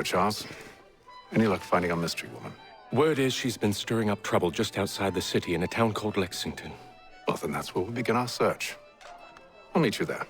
Charles. Any luck finding our mystery woman? Word is she's been stirring up trouble just outside the city in a town called Lexington. Well, then that's where we'll begin our search. I'll meet you there.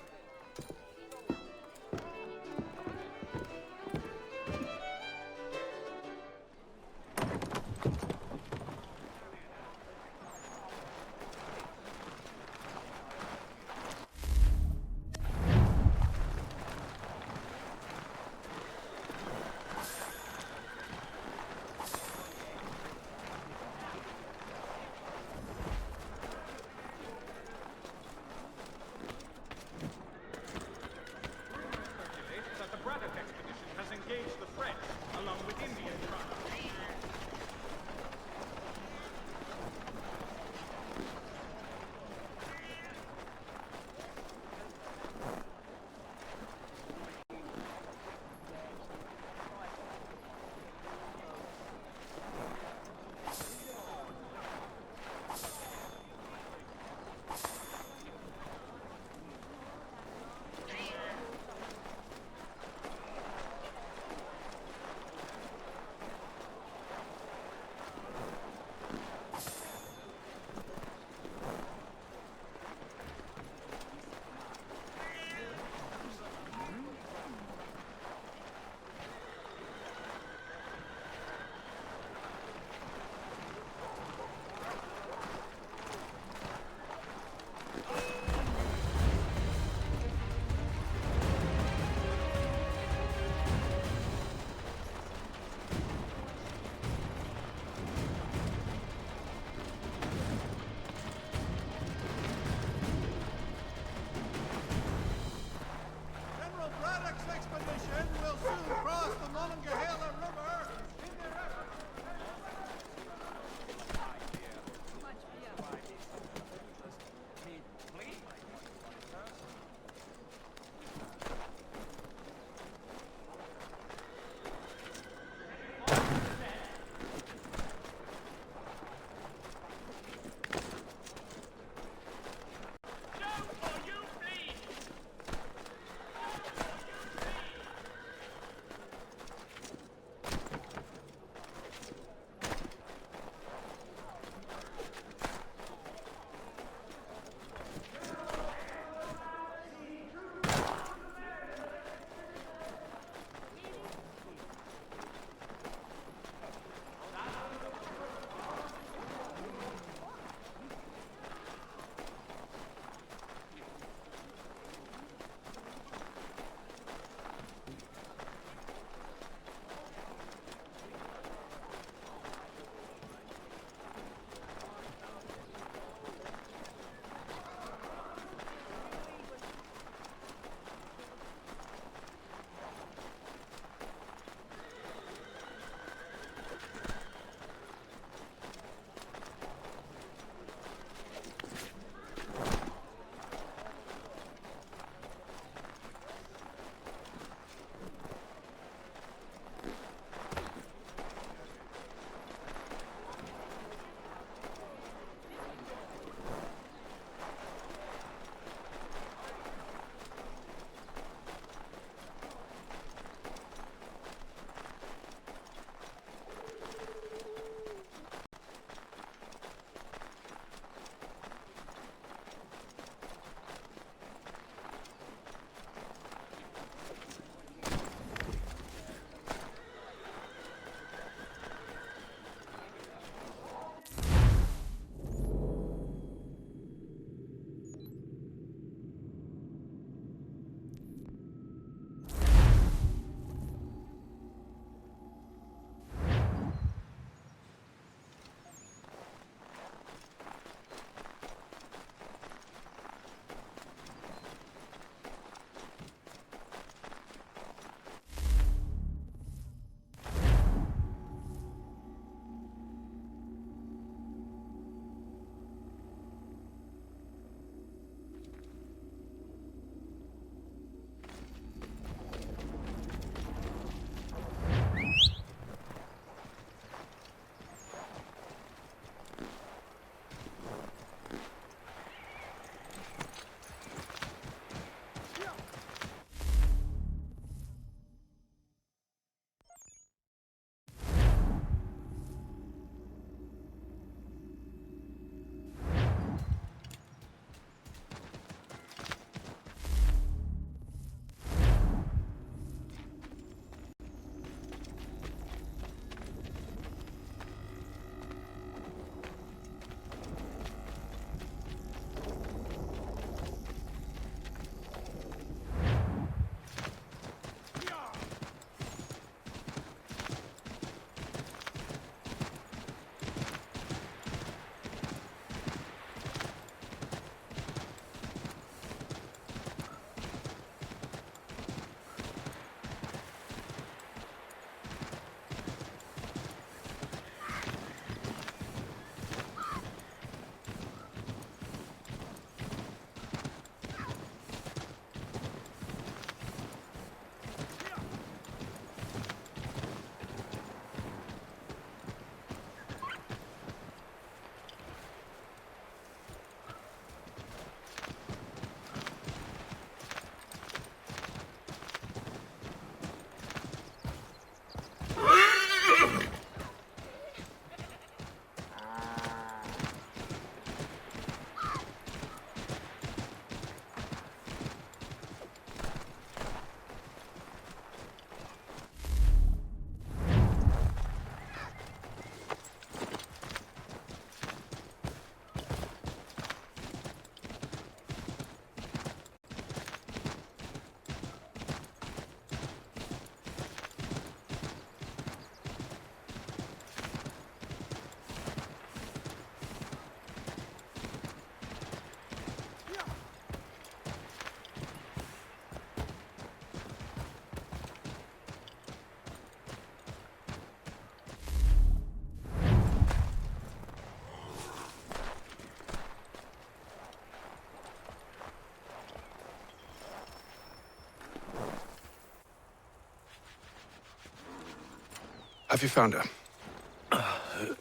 Have you found her?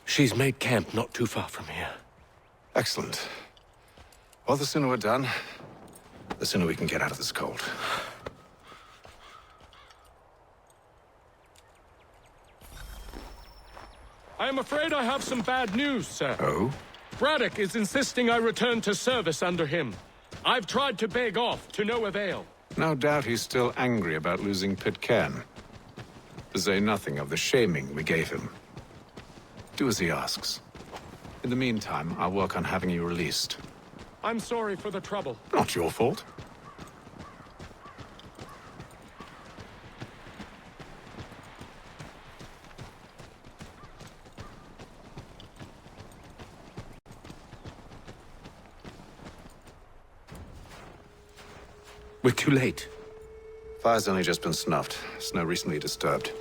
She's made camp not too far from here. Excellent. Well, the sooner we're done, the sooner we can get out of this cold. I am afraid I have some bad news, sir. Oh? Braddock is insisting I return to service under him. I've tried to beg off, to no avail. No doubt he's still angry about losing Pitcairn. To say nothing of the shaming we gave him. Do as he asks. In the meantime, I'll work on having you released. I'm sorry for the trouble. Not your fault. We're too late. Fire's only just been snuffed. Snow recently disturbed.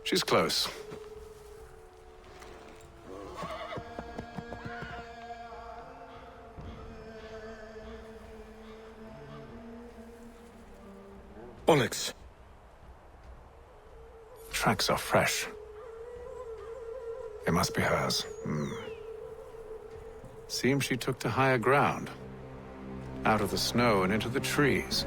She's close. Bollocks. Tracks are fresh. They must be hers. Seems she took to higher ground. Out of the snow and into the trees.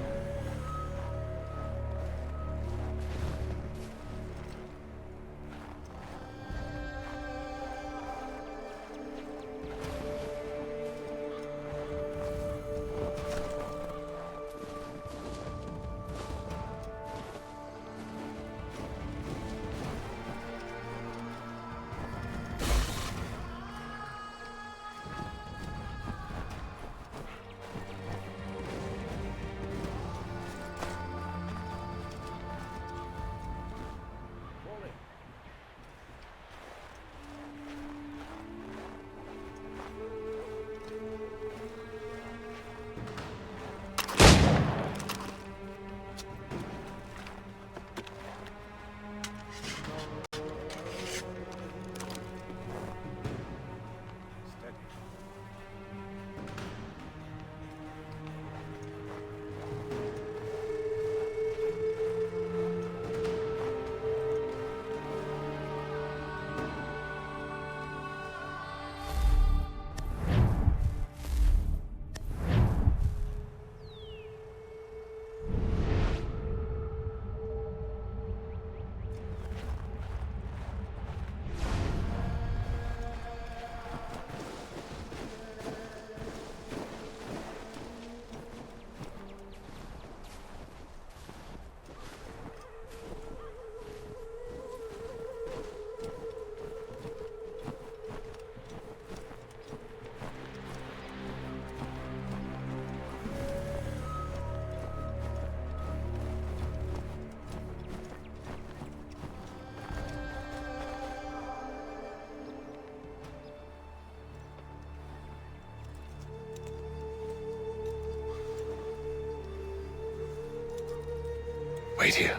Wait here.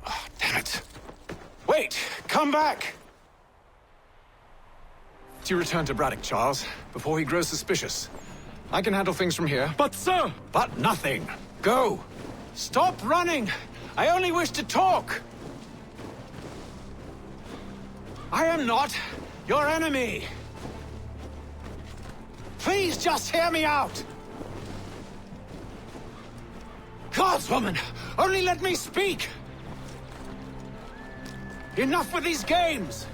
Oh, damn it. Wait! Come back! Do you return to Braddock, Charles, before he grows suspicious? I can handle things from here. But, sir! But nothing! Go! Stop running! I only wish to talk! I am not your enemy! Please just hear me out! Gods, woman! Only let me speak! Enough with these games!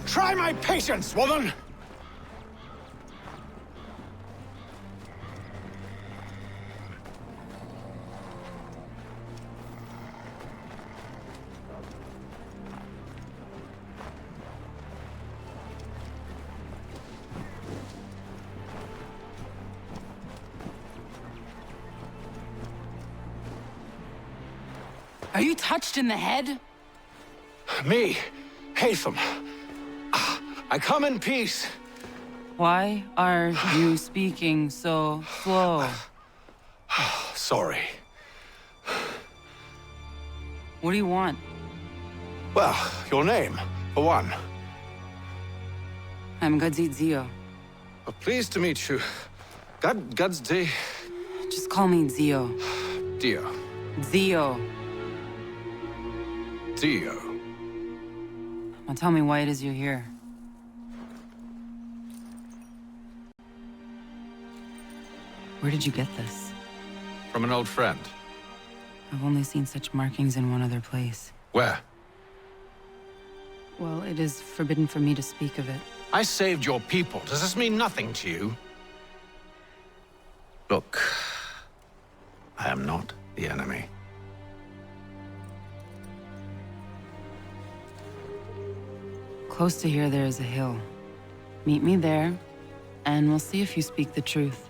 Try my patience, woman! Are you touched in the head? Me, Hatham. I come in peace. Why are you speaking so slow? Sorry. What do you want? Well, your name, for one. I'm Ezio. Pleased to meet you. God's day. Just call me Zio. Dio. Zio. Dio. Now tell me why it is you're here. Where did you get this? From an old friend. I've only seen such markings in one other place. Where? Well, it is forbidden for me to speak of it. I saved your people. Does this mean nothing to you? Look, I am not the enemy. Close to here, there is a hill. Meet me there, and we'll see if you speak the truth.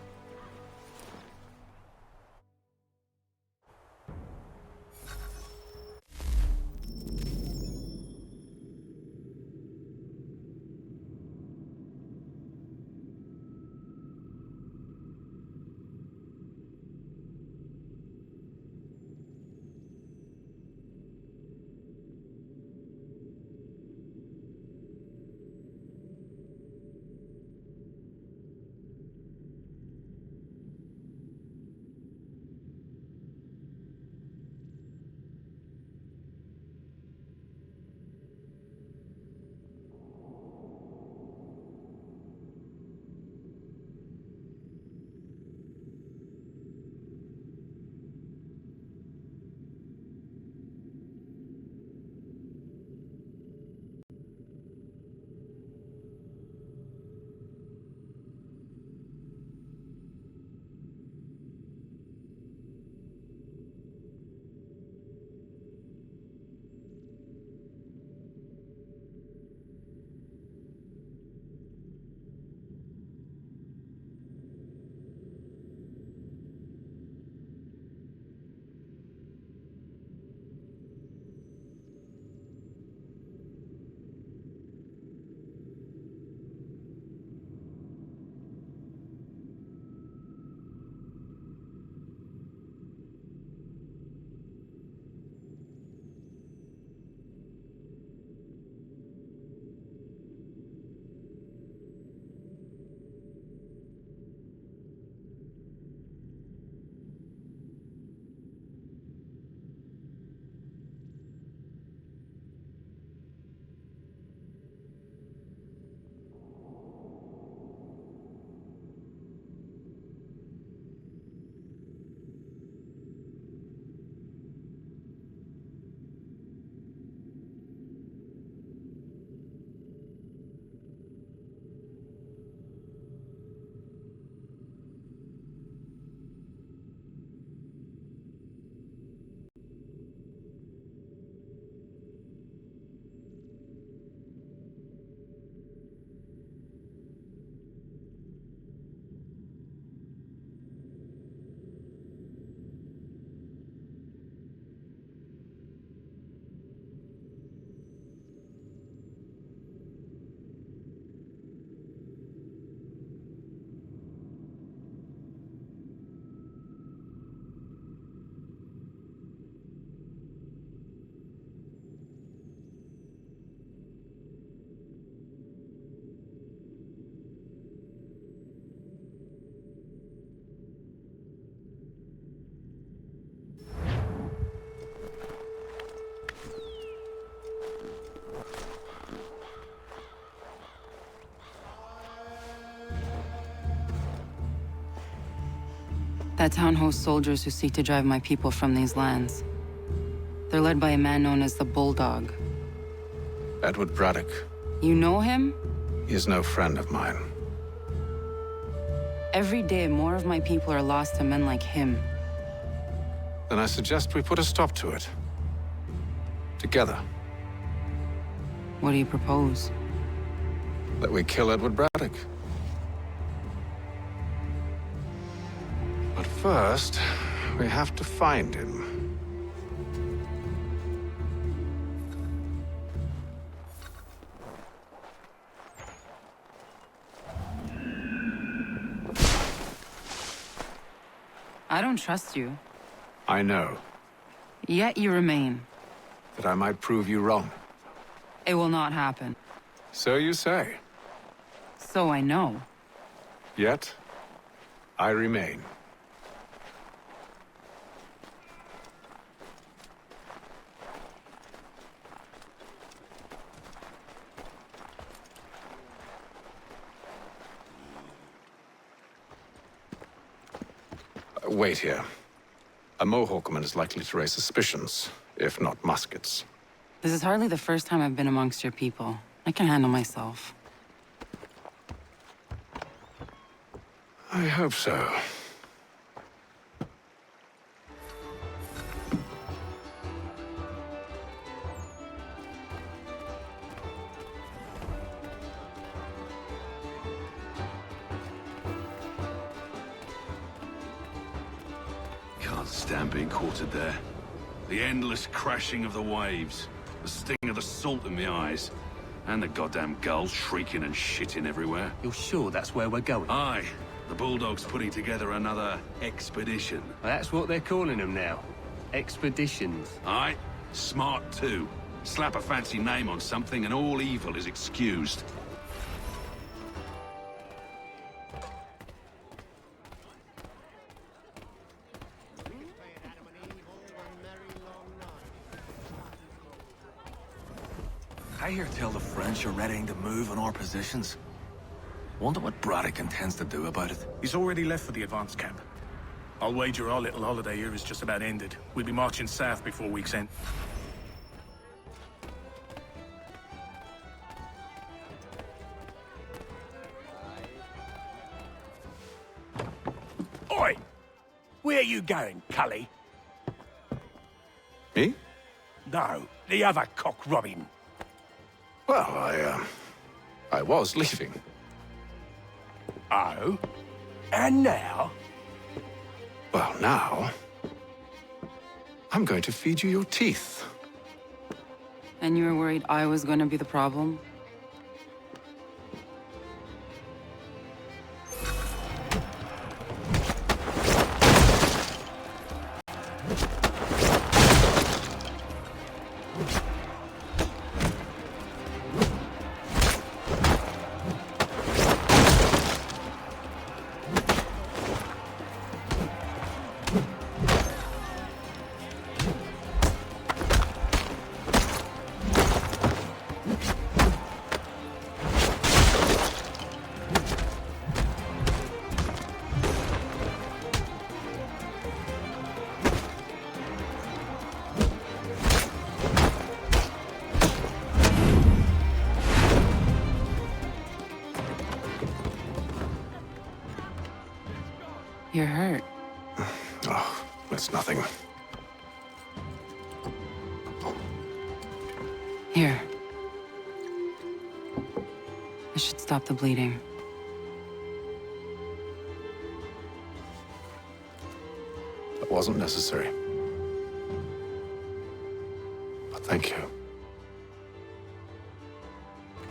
That town hosts soldiers who seek to drive my people from these lands. They're led by a man known as the Bulldog. Edward Braddock. You know him? He is no friend of mine. Every day, more of my people are lost to men like him. Then I suggest we put a stop to it. Together. What do you propose? That we kill Edward Braddock. But first, we have to find him. I don't trust you. I know. Yet you remain. That I might prove you wrong. It will not happen. So you say. So I know. Yet, I remain. Wait here. A Mohawkman is likely to raise suspicions, if not muskets. This is hardly the first time I've been amongst your people. I can handle myself. I hope so. Can't stand being quartered there. The endless crashing of the waves, the sting of the salt in the eyes, and the goddamn gulls shrieking and shitting everywhere. You're sure that's where we're going? Aye, the Bulldog's putting together another expedition. That's what they're calling them now. Expeditions. Aye, smart too. Slap a fancy name on something and all evil is excused. I hear tell the French are readying to move on our positions. Wonder what Braddock intends to do about it. He's already left for the advance camp. I'll wager our little holiday here is just about ended. We'll be marching south before week's end. Oi! Where you going, Cully? Me? No, the other cock Robin. Well, I was leaving. Oh? And now? Well, now... I'm going to feed you your teeth. And you were worried I was going to be the problem? You're hurt. Oh, it's nothing. Here. This should stop the bleeding. That wasn't necessary. But thank you.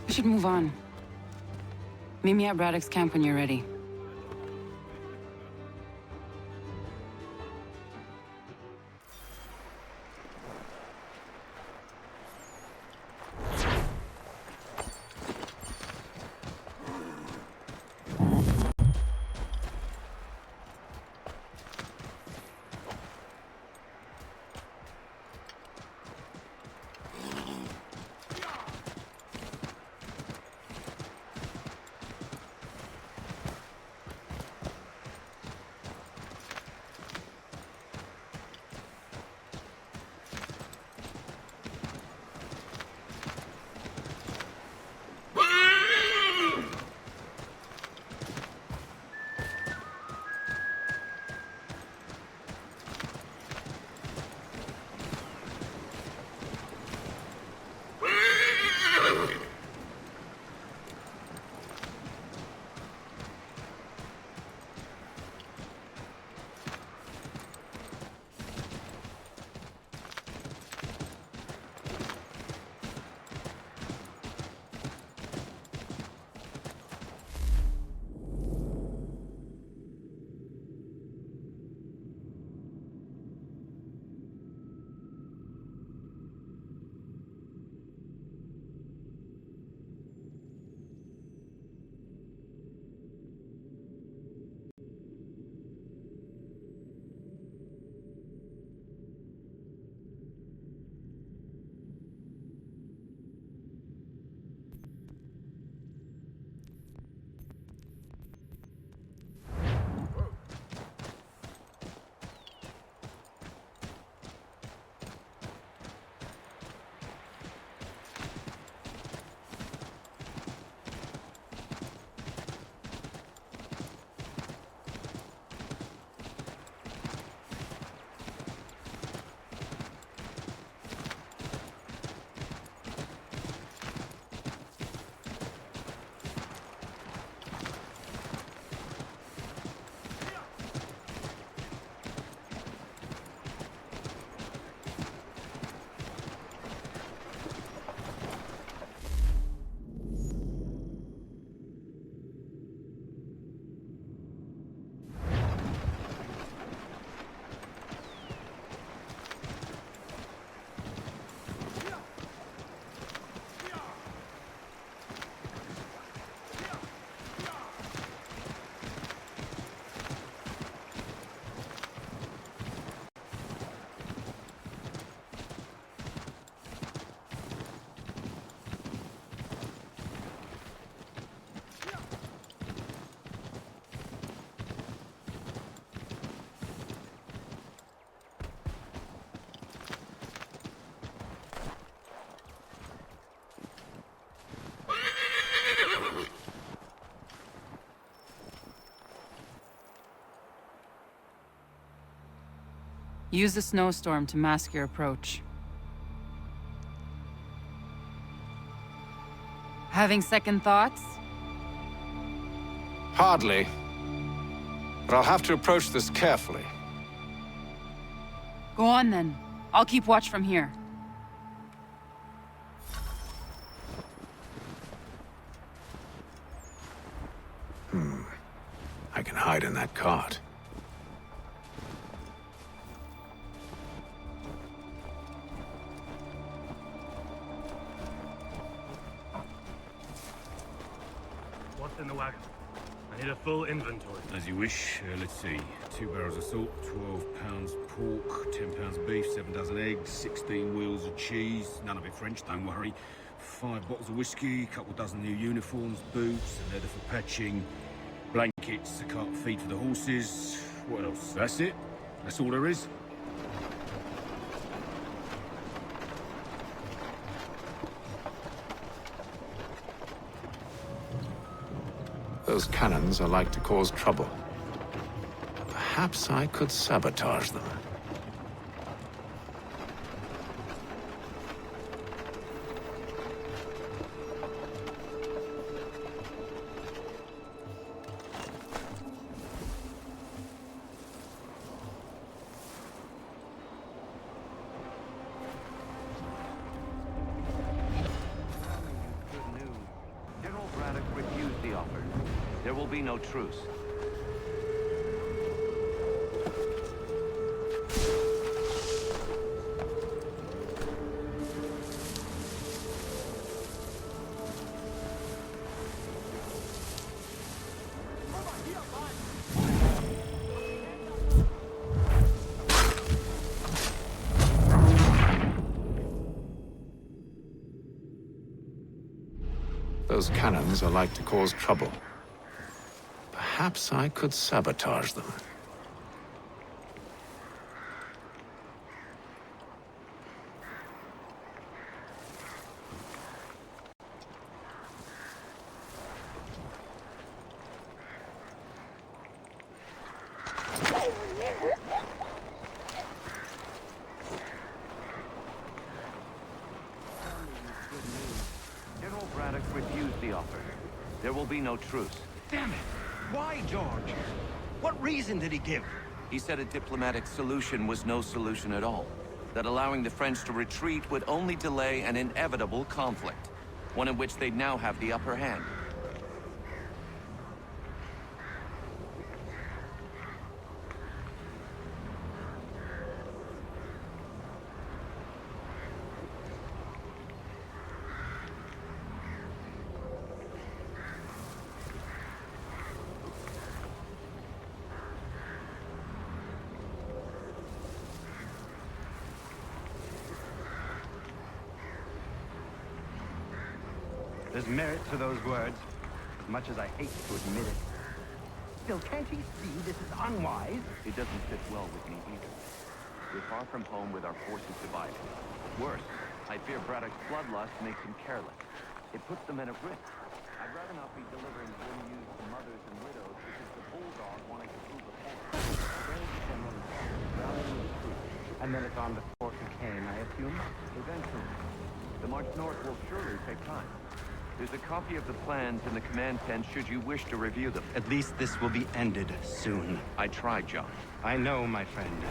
We should move on. Meet me at Braddock's camp when you're ready. Use the snowstorm to mask your approach. Having second thoughts? Hardly. But I'll have to approach this carefully. Go on then. I'll keep watch from here. I can hide in that cart. What's in the wagon? I need a full inventory. As you wish. Let's see. 2 barrels of salt, 12 pounds pork, 10 pounds beef, 7 dozen eggs, 16 wheels of cheese. None of it French, don't worry. 5 bottles of whiskey, a couple dozen new uniforms, boots, and leather for patching, blankets, a cart feed for the horses. What else? That's it? That's all there is? Those cannons are like to cause trouble. Perhaps I could sabotage them. Good news. General Braddock refused the offer. There will be no truce. Those cannons are like to cause trouble. Perhaps I could sabotage them. General Braddock refused the offer. There will be no truce. Damn it! Why, George? What reason did he give? He said a diplomatic solution was no solution at all. That allowing the French to retreat would only delay an inevitable conflict. One in which they'd now have the upper hand. There's merit to those words, as much as I hate to admit it. Still, can't he see this is unwise? It doesn't sit well with me either. We're far from home with our forces divided. Worse, I fear Braddock's bloodlust makes him careless. It puts the men at risk. I'd rather not be delivering grim news to mothers and widows because the bulldog wanting to prove a point. And then it's on the Fort Duquesne, I assume? Eventually. The march north will surely take time. There's a copy of the plans in the command tent should you wish to review them. At least this will be ended soon. I tried, John. I know, my friend.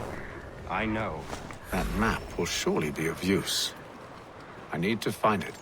I know. That map will surely be of use. I need to find it.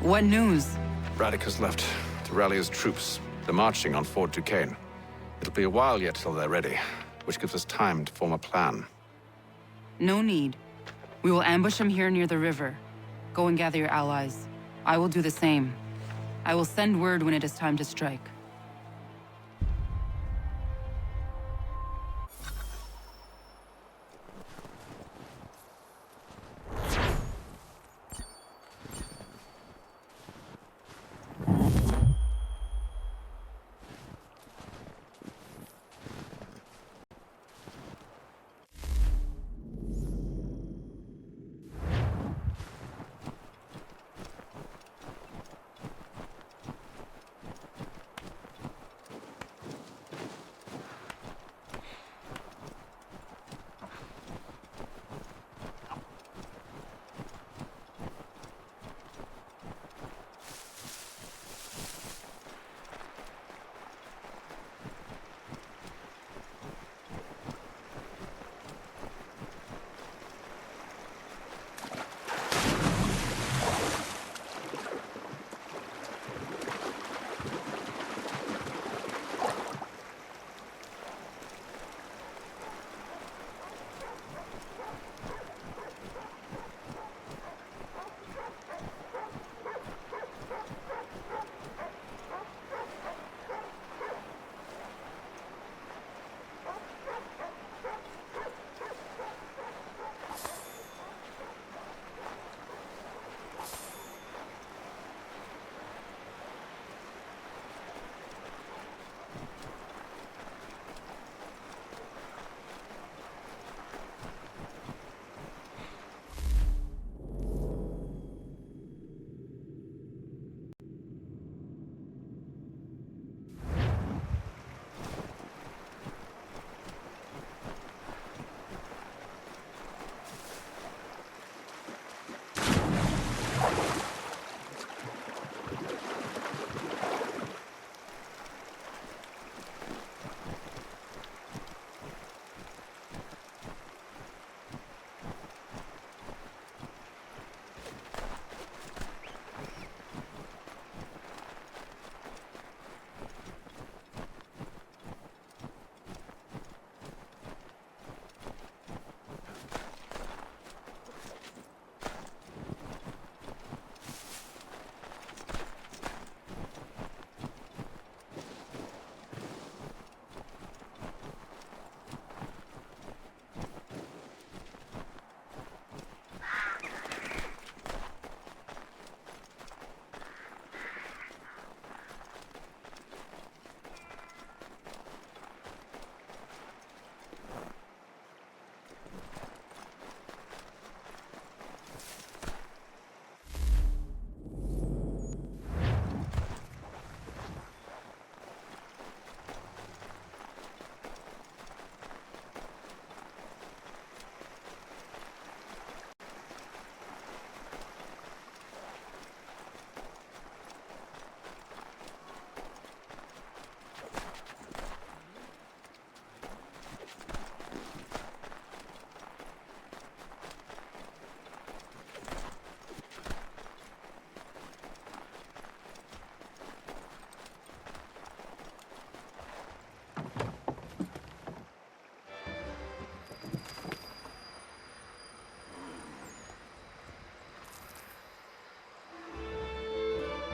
What news? Braddock has left to rally his troops. They're marching on Fort Duquesne. It'll be a while yet till they're ready, which gives us time to form a plan. No need. We will ambush them here near the river. Go and gather your allies. I will do the same. I will send word when it is time to strike.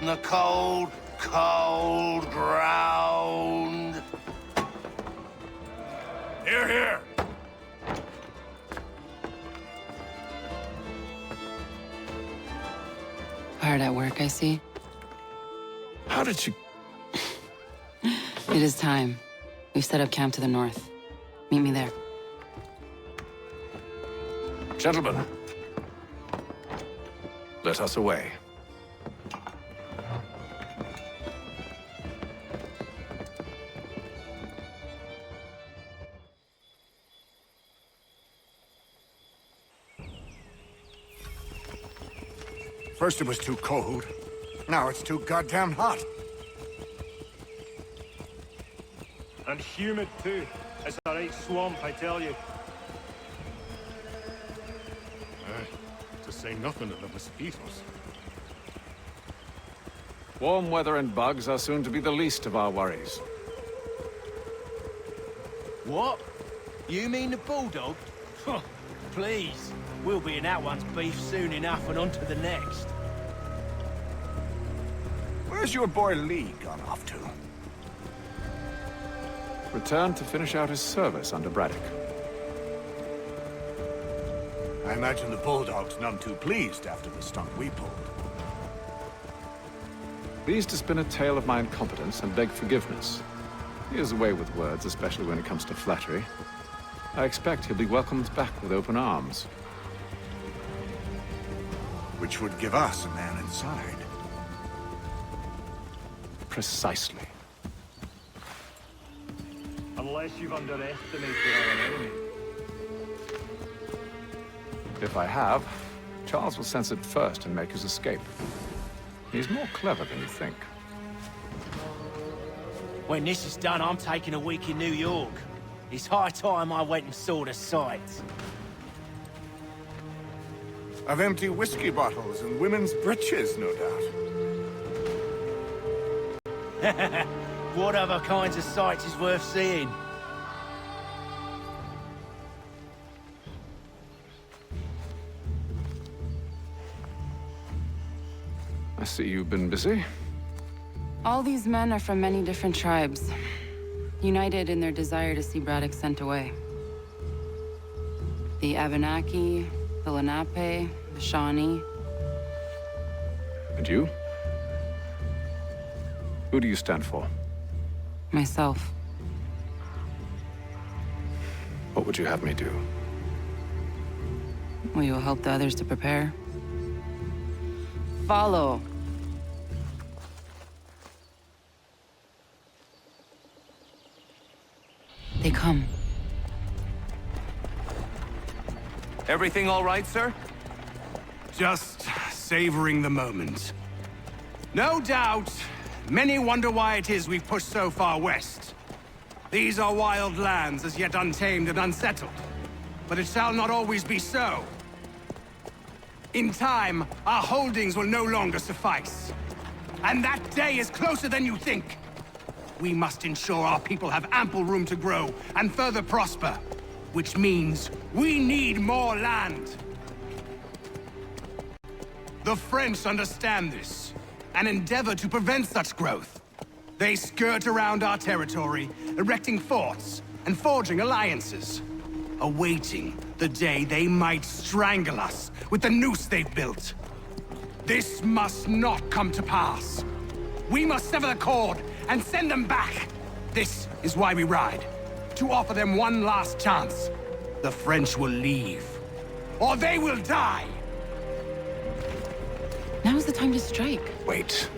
The cold, cold ground. Here, here! Hard at work, I see. How did you... It is time. We've set up camp to the north. Meet me there. Gentlemen, let us away. First it was too cold. Now it's too goddamn hot. And humid too. It's a right swamp, I tell you. To say nothing of the mosquitoes. Warm weather and bugs are soon to be the least of our worries. What? You mean the bulldog? Huh, please. We'll be in that one's beef soon enough and on to the next. Where's your boy Lee gone off to? Returned to finish out his service under Braddock. I imagine the bulldog's none too pleased after the stunt we pulled. Pleased to spin a tale of my incompetence and beg forgiveness. He has a way with words, especially when it comes to flattery. I expect he'll be welcomed back with open arms. Which would give us a man inside. Precisely. Unless you've underestimated our enemy. If I have, Charles will sense it first and make his escape. He's more clever than you think. When this is done, I'm taking a week in New York. It's high time I went and saw the sights. Of empty whiskey bottles and women's breeches, no doubt. What other kinds of sights is worth seeing? I see you've been busy. All these men are from many different tribes, united in their desire to see Braddock sent away. The Abenaki, the Lenape, the Shawnee. And you? Who do you stand for? Myself. What would you have me do? Will you help the others to prepare? Follow. They come. Everything all right, sir? Just savoring the moment. No doubt, many wonder why it is we've pushed so far west. These are wild lands, as yet untamed and unsettled. But it shall not always be so. In time, our holdings will no longer suffice. And that day is closer than you think. We must ensure our people have ample room to grow and further prosper. Which means we need more land. The French understand this, and endeavor to prevent such growth. They skirt around our territory, erecting forts and forging alliances, awaiting the day they might strangle us with the noose they've built. This must not come to pass. We must sever the cord and send them back. This is why we ride. To offer them one last chance. The French will leave, or they will die. Now is the time to strike. Wait.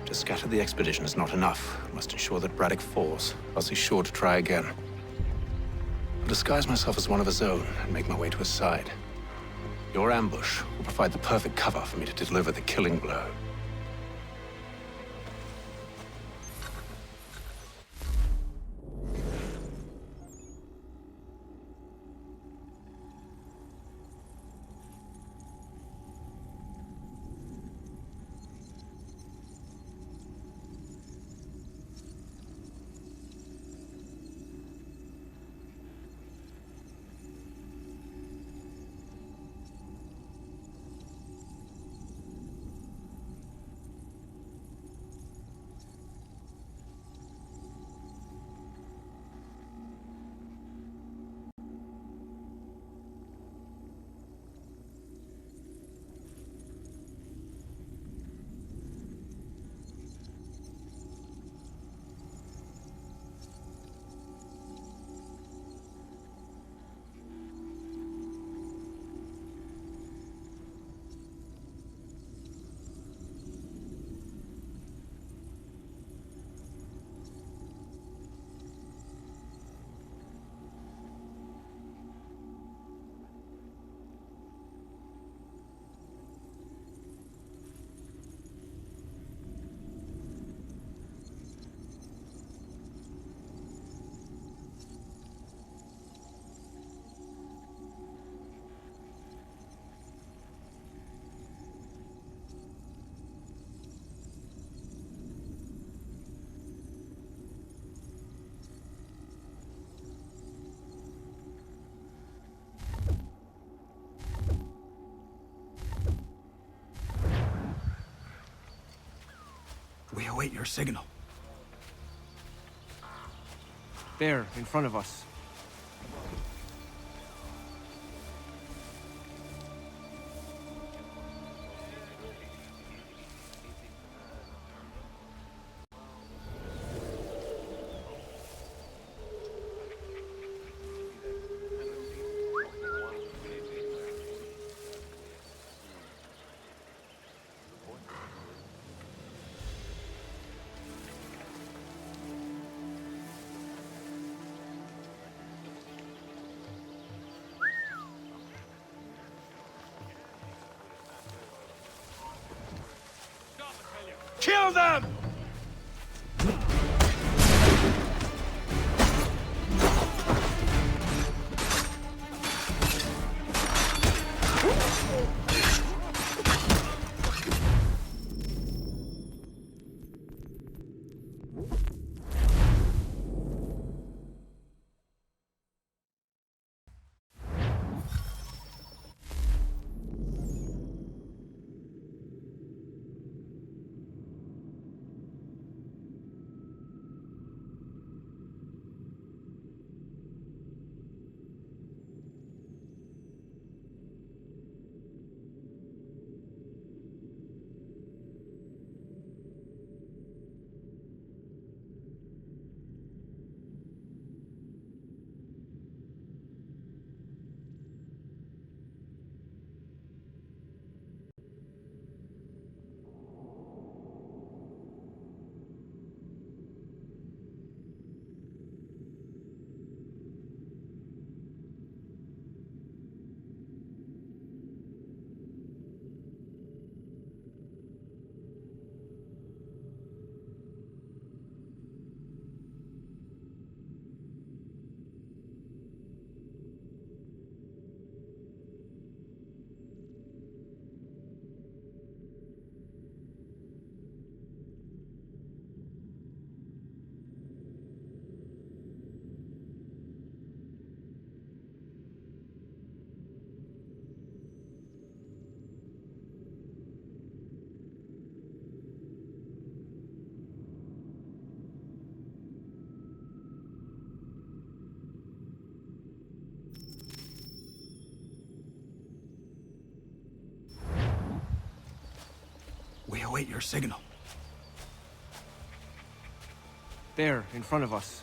To scatter the expedition is not enough. I must ensure that Braddock falls, else he's sure to try again. I'll disguise myself as one of his own and make my way to his side. Your ambush will provide the perfect cover for me to deliver the killing blow. We await your signal. There, in front of us. Kill them! We await your signal. There, in front of us.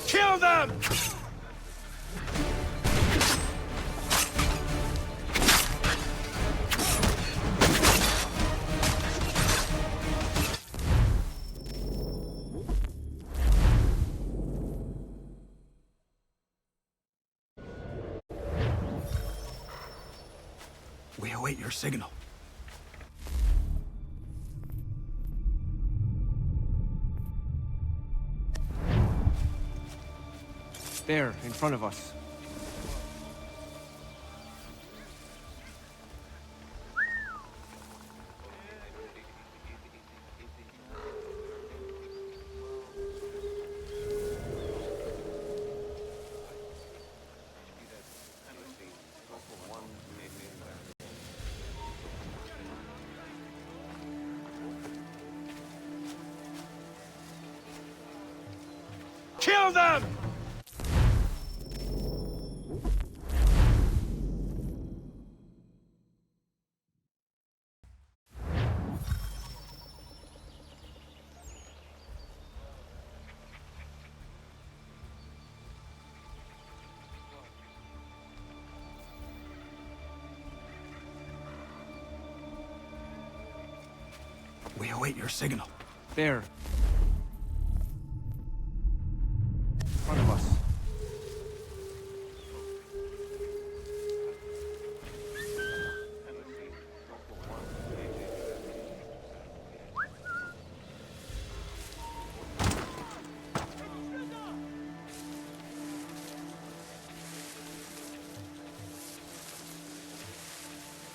Kill them! We await your signal. There, in front of us. Kill them! await your signal. There. In front of us.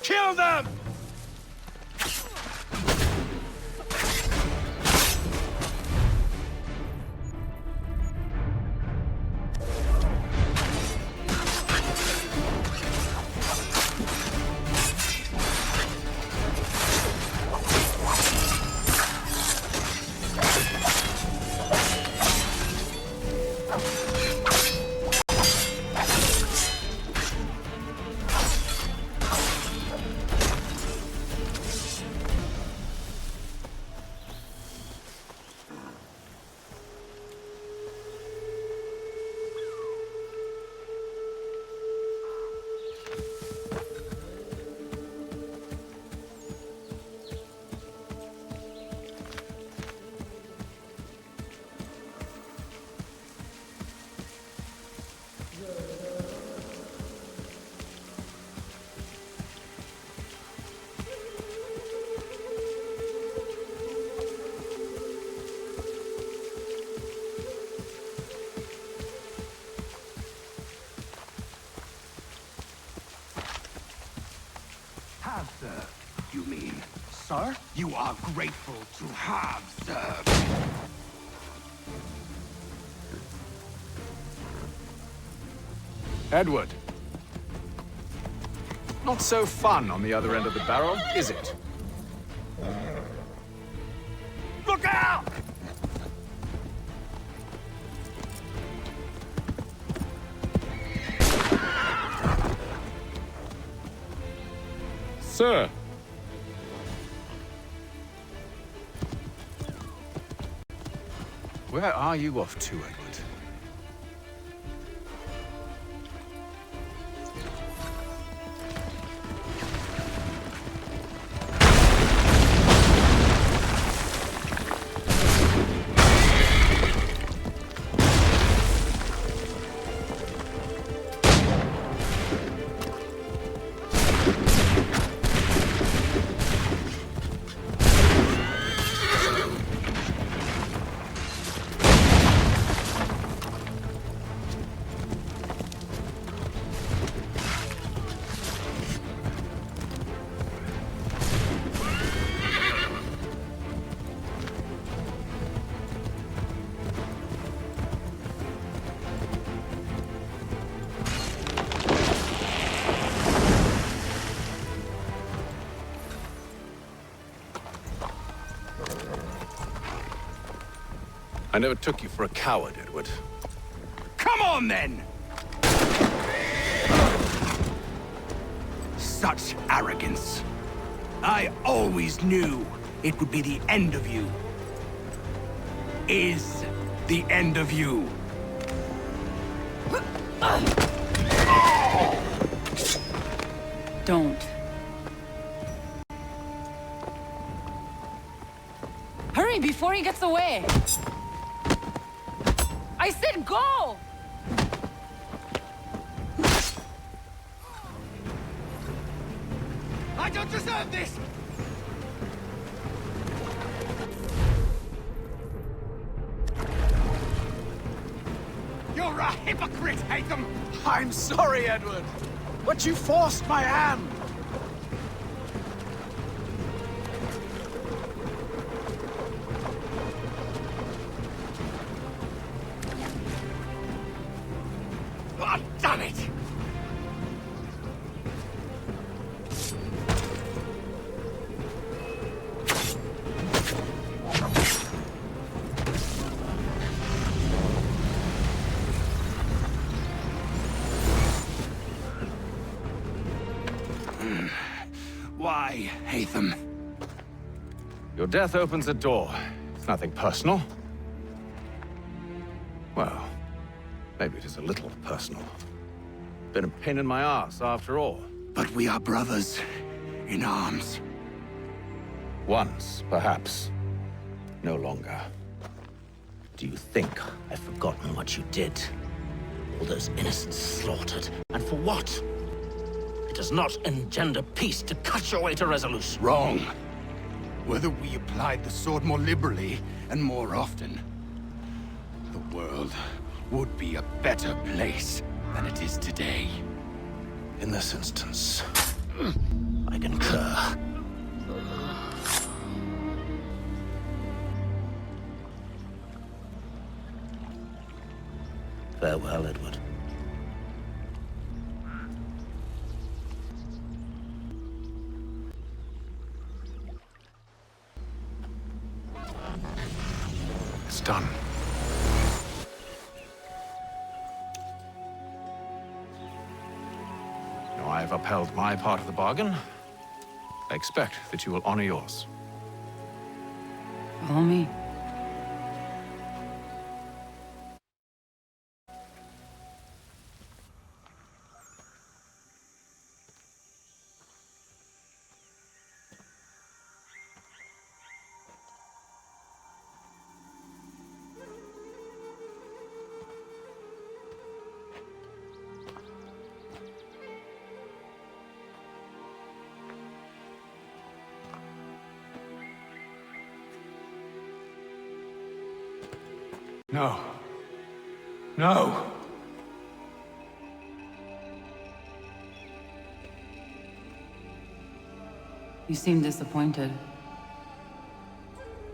Kill them! Have served, you mean? Sir? You are grateful to have served. Edward. Not so fun on the other end of the barrel, is it? Look out! Sir. Where are you off to, Edward? I never took you for a coward, Edward. Come on, then! Such arrogance. I always knew it would be the end of you. Is the end of you. Don't. Hurry before he gets away! I said go! I don't deserve this! You're a hypocrite, Hatham! I'm sorry, Edward, but you forced my hand. Oh, damn it! Why, Hatham? Your death opens a door. It's nothing personal. Well, maybe it is a little personal. Been a pain in my ass, after all. But we are brothers in arms. Once, perhaps. No longer. Do you think I've forgotten what you did? All those innocents slaughtered. And for what? It does not engender peace to cut your way to resolution. Wrong. Whether we applied the sword more liberally and more often, the world would be a better place than it is today. In this instance, I concur. Farewell, Edward. it's done. Now I have upheld my part of the bargain. I expect that you will honor yours. Follow me. No. No! You seem disappointed.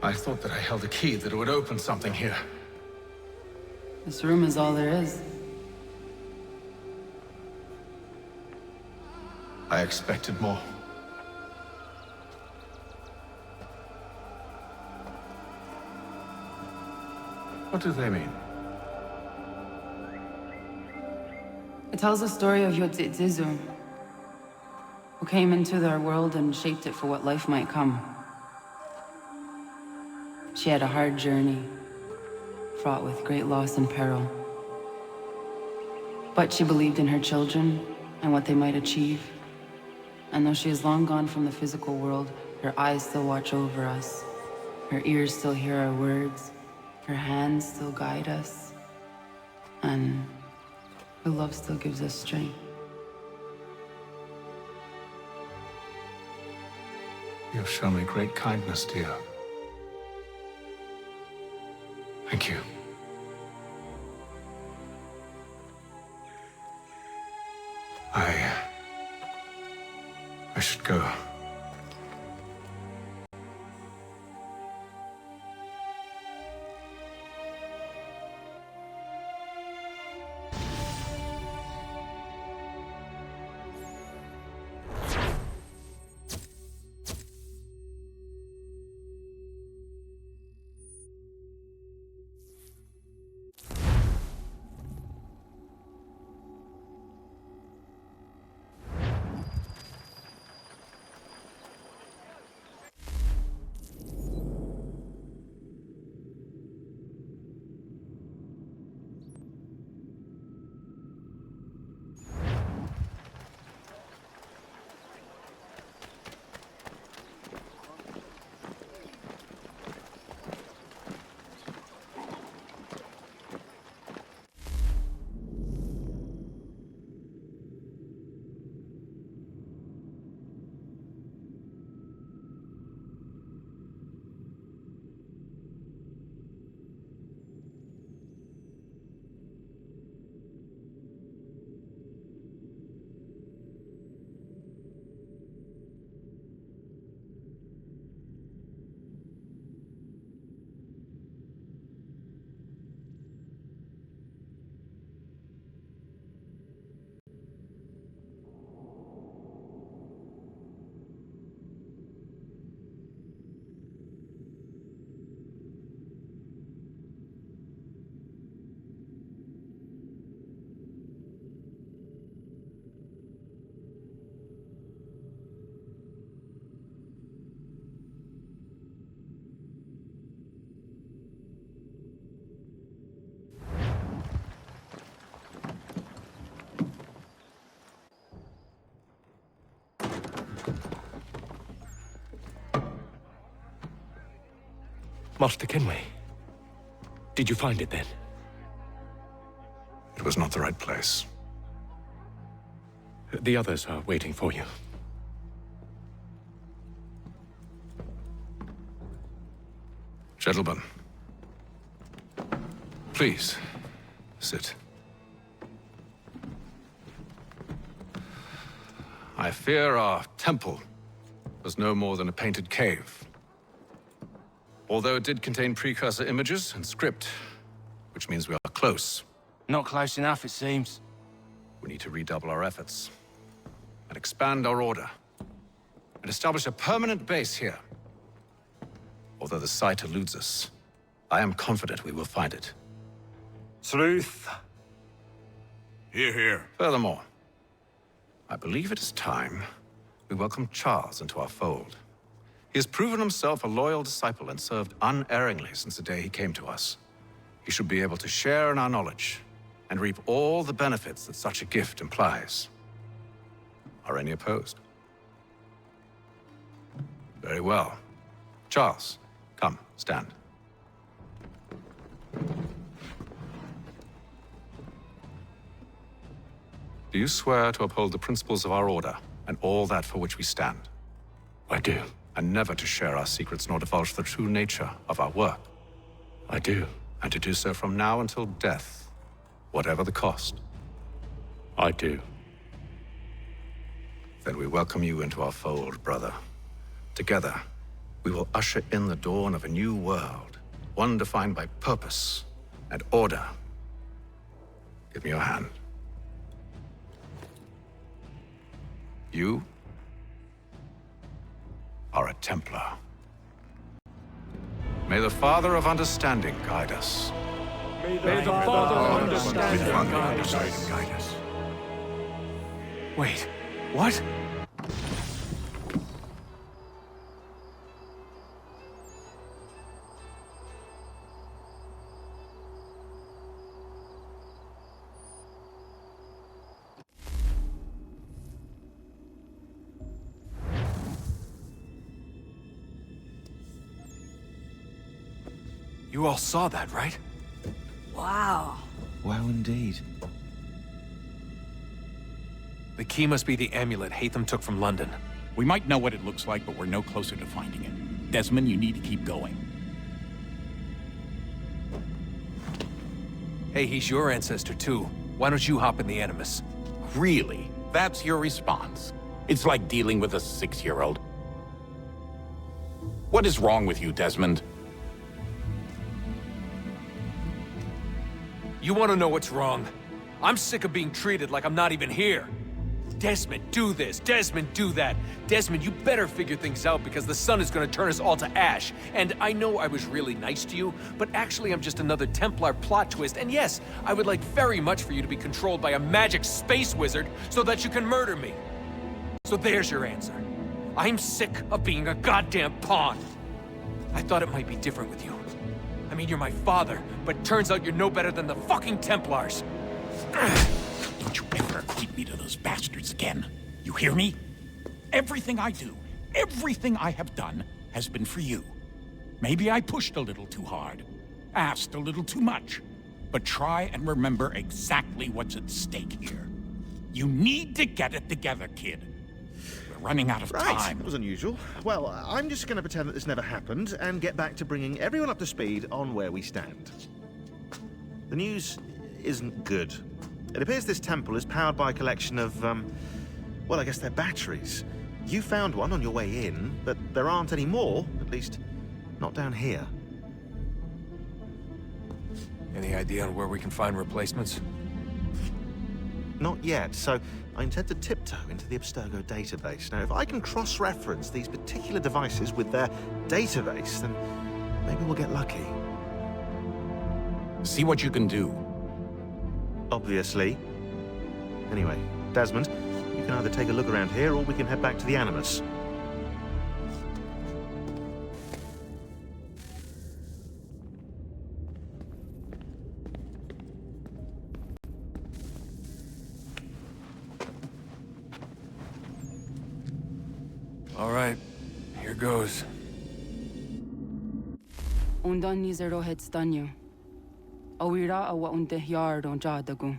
I thought that I held a key that would open something here. This room is all there is. I expected more. What do they mean? It tells the story of Ezio, who came into their world and shaped it for what life might come. She had a hard journey, fraught with great loss and peril. But she believed in her children and what they might achieve. And though she is long gone from the physical world, her eyes still watch over us. Her ears still hear our words. Her hands still guide us. And her love still gives us strength. You have shown me great kindness, dear. Thank you. I should go. Master Kenway. Did you find it then? It was not the right place. The others are waiting for you. Gentlemen, please, sit. I fear our temple was no more than a painted cave. Although it did contain precursor images and script, which means we are close. Not close enough, it seems. We need to redouble our efforts and expand our order and establish a permanent base here. Although the site eludes us, I am confident we will find it. Truth. Hear, hear. Furthermore, I believe it is time we welcome Charles into our fold. He has proven himself a loyal disciple and served unerringly since the day he came to us. He should be able to share in our knowledge and reap all the benefits that such a gift implies. Are any opposed? Very well. Charles, come, stand. Do you swear to uphold the principles of our order and all that for which we stand? I do. And never to share our secrets nor divulge the true nature of our work? I do. And to do so from now until death, whatever the cost? I do. Then we welcome you into our fold, brother. Together, we will usher in the dawn of a new world, one defined by purpose and order. Give me your hand. You are a Templar. May the Father of Understanding guide us. May the Father of Understanding guide us. Wait, what? You all saw that, right? Wow. Wow, indeed. The key must be the amulet Hatham took from London. We might know what it looks like, but we're no closer to finding it. Desmond, you need to keep going. Hey, he's your ancestor too. Why don't you hop in the Animus? Really? That's your response? It's like dealing with a 6-year-old. What is wrong with you, Desmond? You want to know what's wrong? I'm sick of being treated like I'm not even here. Desmond, do this. Desmond, do that. Desmond, you better figure things out because the sun is going to turn us all to ash. And I know I was really nice to you, but actually I'm just another Templar plot twist. And yes, I would like very much for you to be controlled by a magic space wizard so that you can murder me. So there's your answer. I'm sick of being a goddamn pawn. I thought it might be different with you. I mean, you're my father, but turns out you're no better than the fucking Templars. Don't you ever equate me to those bastards again. You hear me? Everything I do, everything I have done, has been for you. Maybe I pushed a little too hard, asked a little too much, but try and remember exactly what's at stake here. You need to get it together, kid. We're running out of time. That was unusual. Well, I'm just going to pretend that this never happened and get back to bringing everyone up to speed on where we stand. The news isn't good. It appears this temple is powered by a collection of, well, I guess they're batteries. You found one on your way in, but there aren't any more, at least not down here. Any idea on where we can find replacements? Not yet, so I intend to tiptoe into the Abstergo database. Now, if I can cross-reference these particular devices with their database, then maybe we'll get lucky. See what you can do. Obviously. Anyway, Desmond, you can either take a look around here or we can head back to the Animus. All right, here goes. Undan nizero het stanyo. Awira awa unte yard on jadagu.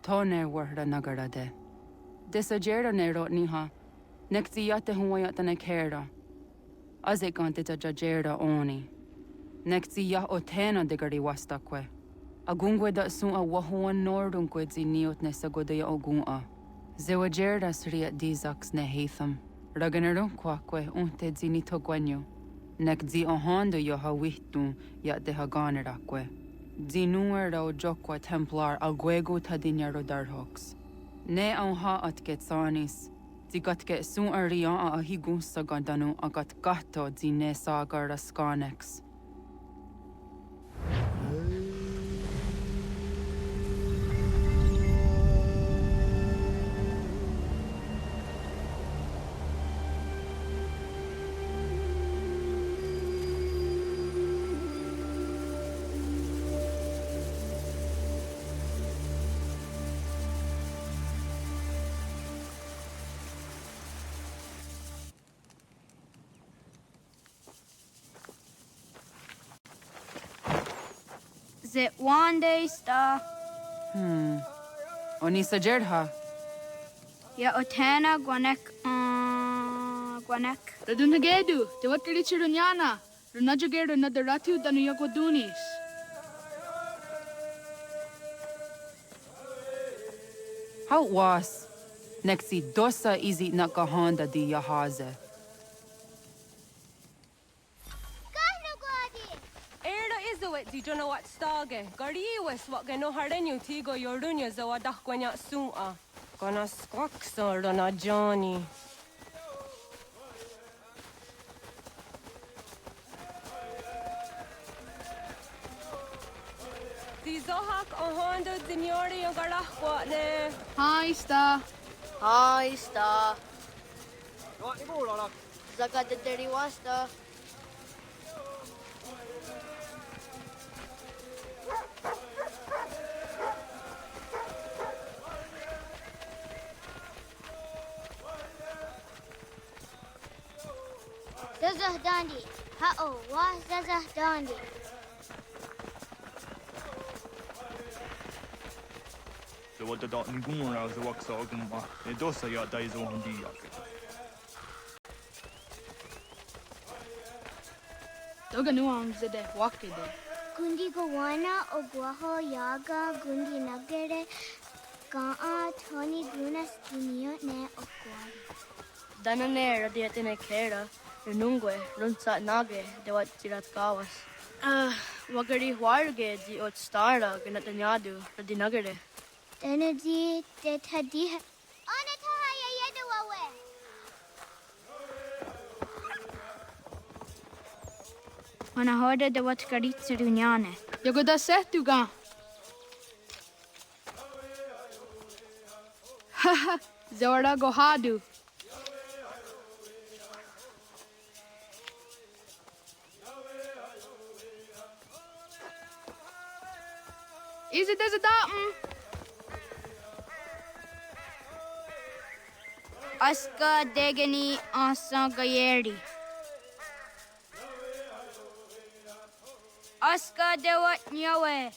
Tone warda nagara de. Desajera nero niha. Nekti yate huwayata nekera. Azekante ta jajera oni. Nekti ya otena degari wastakwe. Agungwe da sun a wahuan nordunkwe zi niot nesagodaya ogun a. Zewajerda sriat dizaks ne heitham. Raganero kwakwe unte zi nitogwanyo. Nek zi ohando yo ha wihtun ya de haganerakwe. Zi nuera o jokwa templar alguego tadinyaro darhoks. Ne on ha at getsanis. Zi gatke sun arian a higun sagandanu agat gato zi ne sagar skanex. Zit one day sta. Onisa jerha. Ya otena gwanek gwanek. Radunagedu, te watrichirunyana. Runajagedu nadaratu danu yagodunis. How was? Nexi dosa izi nakahanda di yahaze. Di jono wat stage. Gariwes wat geno harenyu tigo yorunya zawadah gwanya sua. Gona squaxor dona Johnny. Di zohak ahondo dinyori yung garahwa ne. Hi, sta. Hi, sta. Zakat dari wasta. Zazah Dandi. Ha'o, wah Zazah Dandi. The what the dot ngura the wax ogumba. The dosa ya daizo hindi yak. Toga nuam zede wakide. Gundi Gawana Oguaho Yaga Gundi Nagere Gaa Tony Gunas Dinio Ne Oguari. Danane radiatine kera. Renungwe, runsa nage, de wat tirat kawas. Wagari warge di ot stara ganatanyadu, radinagare. Denadi de Tadiha. Anatoha Yayedawawe. Manahoda de wat karitsirunyane. Yagoda setuga. Haha, Zora Gohadu. Is it as a datum? Aska degani asa gayeri. Aska dewat nyawe.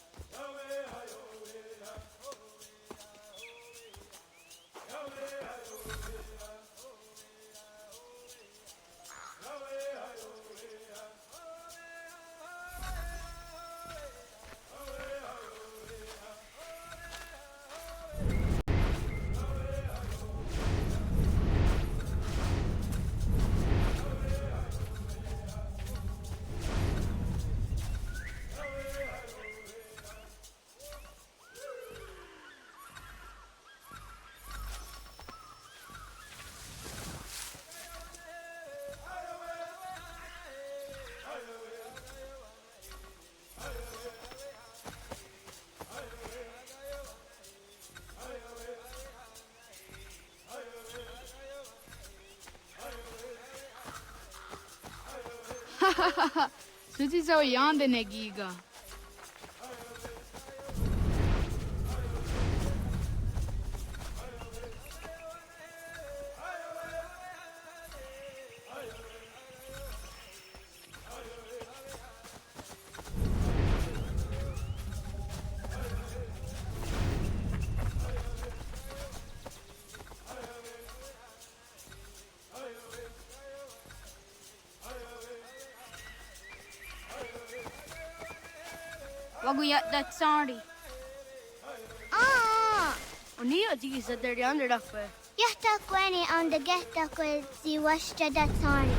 Suti zo yande negiga. Waguyat that sorry. Nia di sa der yonder dakwe. Yahta kweni on the geta kwe si washta that sorry.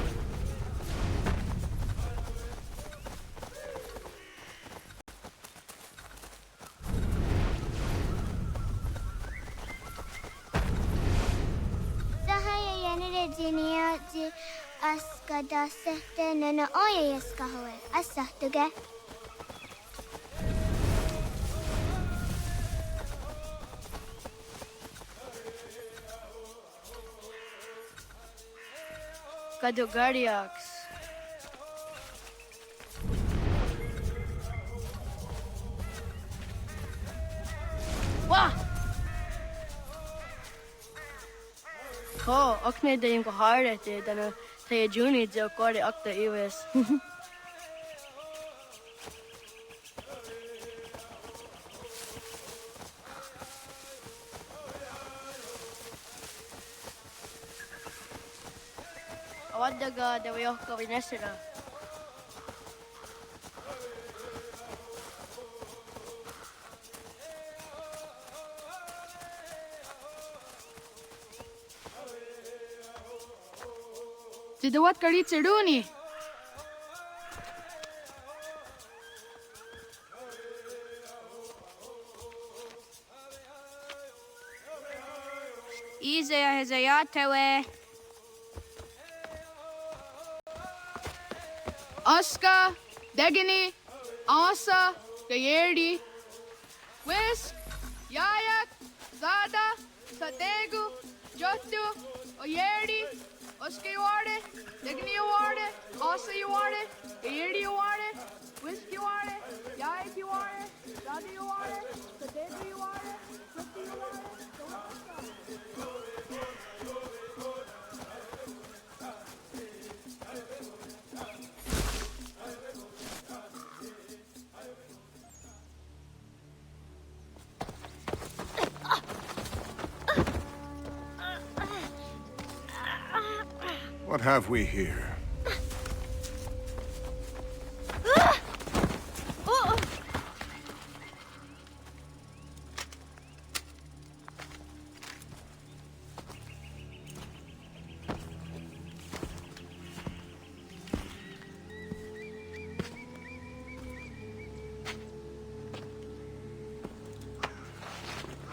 Sahaya yanire jinia ji aska da sehte nana oya yaska howe. Asahtuge. Kadugariax. Wah! Ko, akne da yung kahare te dana tayo juni jo kore akta iwes. Awadaga da wayo ka vinesira. Tidawat kari chiduni. Izaya hezayatewe. Aska, Degini, Asa, Gayerdi, Whisk, Yayak, Zada, Sategu, Jotu, Oyerdi, Oska you are it, Degini you are it, Asa you are it, Gayerdi you are it, Whisk you are it, Yayak you are it, Zada you are it, Sategu you are it, Jotu you are it, What have we here?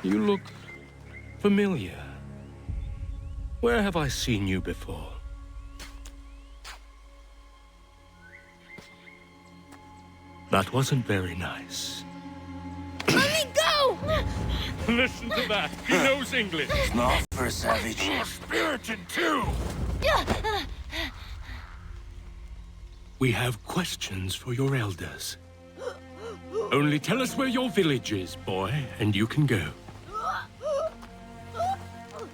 You look familiar. Where have I seen you before? That wasn't very nice. Let me go! Listen to that. He knows English. Not for a savage. You're spirited too. We have questions for your elders. Only tell us where your village is, boy, and you can go.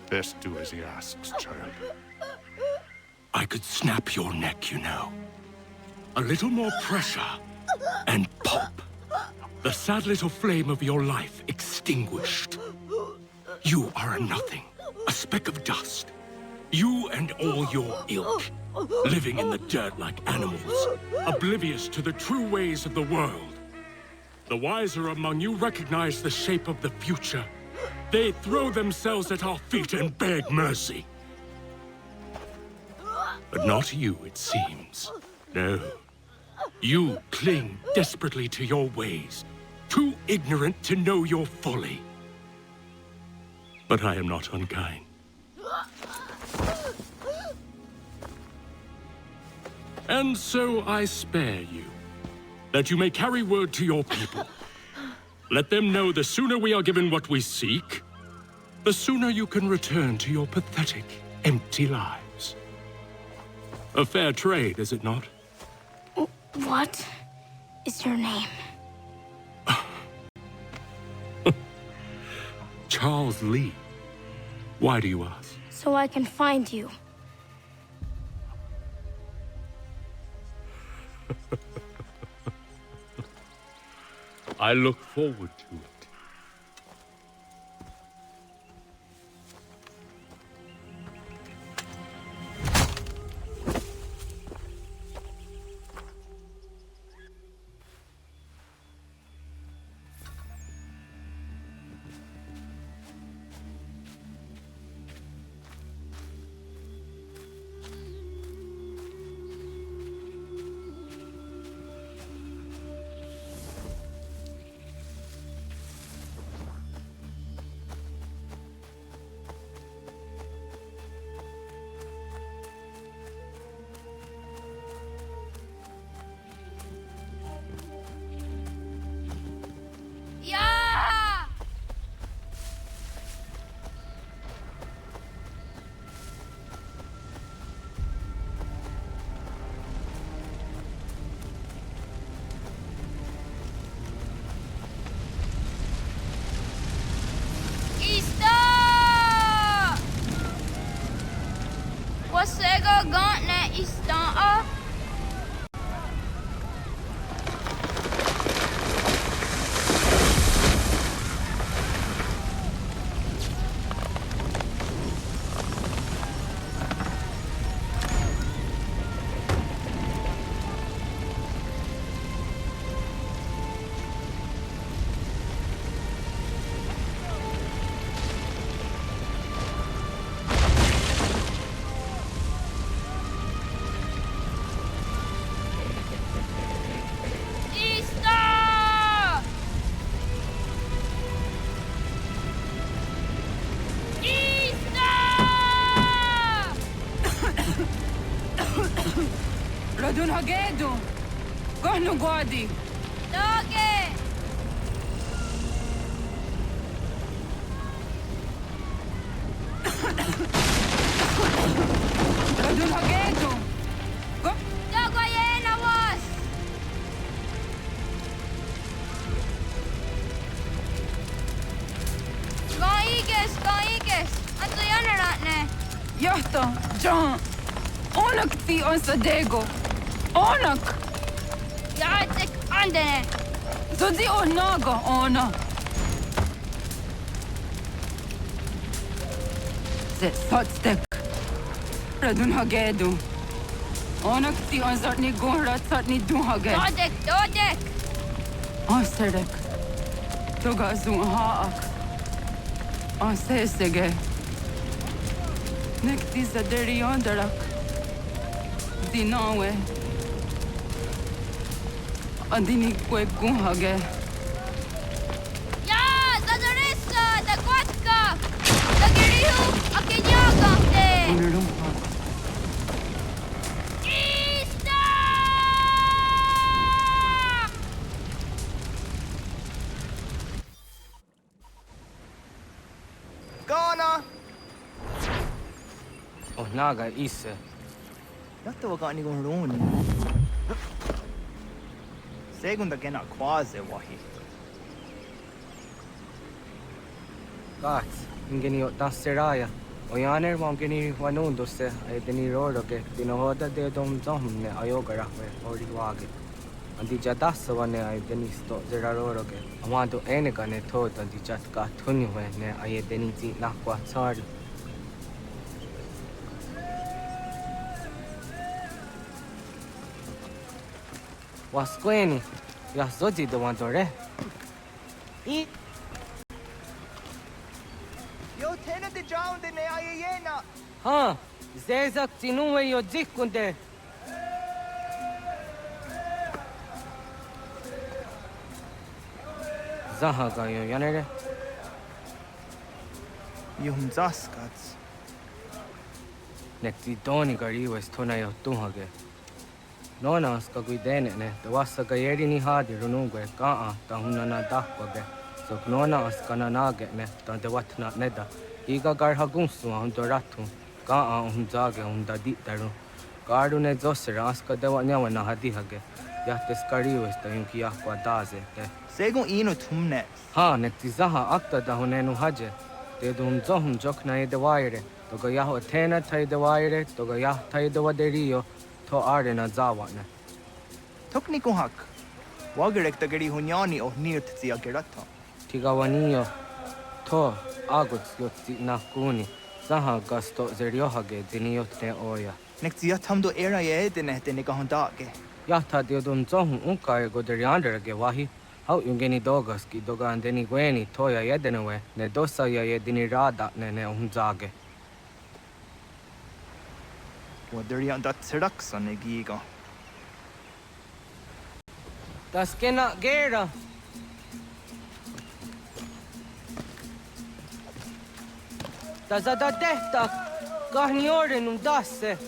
Best do as he asks, child. I could snap your neck, you know. A little more pressure, and pop. The sad little flame of your life extinguished. You are a nothing, a speck of dust. You and all your ilk, living in the dirt like animals, oblivious to the true ways of the world. The wiser among you recognize the shape of the future. They throw themselves at our feet and beg mercy. But not you, it seems. No. You cling desperately to your ways, too ignorant to know your folly. But I am not unkind. And so I spare you, that you may carry word to your people. Let them know the sooner we are given what we seek, the sooner you can return to your pathetic, empty lives. A fair trade, is it not? What is your name? Charles Lee. Why do you ask? So I can find you. I look forward to it. Osego gauntlet istanta. Radun hagedu. Kohnu guadi. Doge. Radun hagedu. Dogo yena was. Gaiges. Anto yanaratne. Johto, John. Onak ti on sadego. Onak. Jaatsek andene. Zodzi onaga ona. Zet sotstek. Radun hagedu. Onak ti on zartni gonrat zartni duhage. Dodek. Aserek. Toga zun haak. Asesege. Nekti zaderi ondarak. Dinawe. Adini kwe guhage. Ja, zadoressa, da kwatka. Da girihu, akenyaga te. Onurumpa. Ista! Gana! Oh, naga ise. Yatta wa gani gon roni. Segunda gena quase wahi. Gats, ingeni o tasseraya. O yaner mangeni wanundo se ay deni roro ke dinohoda de dom ne ayogara we ori wage. Andi jadassa wane ay deni sto zeraroro ke. Amando enega ne thot andi jatka thuni we ne ay deni ti nakwa tsari. Wasqueni, ya zoji de wandore. I. Yo tena de jaun de ne ayena. Ha, zezak tinuwe yo dikunde. Zahaga yo yanere. Yum zaskats. Nekti doni gari wes tona yo tuhage. Nona ska guidene ne, the wasa gayeri ni hadi runugwe kaa ta hunana dakwabe. So nona askana nage ne, ta de watna neda. Iga garhagunsu hundoratu, kaa hunzage hundaditaru. Garu ne zosera aska de wanyawa na hadihage. Yahtes kariwes ta yunki yahkwa daze te. Segun ino tumne. Ha, nekti zaha akta da hunenu haje. Te dum zohum jokna ide waire. Toga yaho tena tai de waire, toga yah tai de waderio. To arena zawane. Tokni kuhak. Wagerek ta gari hunyani o nirt zia gerata. Tigawanio. To aguts yotzi nakuni. Zaha gasto zeriohage diniotne oya. Nekzia tamdo era ye dene kahondage. Yahta diodun zohun unkae goderianderage wahi. Hau yungeni dogaski doga andeni gweni toya yedenewe. Ne dosa ya yedini rada ne unzage. Waderian dat seraksan e giga. Das kena gera. Das ada tehta. Kahni orenum dasse.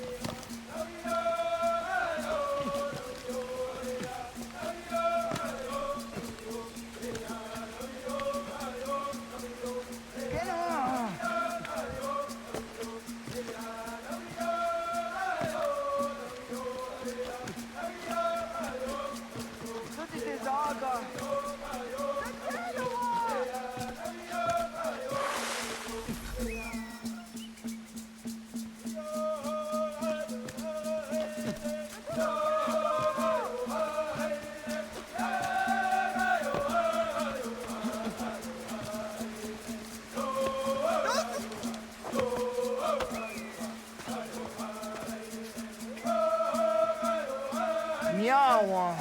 nyawa.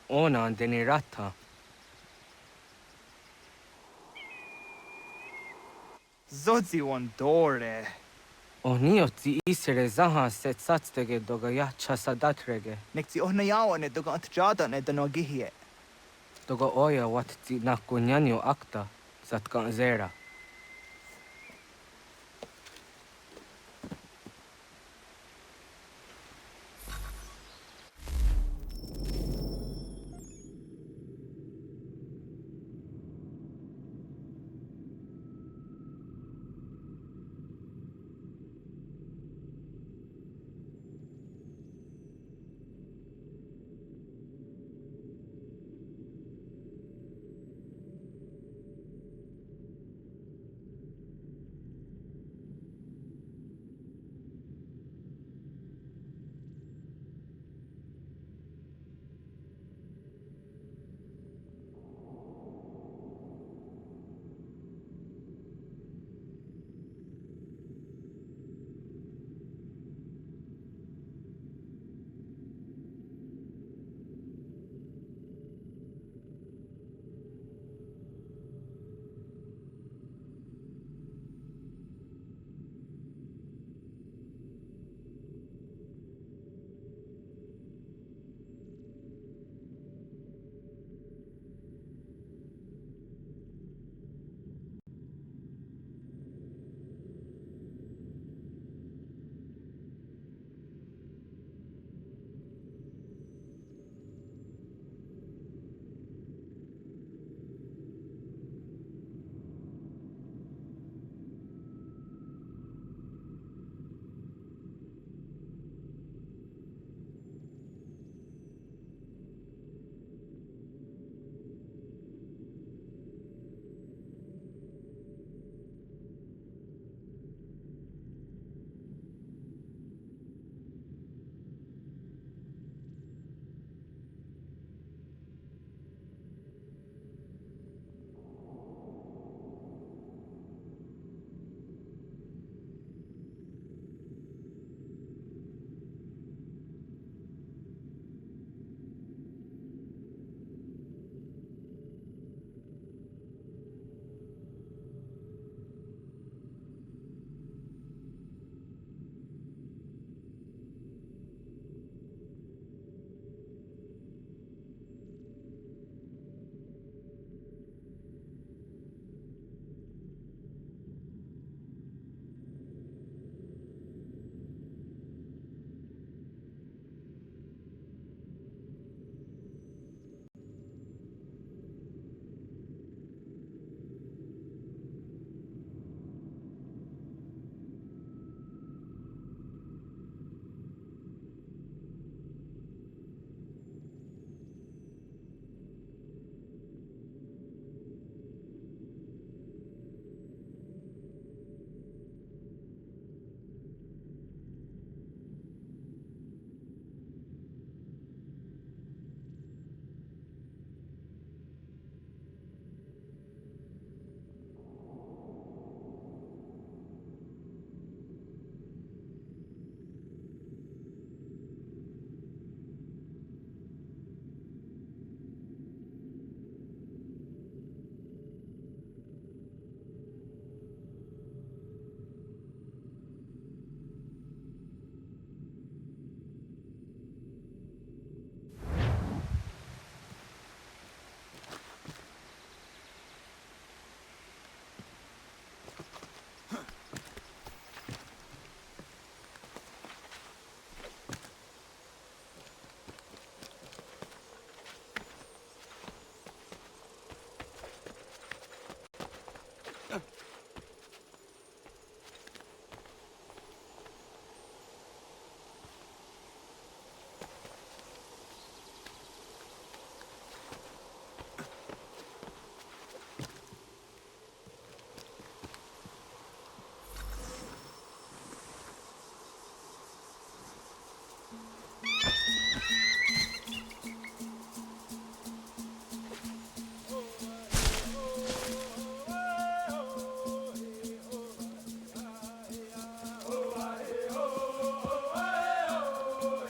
Ona denirata. Zodzi Auditore. Onioti isere zaha set satstege doga ya chasadatrege. Nekti ohnayawa ne doga antjada ne danogihie. Doga oya watti nakunyanyo akta satkan zera.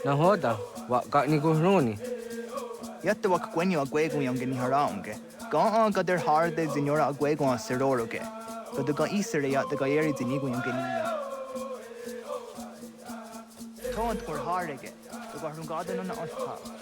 Nahoda, what got ni guruni? Yatta wak gwenyo agwego yang ni haraunge. Ga der harde signora agwego a seroroge. Go the ga isere yat the gaeri dinigo yang genia. Tont for hardege. The garden garden on the ospa.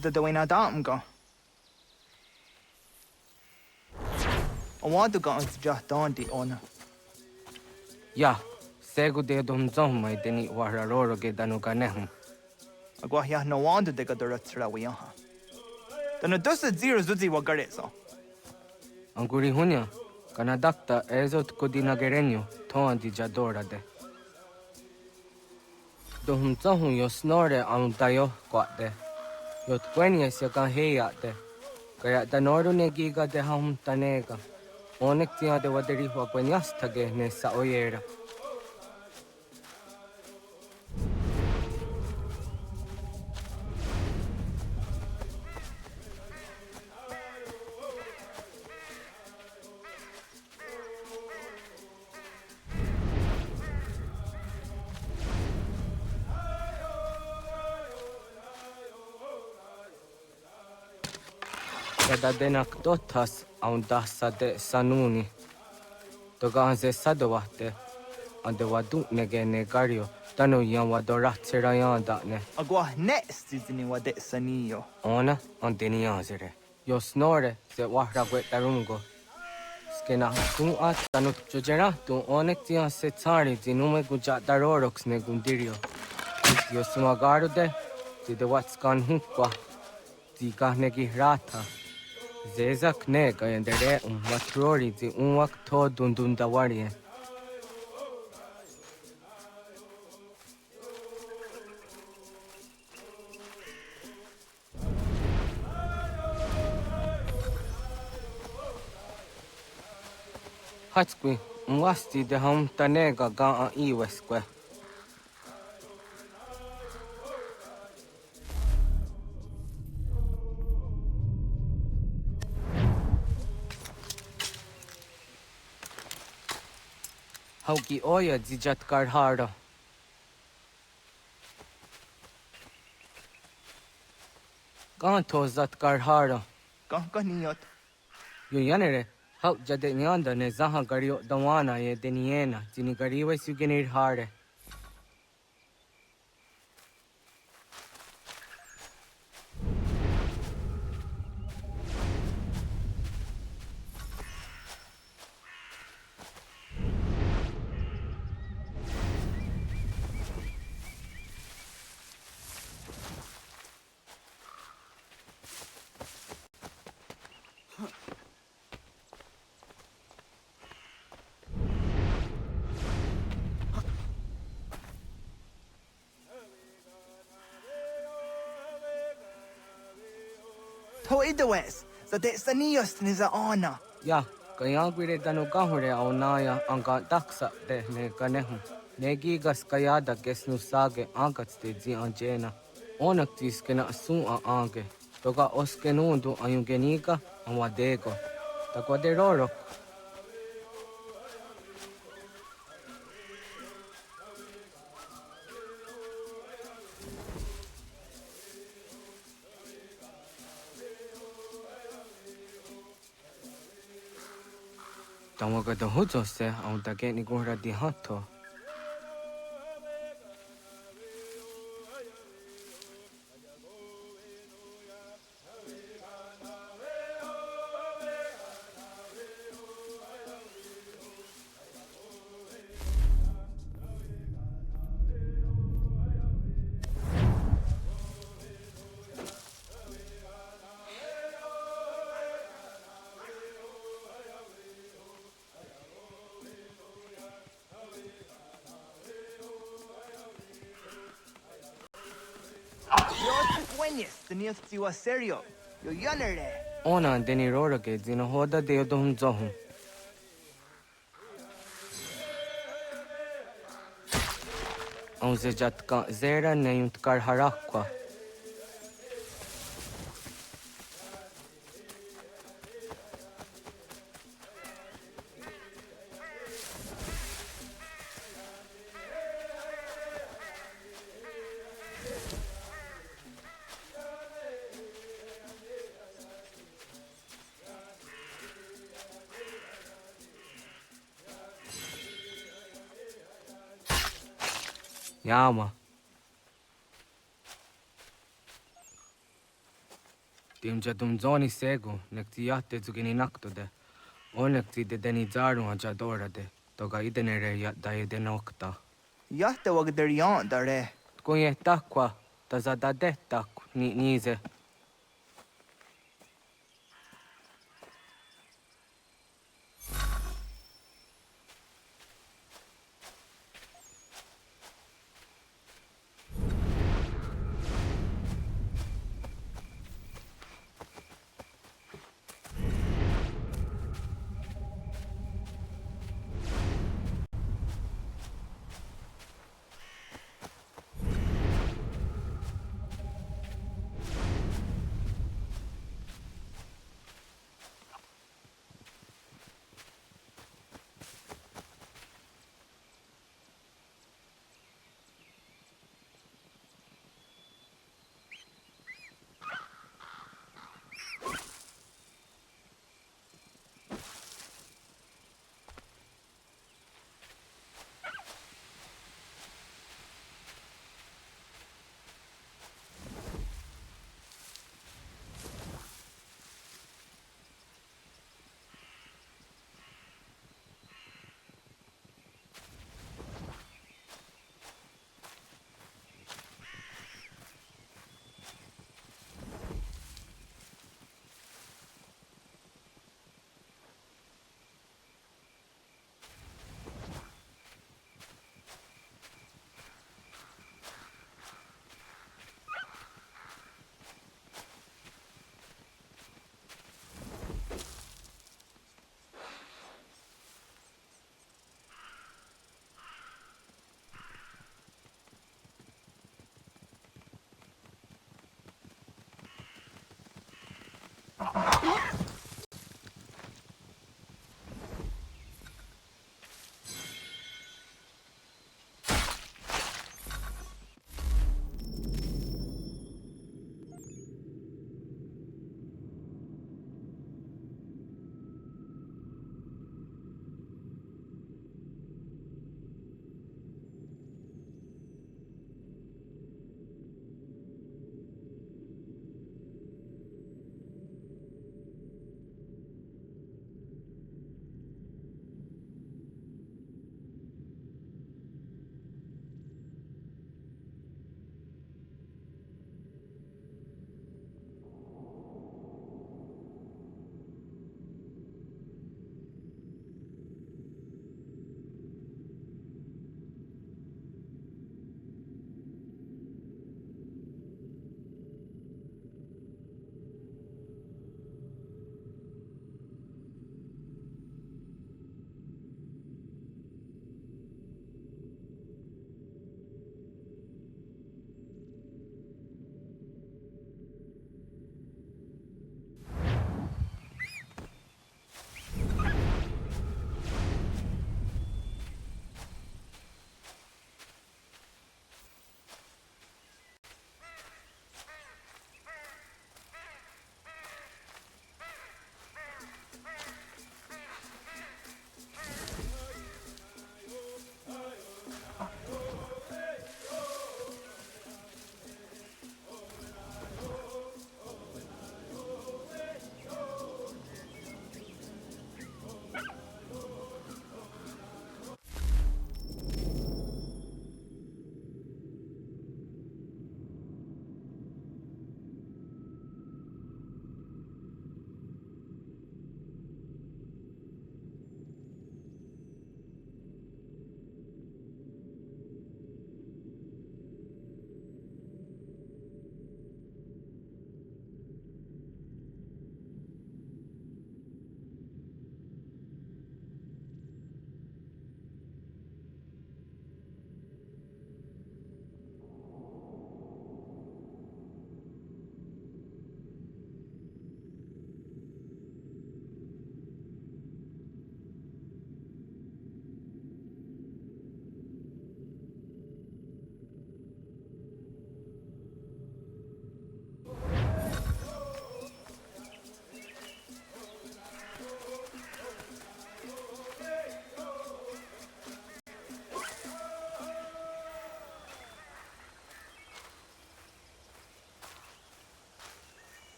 the doina dam go. I want to go into just Dante on. Ja, segu de dum zom mai deni wararoro ge danu ganehum. Agwa ya no wonder de gadura trawiya. Then it does zero zuzi wagarezo. Anguri hunya, kanadakta ezot kudina gerenyo, toan di jadora de. Dum zohun yo snore am dayo kwate. Yot kwenya se kan heya de. Kaya danoru ne giga de ham tanega. Onek tia de waderi wa kwenyas tage ne sa oyera. Kada denak dotas aun dasa de sanuni. Toga ze sadowate. Ande wadu nege negario. Tanu yan wadorat serayan da ne. Agwa next is ni wade sanio. Ona anteni yazere. Yo snore se wahra darungo. Skena sun at tanut jojera tu onek tia se tsari zinume guja darorox ne gundirio. Yo sumagaru de de watskan hukwa. Tika negi rata. Zezak ne gayendere matrori zi unwak to dundundawarie. Hatskwi, mwasti de ham tanega ga a iweskwe. Hauki oya zijat karhara. Ganto zat karhara. Ganiyot. Yo yanere. Hau jade nyanda ne zaha gario dawana ye deniena zini gariwe sugenir hare. To idawes, so de sanios ni za ona. Ya, kaya gwire danu gahure au naya anga daksa de ne ganehu. Negi gas kaya da gesnu sage angats de zi anjena. Onak tis kena asun a ange. Toga oskenundu ayungenika awadego. Takwa de rorok. Tawaga da huzo se au da geni gura di hatto. Tenias tiwa serio. Yo yanere. Ona deni roroke zino hoda de odon zohun. Au ze jatka zera ne yuntkar harakwa. Yama. Timja tumzoni sego, nekti yatte zugini naktode. Onekti de denizaru ajadorade. Toga idenere yat daide nokta. Yatte wag der yant dare. Kunye takwa, tazadade tak ni nize.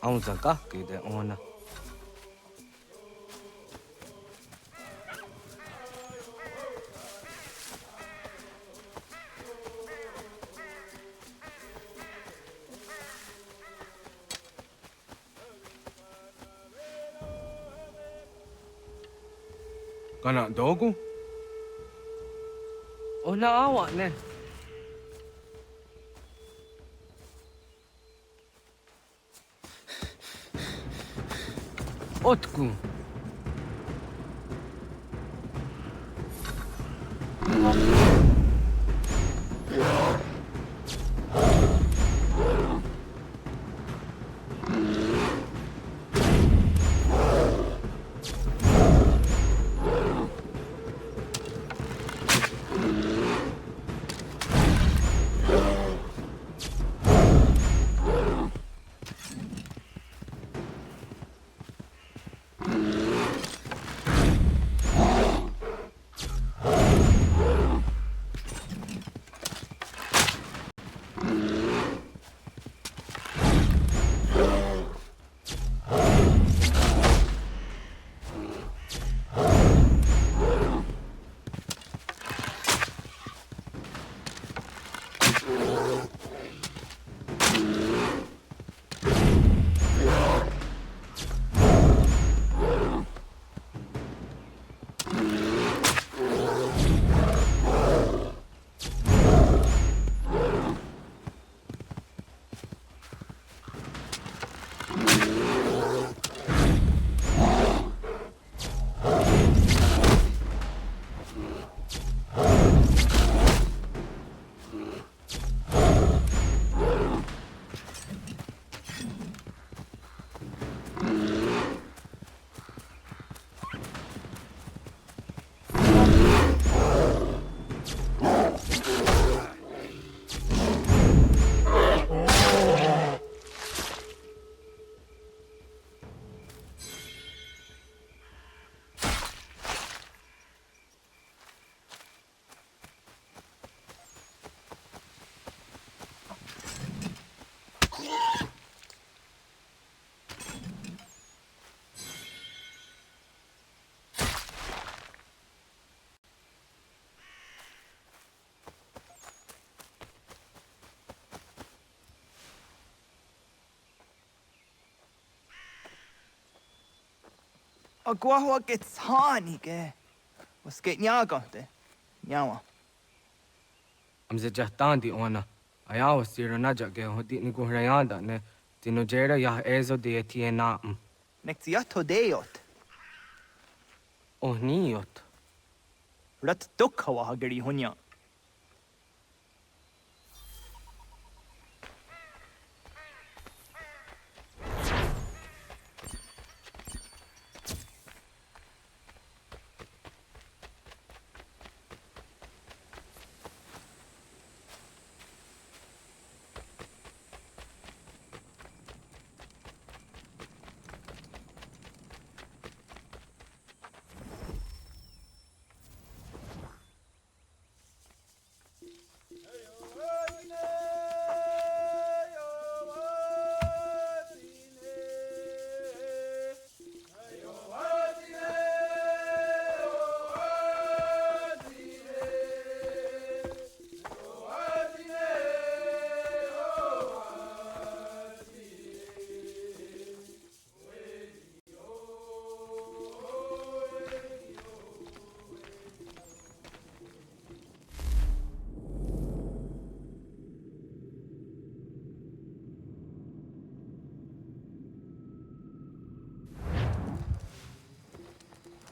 Aunque que de ona. Kana dogu? Ona awa ne. Otku. Agua gets honey, ke. Was geht nyagante? Nyawa. Amze jahtandi ona. Ayawa siro naja ge hodi ni guhrayanda ne. Tino jera ya ezo de tiena. Nektiato deot. Oh niot. Rat dukhawa hageri hunya.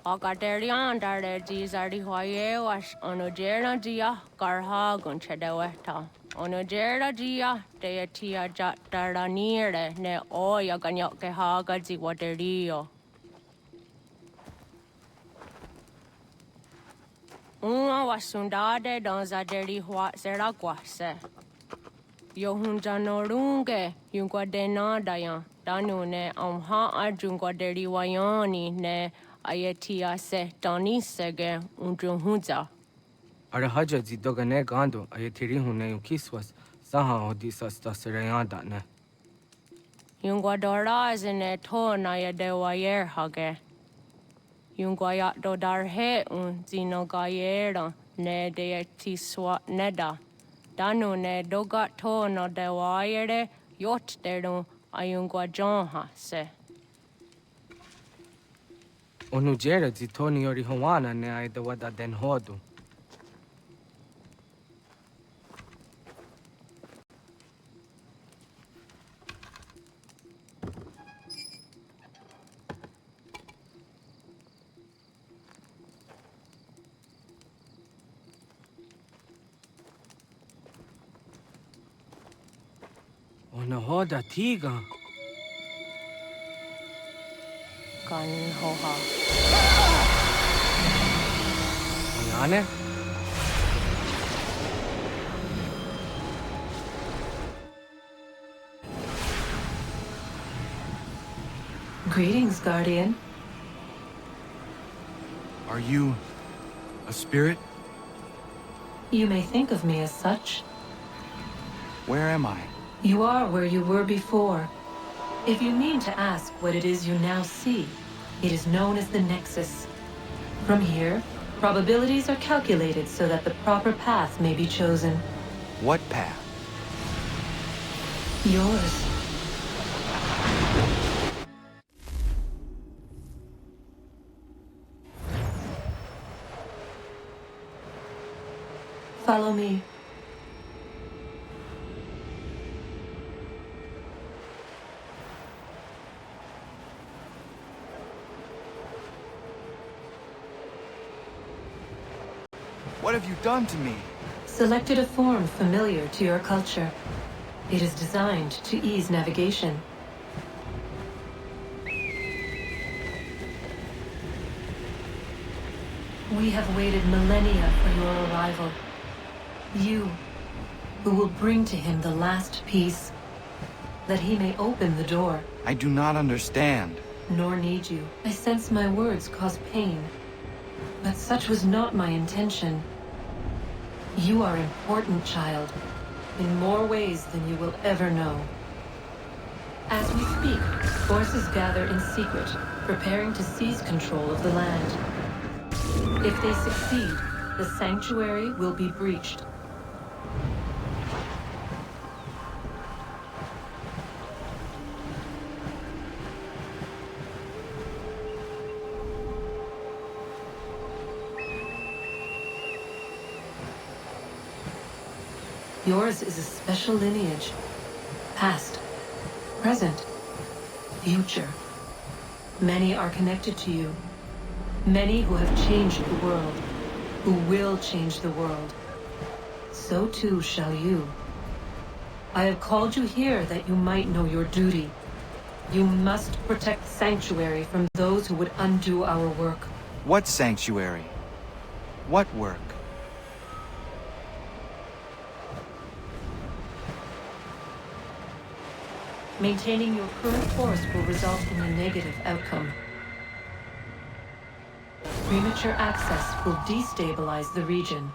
Agaderian dare jizari hoye was onojera dia garha gunchedeweta. Onojera dia deatia jataranire ne oya ganyoke haga ziwaderio. Uma wasundade donzaderi hua seraguase. Yohunjanorunge yunguadenadayan danune amha arjunguaderi wayani ne Ayatia se Donisege unjunhuza. Arahaja zidogane gando ayatiri hune ukiswas saha odisa stasirayanda ne. Yungwa dorazine tona ya dewa yer hage. Yungwa ya do darhe zino gayera ne de tiswa neda. Danu ne doga tona dewa yere yot deru ayungwa jonha se. Onujera zitoni yori hawana ne ai da wada den hodu. Ona hoda tiga. Kan hoha. Onane? Greetings, Guardian. Are you a spirit? You may think of me as such. Where am I? You are where you were before. If you mean to ask what it is you now see, it is known as the Nexus. From here, probabilities are calculated so that the proper path may be chosen. What path? Yours. Follow me. What have you done to me? Selected a form familiar to your culture. It is designed to ease navigation. We have waited millennia for your arrival. You, who will bring to him the last piece, that he may open the door. I do not understand. Nor need you. I sense my words cause pain. But such was not my intention. You are important, child, in more ways than you will ever know. As we speak, forces gather in secret, preparing to seize control of the land. If they succeed, the sanctuary will be breached. Yours is a special lineage. Past, present, future. Many are connected to you. Many who have changed the world, who will change the world. So too shall you. I have called you here that you might know your duty. You must protect Sanctuary from those who would undo our work. What sanctuary? What work? Maintaining your current course will result in a negative outcome. Premature access will destabilize the region.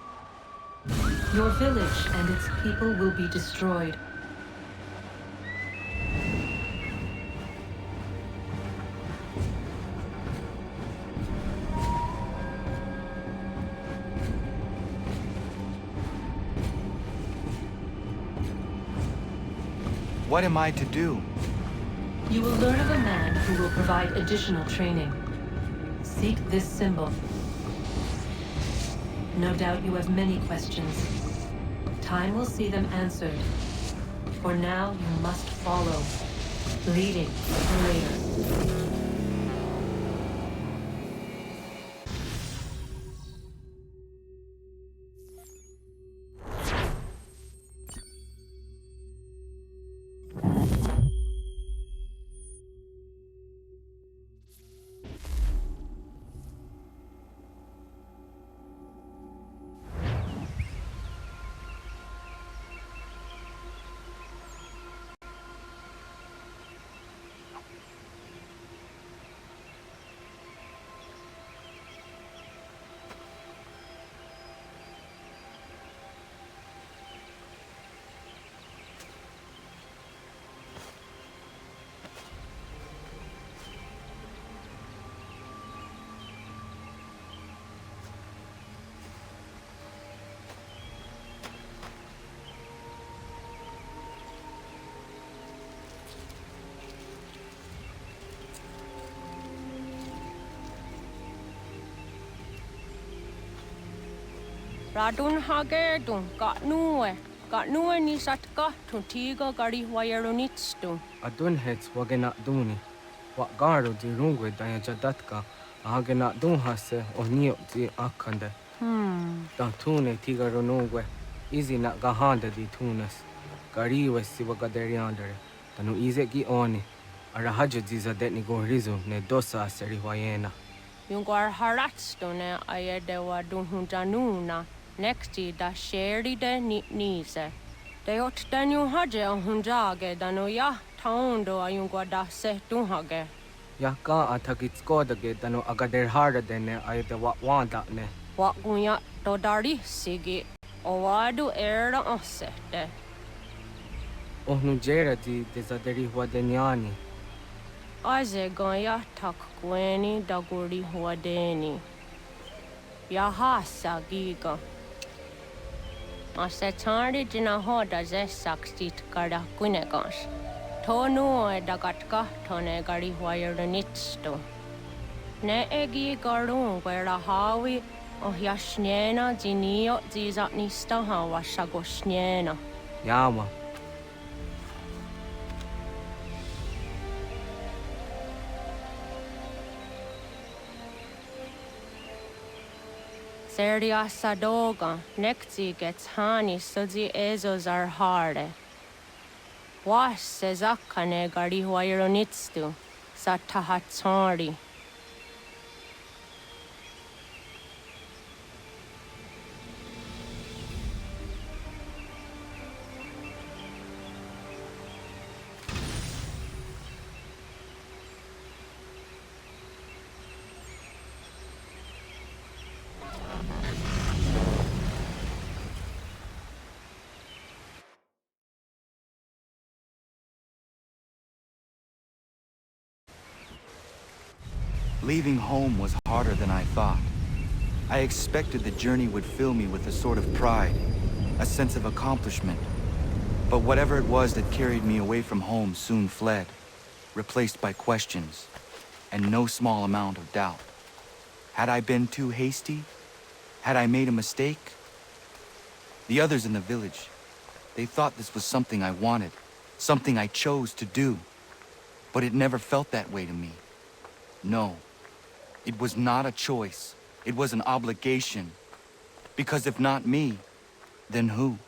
Your village and its people will be destroyed. What am I to do? You will learn of a man who will provide additional training. Seek this symbol. No doubt you have many questions. Time will see them answered. For now, you must follow, leading for later. Radun hagerdun, got nue ni satka, tuntiga gari wayerunitstu. Adun hets wagena duni. Wat garo di rungwe daya jadatka, ahagena dun hase o niyo di akande. Dan tune tiga runungwe, izi na gahanda di tunas. Gariwe si wagaderiandere, tanu ize gi oni. Arahajo di zadetni gorizo ne dosa aseri wayena. Yungwar haratstu ne ayedewa dunhunjanuna, nexti da sheri de nitnize. De ot danu haje hunjage danu ya taundo ayungwa da se dunhage. Ya ka atakitskoda tanu agaderhara dene ayedewa wanda ne. Wat gunya dodari sigi, owadu era osete. Ohnujera di desaderi wadenyani. Aze gonya tak gweni daguri huadeni. Yahasa giga. Asetari jina hoda ze sakstit kada kunegans. Tonu e dagatka tone gari huayernitsto. Ne egi garun wera hawi o yashnena zinio zizatnista hawa shagoshnena. Yama. Seria sadoga, nekti gets hani sudzi ezos are harde. Was sezakane gari huayronitstu, satahatsari. Leaving home was harder than I thought. I expected the journey would fill me with a sort of pride, a sense of accomplishment. But whatever it was that carried me away from home soon fled, replaced by questions, and no small amount of doubt. Had I been too hasty? Had I made a mistake? The others in the village, they thought this was something I wanted, something I chose to do. But it never felt that way to me. No. It was not a choice. It was an obligation. Because if not me, then who?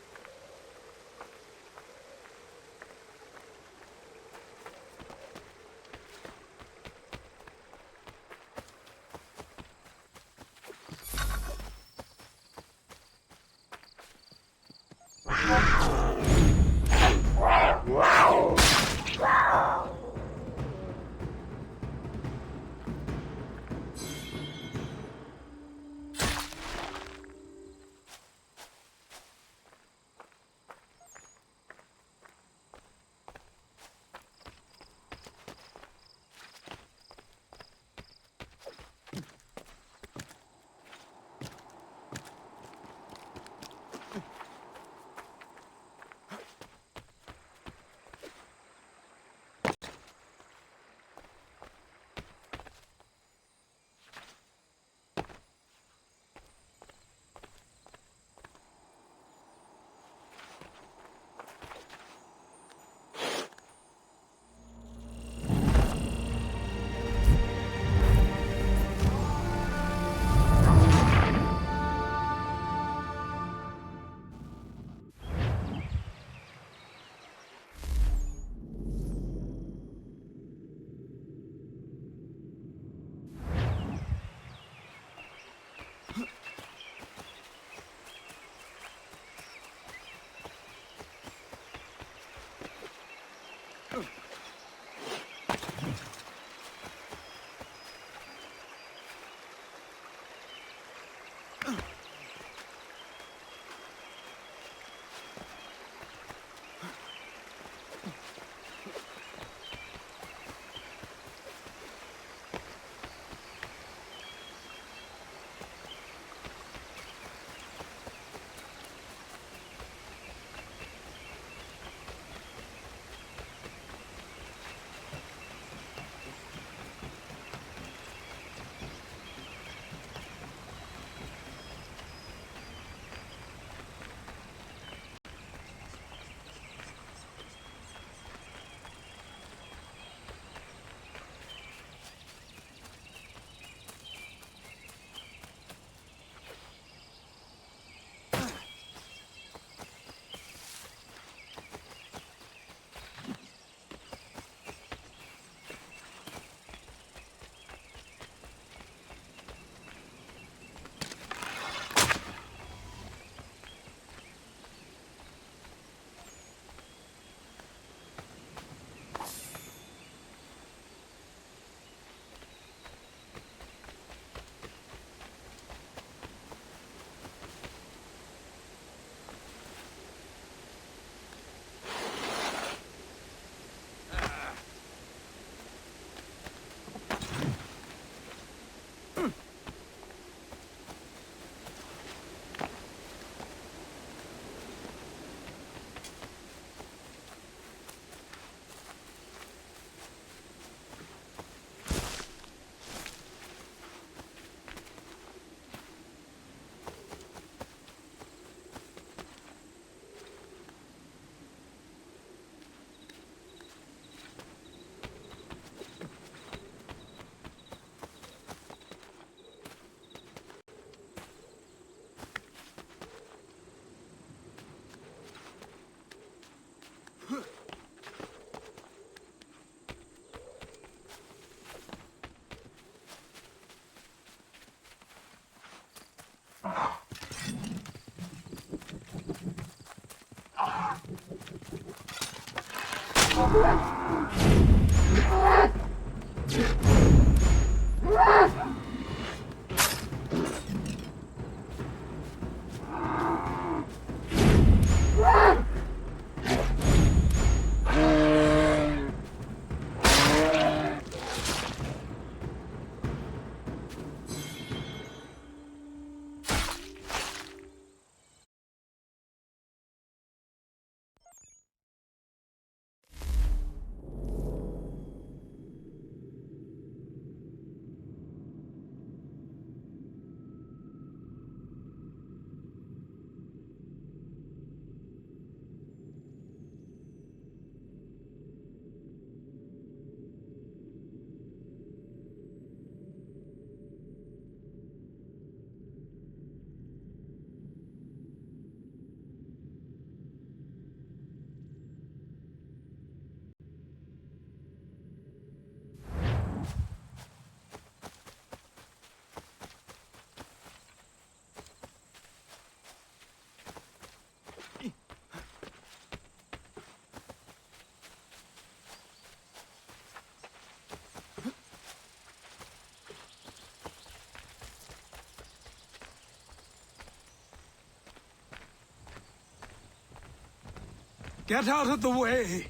Get out of the way!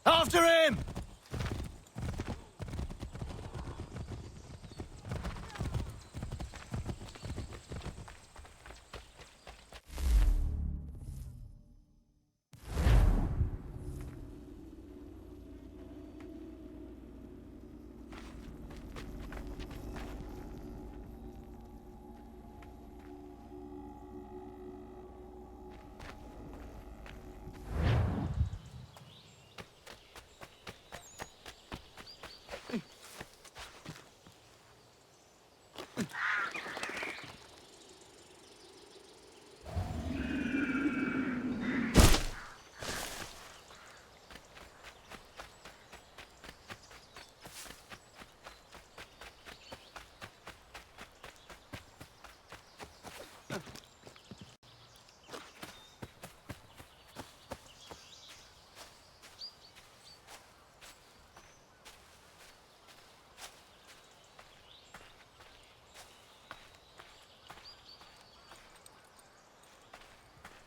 After him!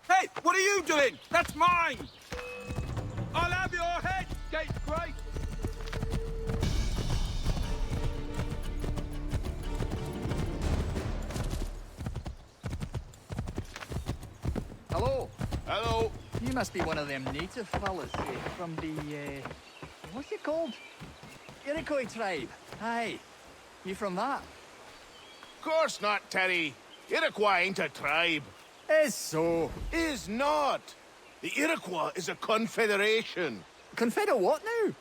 Hey, what are you doing? That's mine! I'll have your head, scapegrace! Hello. Hello. You must be one of them native fellas from the, what's it called? Iroquois tribe. Aye. You from that? Of course not, Terry. Iroquois ain't a tribe. Is so. Is not. The Iroquois is a confederation. Confederate what now?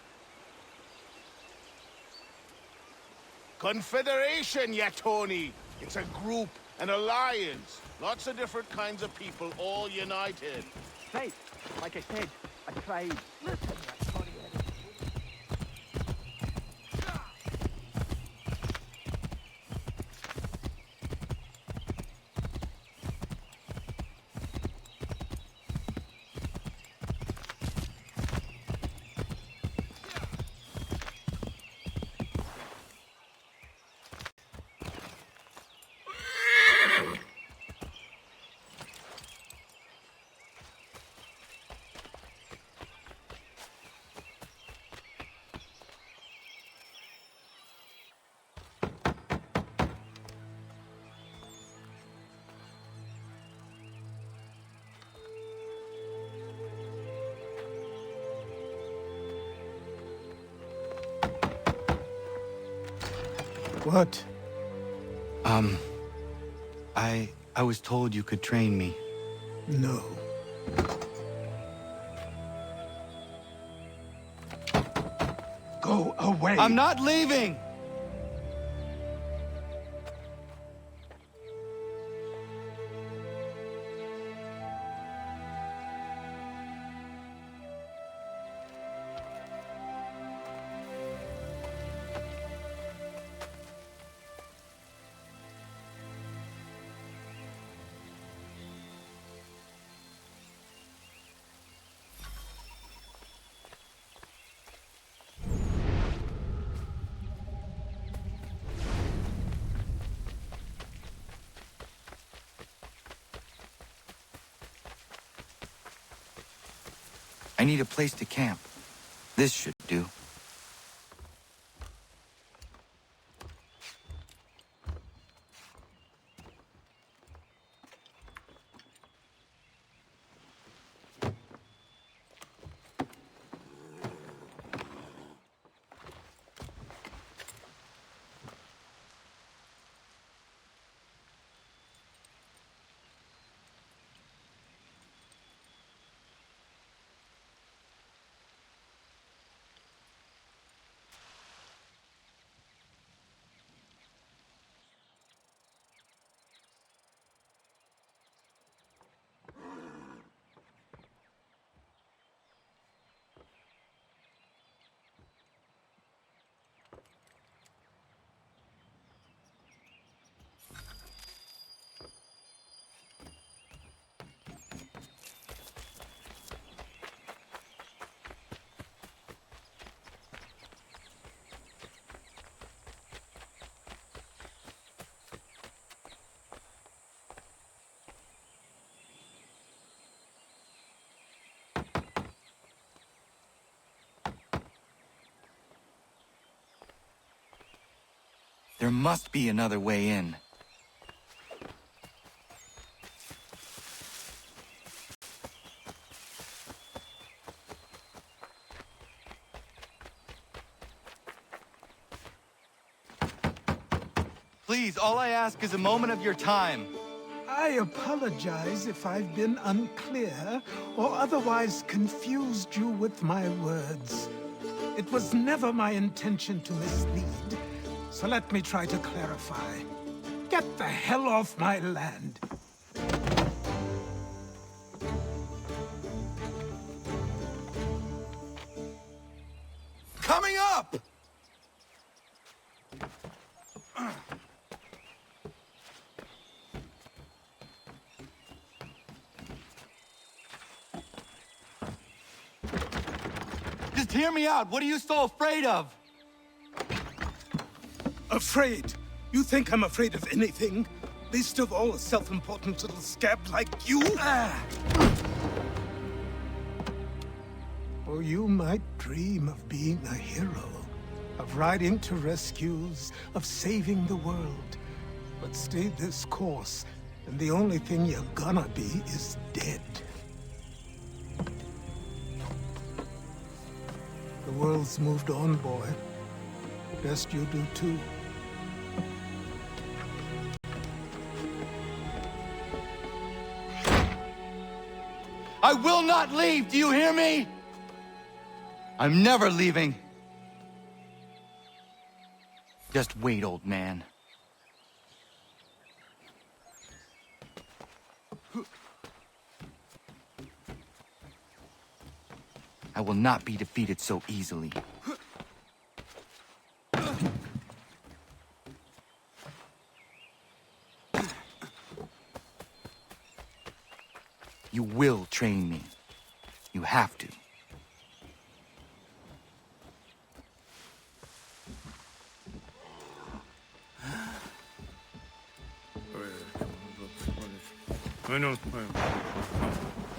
Confederation, ya Tony. It's a group, an alliance. Lots of different kinds of people all united. Right. Like I said, a tribe. Listen, you sorry, What? I was told you could train me. No. Go away! I'm not leaving! need a place to camp. This should do. There must be another way in. Please, all I ask is a moment of your time. I apologize if I've been unclear or otherwise confused you with my words. It was never my intention to mislead, so let me try to clarify. Get the hell off my land. Coming up! Just hear me out. What are you so afraid of? Afraid? You think I'm afraid of anything? Least of all a self-important little scab like you? Or you might dream of being a hero, of riding to rescues, of saving the world. But stay this course, and the only thing you're gonna be is dead. The world's moved on, boy. Best you do too. I will not leave, do you hear me? I'm never leaving. Just wait, old man. I will not be defeated so easily. You will train me. You have to.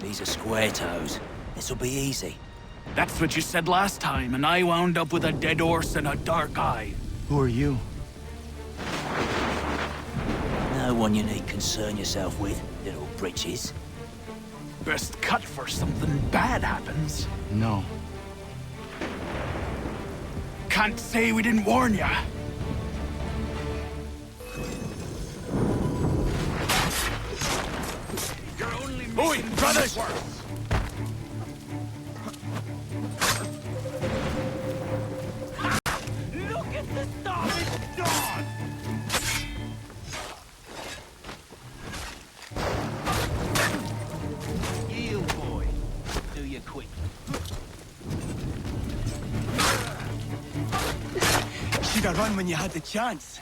These are square toes. This'll be easy. That's what you said last time, and I wound up with a dead horse and a dark eye. Who are you? No one you need concern yourself with, little britches. Best cut for something bad happens. No. Can't say we didn't warn ya. You're only making brothers worse. Look at the starry dawn! You boy, do you quick. Should have run when you had the chance.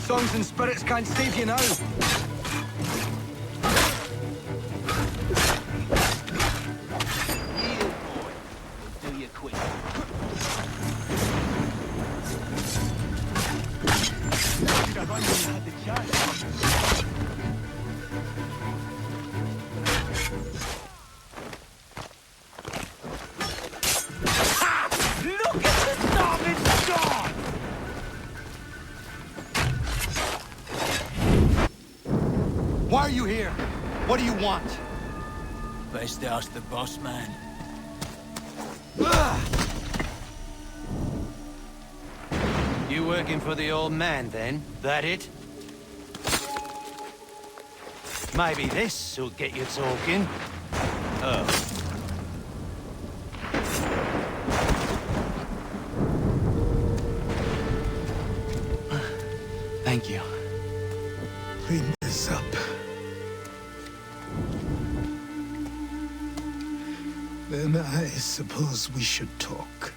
Songs and spirits can't save you now. You boy, do you quick. Should have run when you had the chance. What do you want? Best ask the boss man. You working for the old man, then? That it? Maybe this'll get you talking. Oh. Thank you. Clean this up. Then I suppose we should talk.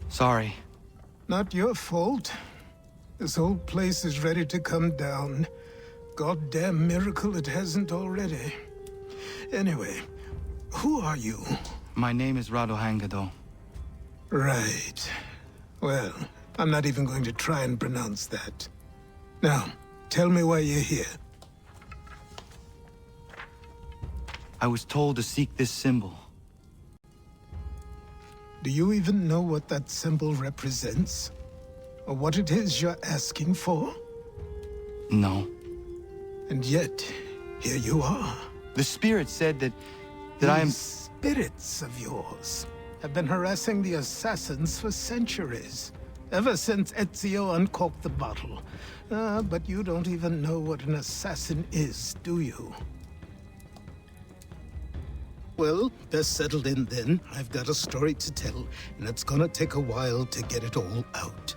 Sorry. Not your fault. This whole place is ready to come down. Goddamn miracle it hasn't already. Anyway, who are you? My name is Rado Hangado. Right. Well, I'm not even going to try and pronounce that. Now, tell me why you're here. I was told to seek this symbol. Do you even know what that symbol represents? Or what it is you're asking for? No. And yet, here you are. The spirit said that I am... These spirits of yours have been harassing the assassins for centuries. Ever since Ezio uncorked the bottle. But you don't even know what an assassin is, do you? Well, best settled in then. I've got a story to tell, and it's gonna take a while to get it all out.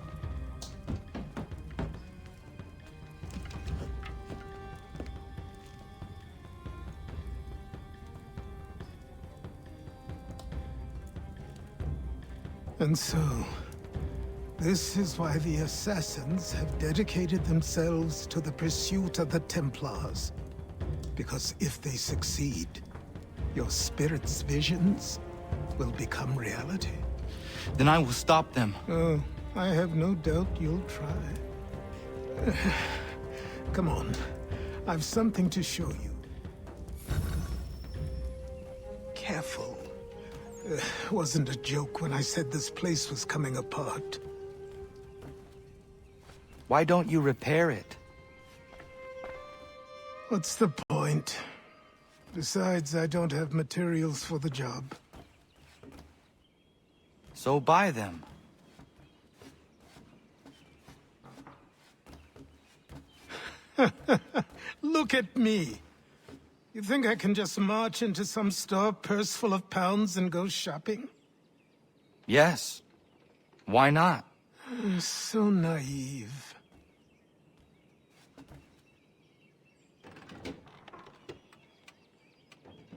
And so, this is why the Assassins have dedicated themselves to the pursuit of the Templars. Because if they succeed, your spirit's visions will become reality. Then I will stop them. Oh, I have no doubt you'll try. Come on, I've something to show you. Careful. Wasn't a joke when I said this place was coming apart. Why don't you repair it? What's the point? Besides, I don't have materials for the job. So buy them. Look at me. You think I can just march into some store, purse full of pounds, and go shopping? Yes. Why not? So naive.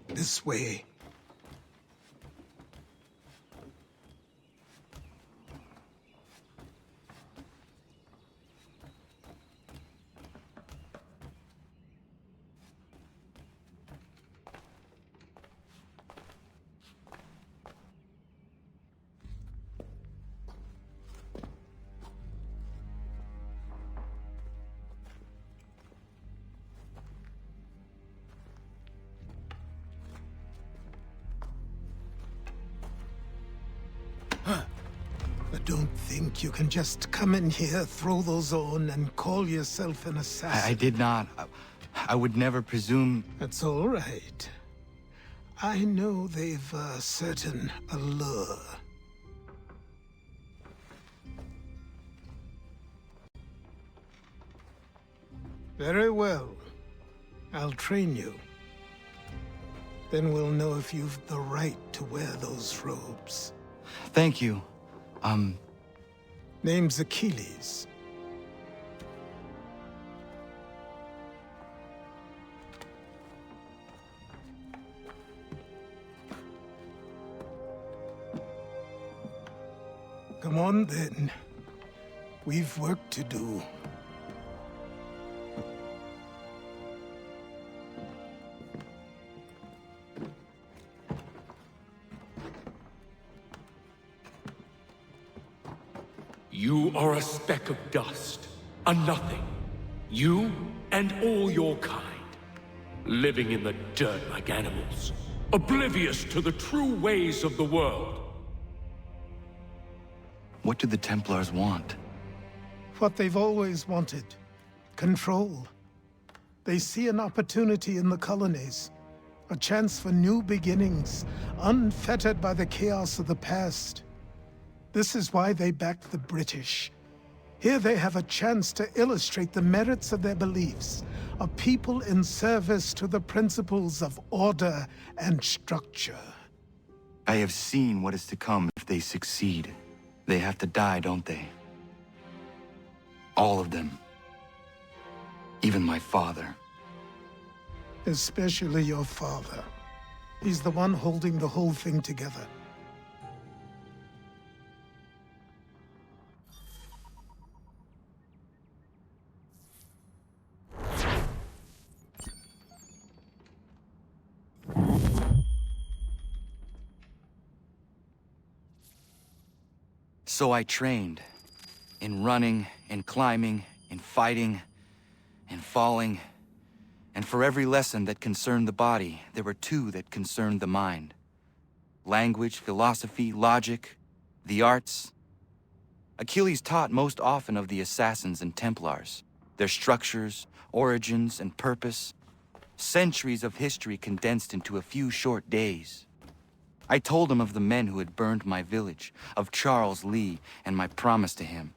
This way. I don't think you can just come in here, throw those on, and call yourself an assassin. I did not. I would never presume... That's all right. I know they've a certain allure. Very well. I'll train you. Then we'll know if you've the right to wear those robes. Thank you. Name's Achilles. Come on, then. We've work to do. You are a speck of dust, a nothing. You and all your kind, living in the dirt like animals, oblivious to the true ways of the world. What do the Templars want? What they've always wanted. Control. They see an opportunity in the colonies. A chance for new beginnings, unfettered by the chaos of the past. This is why they backed the British. Here they have a chance to illustrate the merits of their beliefs, a people in service to the principles of order and structure. I have seen what is to come if they succeed. They have to die, don't they? All of them. Even my father. Especially your father. He's the one holding the whole thing together. So I trained. In running, in climbing, in fighting, in falling. And for every lesson that concerned the body, there were two that concerned the mind. Language, philosophy, logic, the arts. Achilles taught most often of the assassins and Templars, their structures, origins, and purpose. Centuries of history condensed into a few short days. I told him of the men who had burned my village, of Charles Lee, and my promise to him.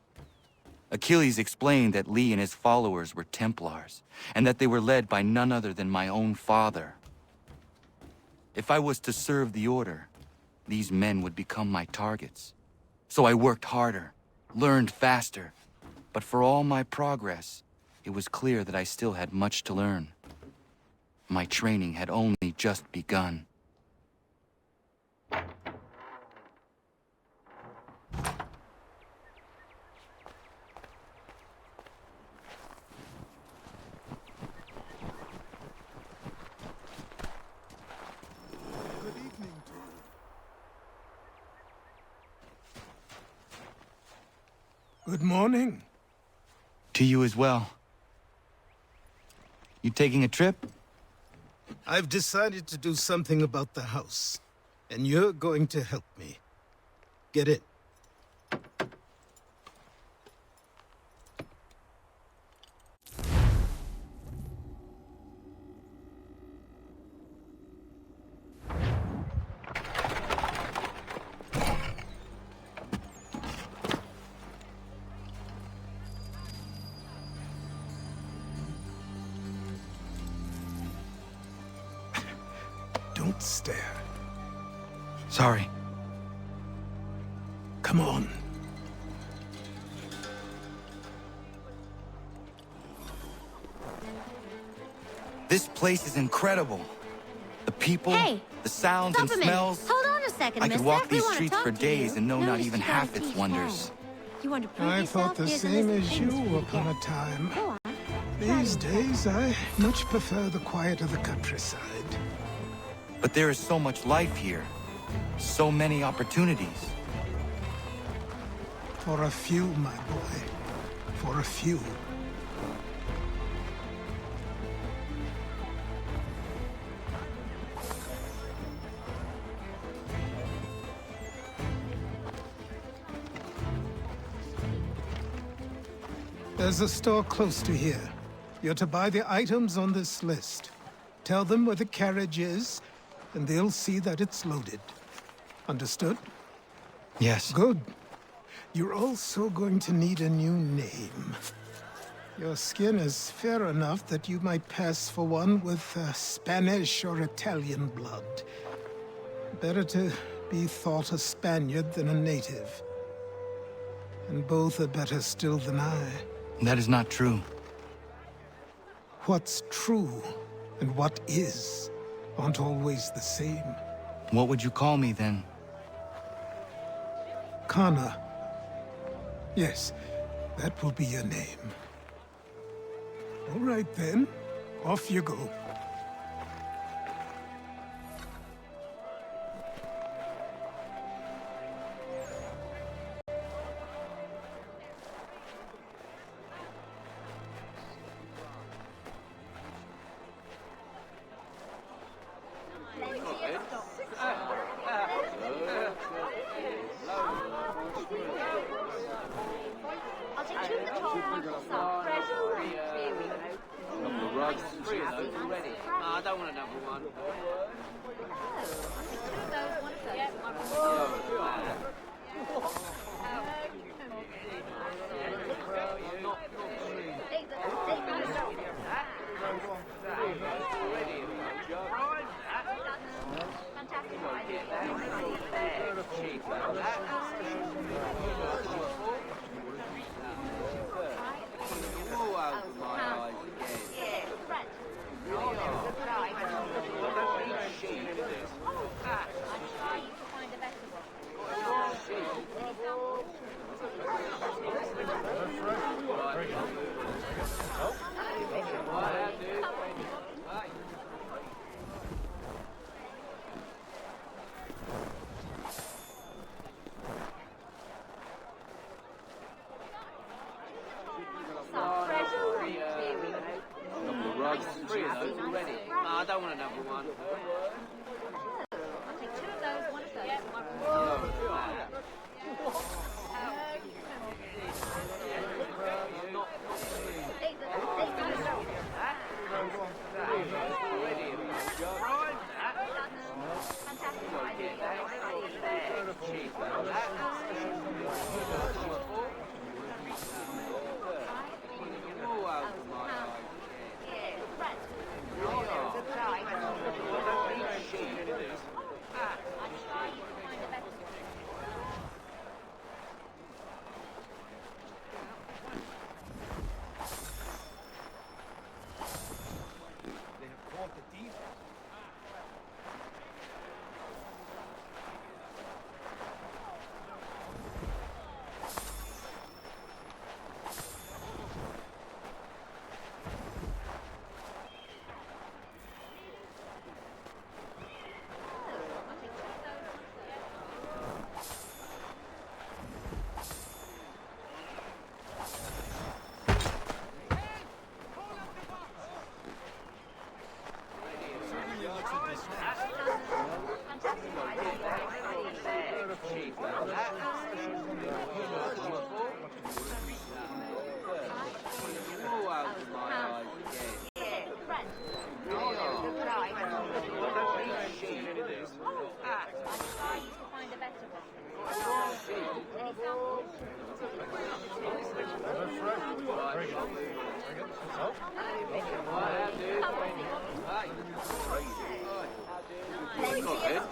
Achilles explained that Lee and his followers were Templars, and that they were led by none other than my own father. If I was to serve the Order, these men would become my targets. So I worked harder, learned faster, but for all my progress, it was clear that I still had much to learn. My training had only just begun. Good morning. To you as well. You taking a trip? I've decided to do something about the house, and you're going to help me. Get in. there. Sorry. Come on. This place is incredible. The people, Hey, the sounds stop and a minute. smells. Hold on a second, I could mister. walk We these wanna streets talk for to days you. and know not Noticed even you got half a its teach wonders. You want to prove I yourself? thought the Here's a same list of as things for you to upon a get. time. Go on. These days, I much prefer the quiet of the countryside. But there is so much life here. So many opportunities. For a few, my boy. For a few. There's a store close to here. You're to buy the items on this list. Tell them where the carriage is, and they'll see that it's loaded. Understood? Yes. Good. You're also going to need a new name. Your skin is fair enough that you might pass for one with Spanish or Italian blood. Better to be thought a Spaniard than a native. And both are better still than I. That is not true. What's true and what is aren't always the same. What would you call me then? Kana. Yes, that will be your name. All right then, off you go. I don't want another one. I don't want another one. I'll take 2 of those, 1 of those.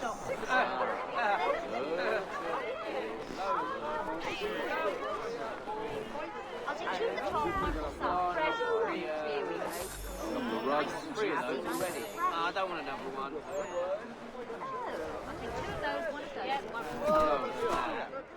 I don't want another one. I'll take two of those, one of those. Yeah, one of those.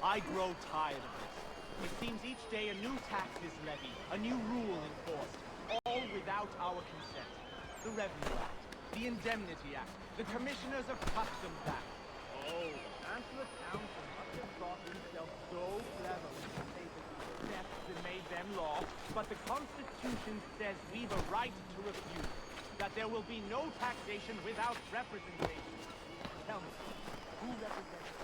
I grow tired of this. It seems each day a new tax is levied, a new rule enforced, all without our consent. The Revenue Act, the Indemnity Act, the Commissioners of Customs Act. Oh, Answer Accountant must have thought himself so clever when he stated the steps that made them law, but the Constitution says we've a right to refuse, that there will be no taxation without representation. Tell me, who represents?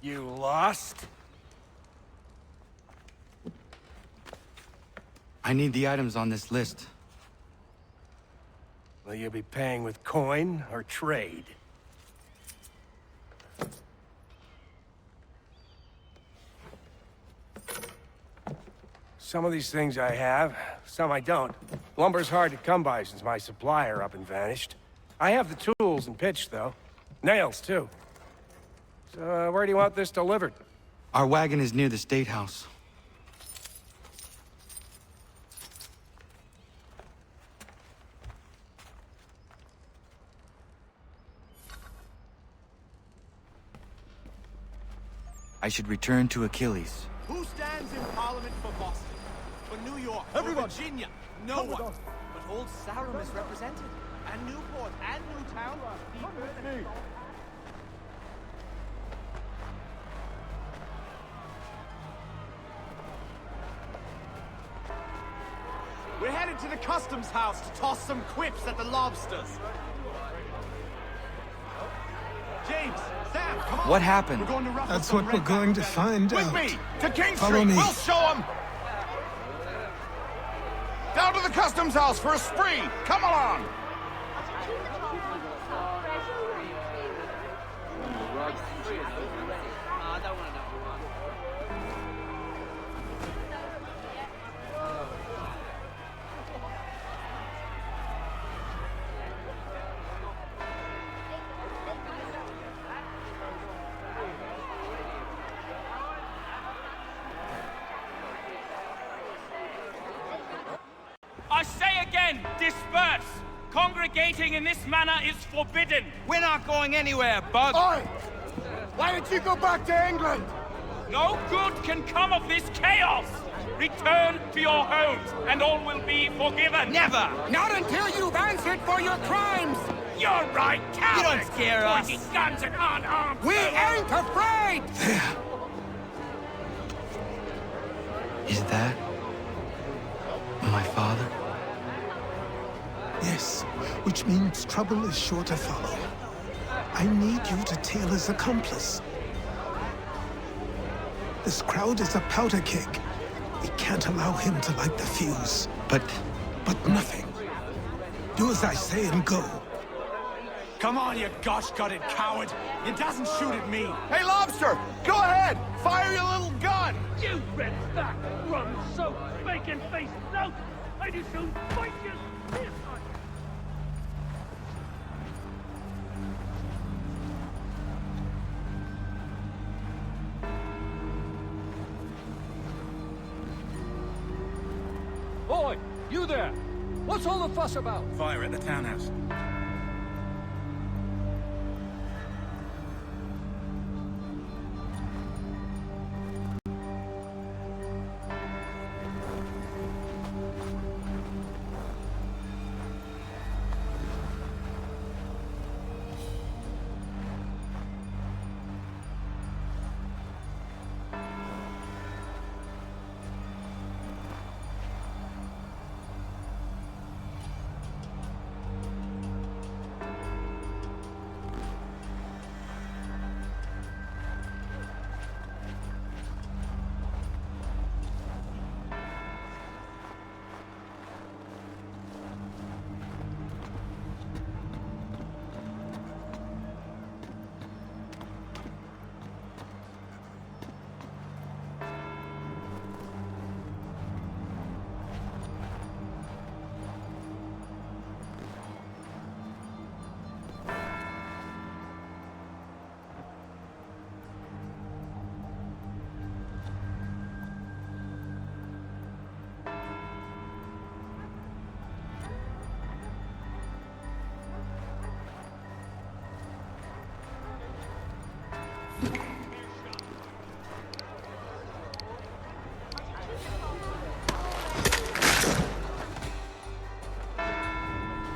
You lost? I need the items on this list. Will you be paying with coin or trade? Some of these things I have, some I don't. Lumber's hard to come by since my supplier up and vanished. I have the tools and pitch, though. Nails, too. So, where do you want this delivered? Our wagon is near the State House. I should return to Achilles. Who stands in Parliament for Boston? For New York? Everyone! For Virginia? No one. But Old Sarum is represented. And Newport and Newtown. We're headed to the customs house to toss some quips at the lobsters. James, Sam, come on. What happened? We're going to ruffle That's some what we're red going to back. find With out. Me! To King Follow Street! me. We'll show them! Down to the customs house for a spree! Come along! I don't want another one. I say again, disperse! Congregating in this manner is forbidden! We're not going anywhere, Bug! Oi! Why don't you go back to England? No good can come of this chaos! Return to your homes, and all will be forgiven! Never! Not until you've answered for your crimes! You're right, cowards! You don't scare us! Pointing guns and unarmed We ain't afraid! There. Is that my father? Yes, which means trouble is sure to follow. I need you to tail his accomplice. This crowd is a powder keg. We can't allow him to light the fuse. But nothing. Do as I say and go. Come on, you gosh-gutted coward! You doesn't shoot at me! Hey, Lobster! Go ahead! Fire your little gun! You red fat, rum-soaked, bacon-faced lout! I just soon fight you! You there! What's all the fuss about? Fire at the townhouse.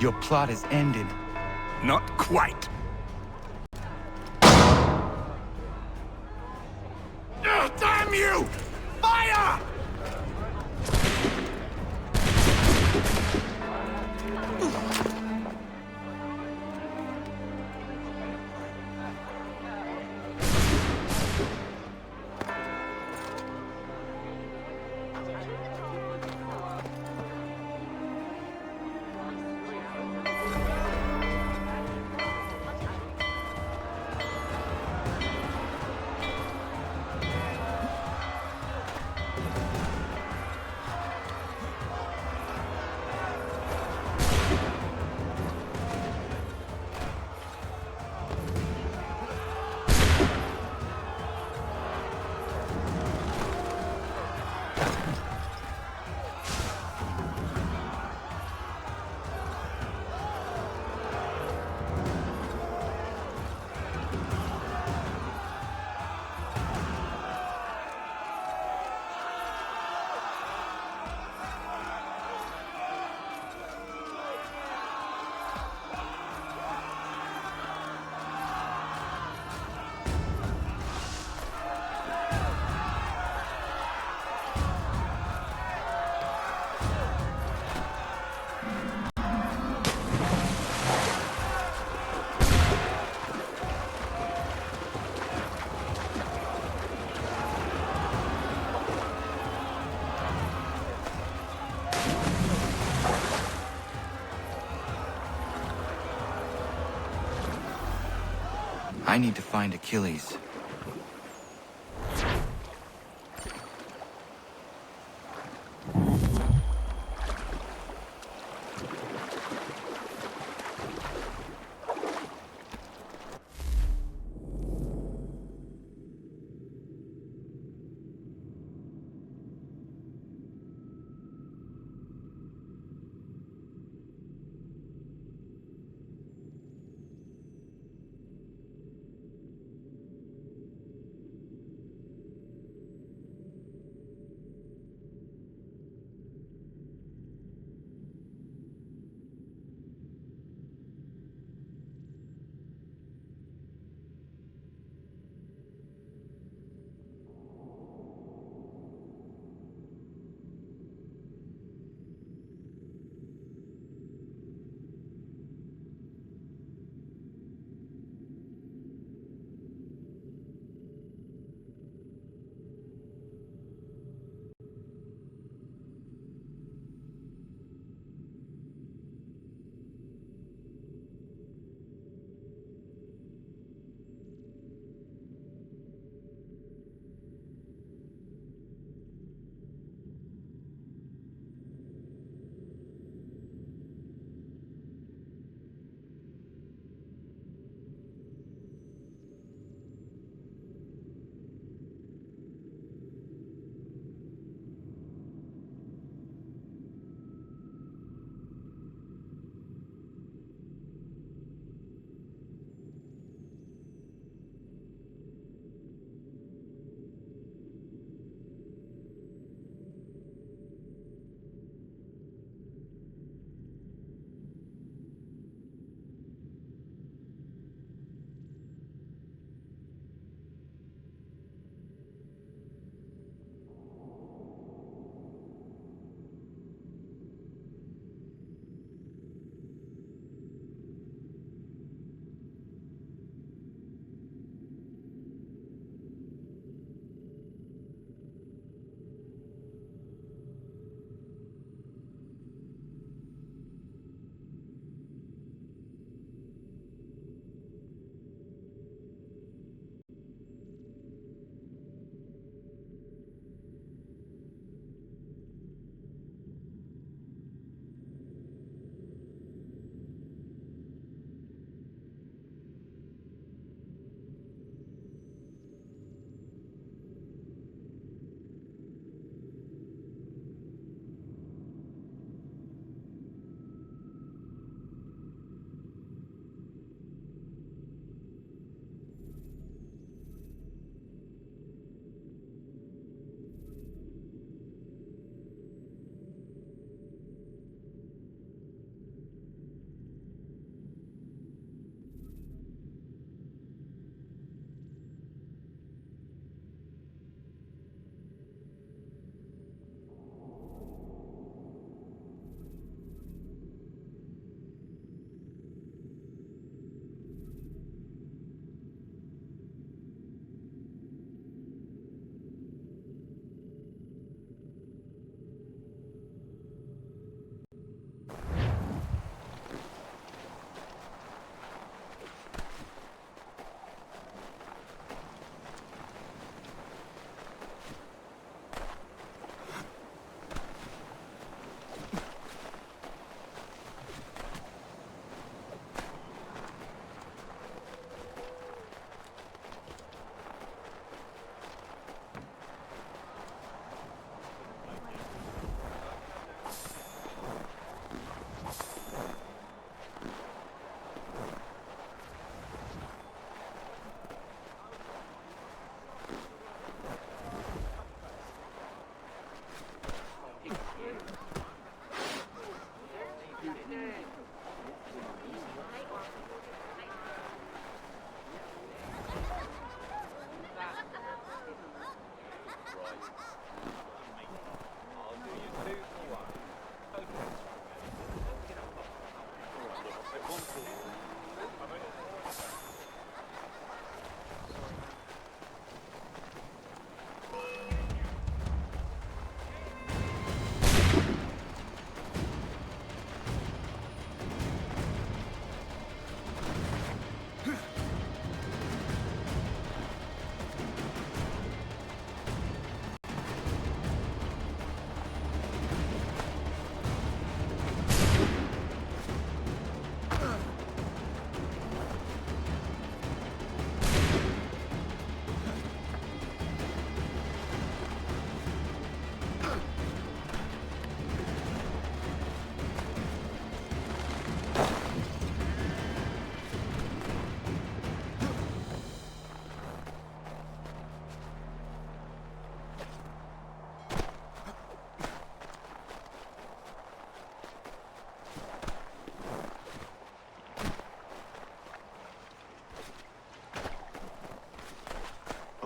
Your plot is ended. Not quite. Damn you! Fire! I need to find Achilles.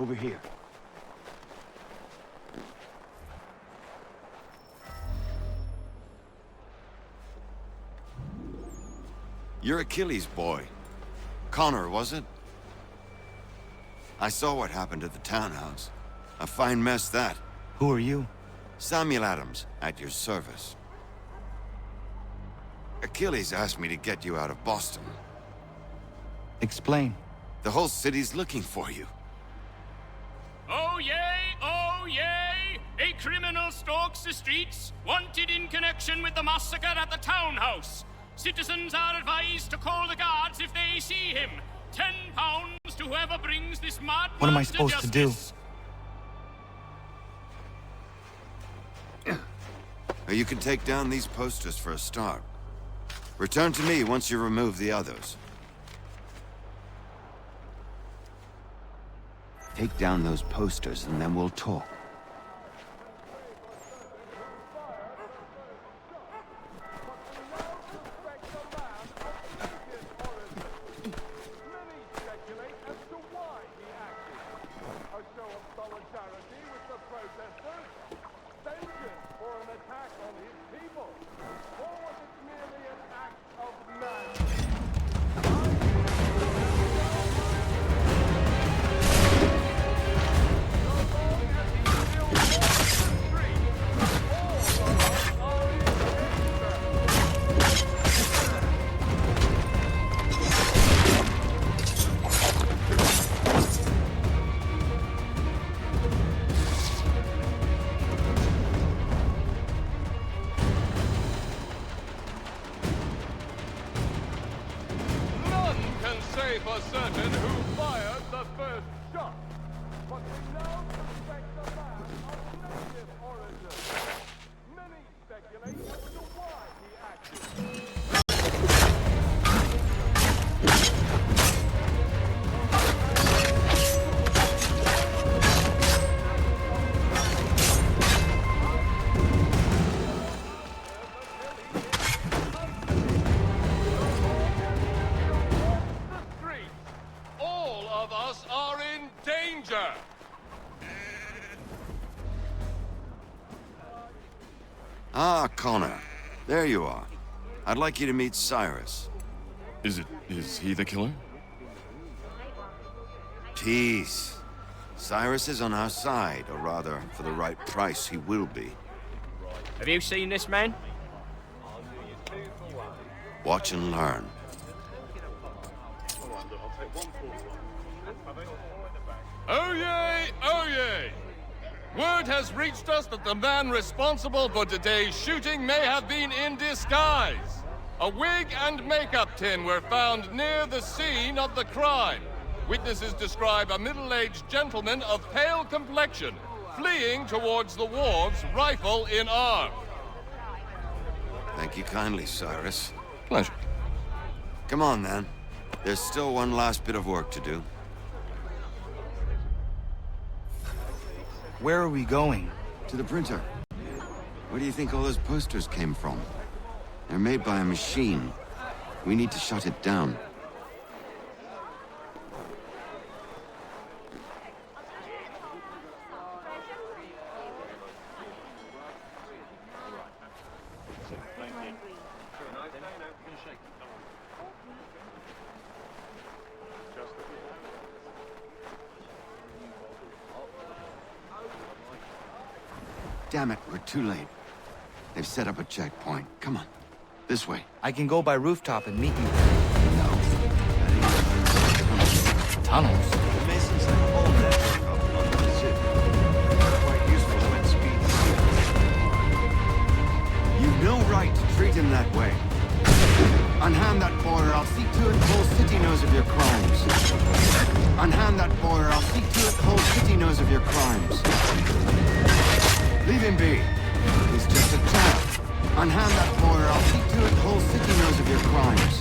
Over here. You're Achilles' boy. Connor, was it? I saw what happened at the townhouse. A fine mess, that. Who are you? Samuel Adams, at your service. Achilles asked me to get you out of Boston. Explain. The whole city's looking for you. Oh yay, oh yay! A criminal stalks the streets, wanted in connection with the massacre at the townhouse. Citizens are advised to call the guards if they see him. £10 to whoever brings this madman. What am I supposed to do? You can take down these posters for a start. Return to me once you remove the others. Take down those posters and then we'll talk. For certain who fired the first shot, but we now suspect the man of native origin. Many speculate as to why he acted. Ah, Connor. There you are. I'd like you to meet Cyrus. Is he the killer? Peace. Cyrus is on our side, or rather, for the right price, he will be. Have you seen this man? Watch and learn. Oh yay, oh yay! Word has reached us that the man responsible for today's shooting may have been in disguise. A wig and makeup tin were found near the scene of the crime. Witnesses describe a middle-aged gentleman of pale complexion fleeing towards the wharves, rifle in arm. Thank you kindly, Cyrus. Pleasure. Come on, then. There's still one last bit of work to do. Where are we going? To the printer. Where do you think all those posters came from? They're made by a machine. We need to shut it down. Damn it, we're too late. They've set up a checkpoint. Come on. This way. I can go by rooftop and meet you. No. Tunnels? The Masons have a whole network up under the city. Quite useful when speed's You've no right to treat him that way. Unhand that boy or I'll see to it the whole city knows of your crimes. Unhand that boy or I'll see to it the whole city knows of your crimes. Leave him be. He's just a child. Unhand that boy or I'll see to it the whole city knows of your crimes.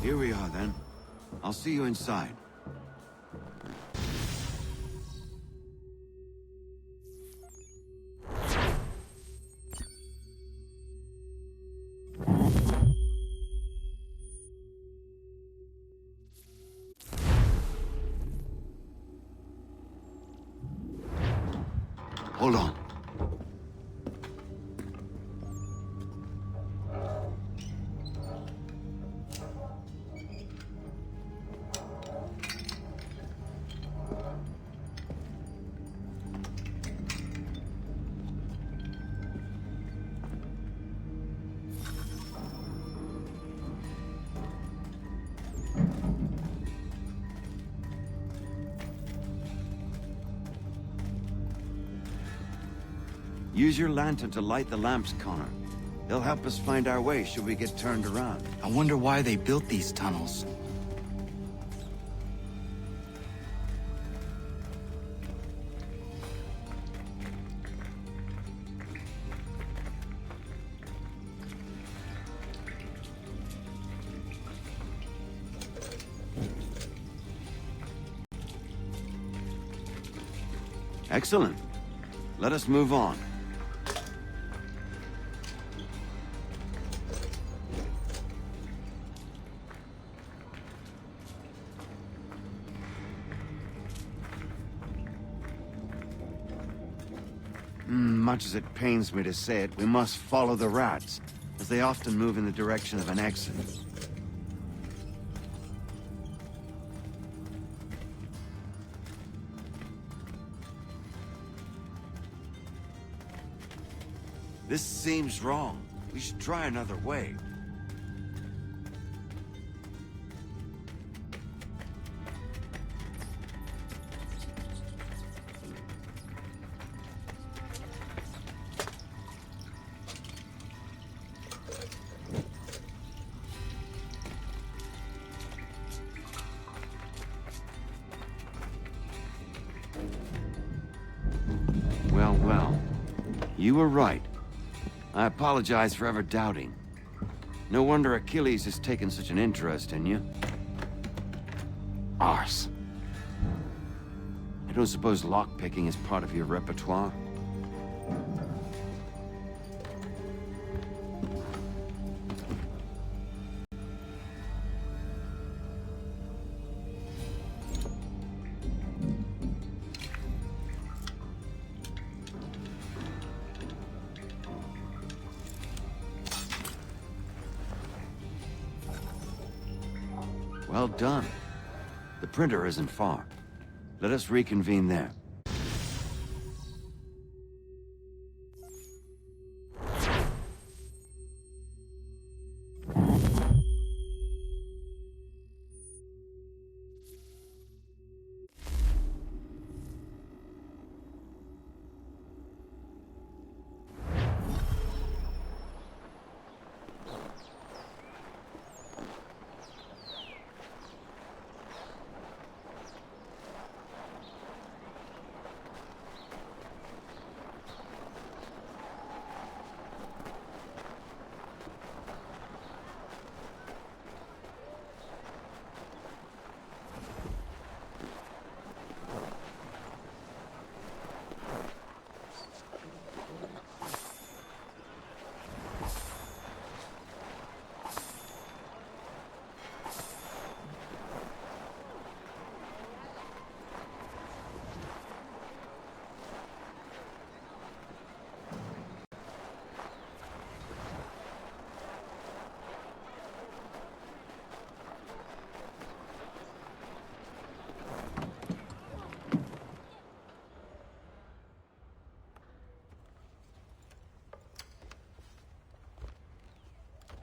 Here we are, then. I'll see you inside. Hold on. Use your lantern to light the lamps, Connor. They'll help us find our way should we get turned around. I wonder why they built these tunnels. Excellent. Let us move on. Much as it pains me to say it, we must follow the rats, as they often move in the direction of an exit. This seems wrong. We should try another way. Well. You were right. I apologize for ever doubting. No wonder Achilles has taken such an interest in you. Arse. I don't suppose lockpicking is part of your repertoire? Well done. The printer isn't far. Let us reconvene there.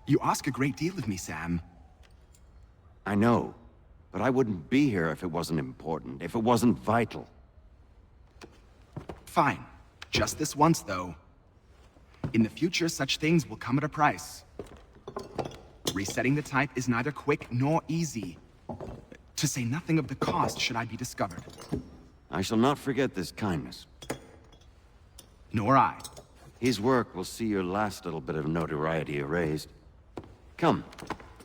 You ask a great deal of me, Sam. I know, but I wouldn't be here if it wasn't important, if it wasn't vital. Fine. Just this once, though. In the future, such things will come at a price. Resetting the type is neither quick nor easy. To say nothing of the cost should I be discovered. I shall not forget this kindness. Nor I. His work will see your last little bit of notoriety erased. Come,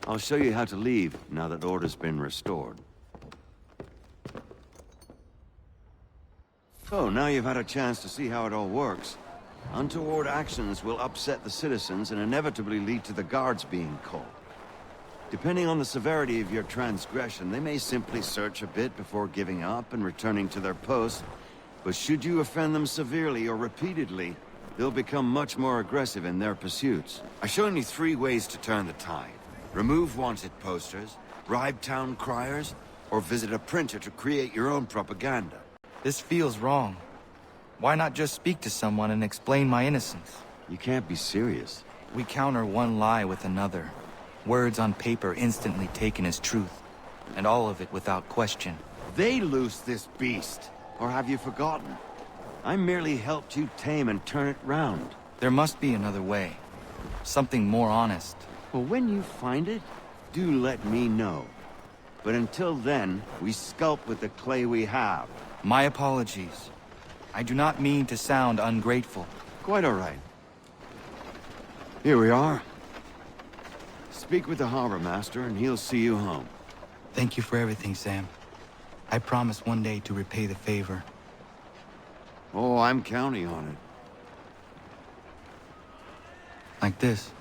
I'll show you how to leave now that order's been restored. So, now you've had a chance to see how it all works. Untoward actions will upset the citizens and inevitably lead to the guards being called. Depending on the severity of your transgression, they may simply search a bit before giving up and returning to their posts. But should you offend them severely or repeatedly, they'll become much more aggressive in their pursuits. I've shown you 3 ways to turn the tide. Remove wanted posters, bribe town criers, or visit a printer to create your own propaganda. This feels wrong. Why not just speak to someone and explain my innocence? You can't be serious. We counter one lie with another. Words on paper instantly taken as truth. And all of it without question. They loose this beast. Or have you forgotten? I merely helped you tame and turn it round. There must be another way. Something more honest. Well, when you find it, do let me know. But until then, we sculpt with the clay we have. My apologies. I do not mean to sound ungrateful. Quite all right. Here we are. Speak with the harbor master and he'll see you home. Thank you for everything, Sam. I promise one day to repay the favor. Oh, I'm counting on it. Like this.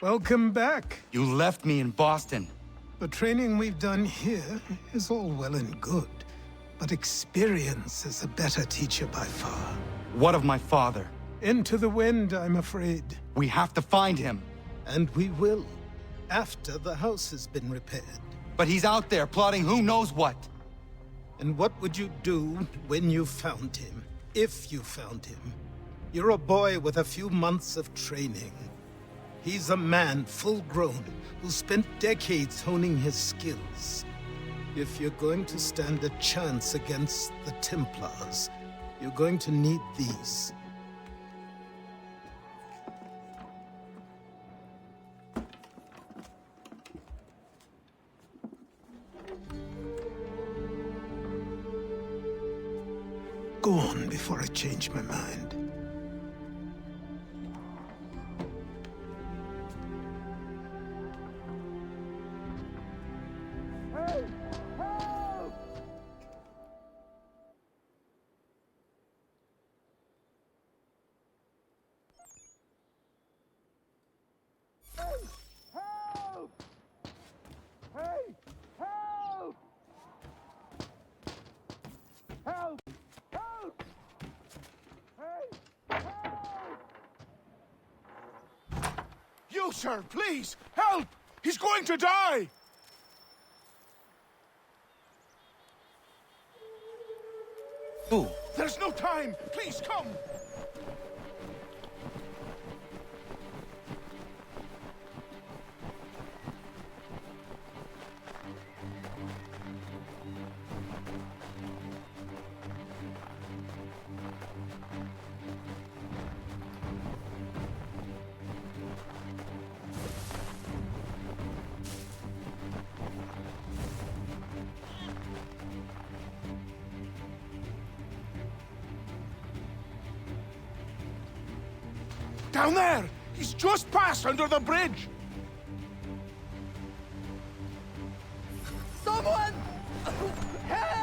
Welcome back. You left me in Boston. The training we've done here is all well and good, but experience is a better teacher by far. What of my father? Into the wind, I'm afraid. We have to find him. And we will, after the house has been repaired. But he's out there plotting who knows what. And what would you do when you found him? If you found him? You're a boy with a few months of training. He's a man, full-grown, who spent decades honing his skills. If you're going to stand a chance against the Templars, you're going to need these. Go on before I change my mind. You No, sir, please, help! He's going to die! Who? There's no time! Please, come! Down there! He's just passed under the bridge! Someone! Help!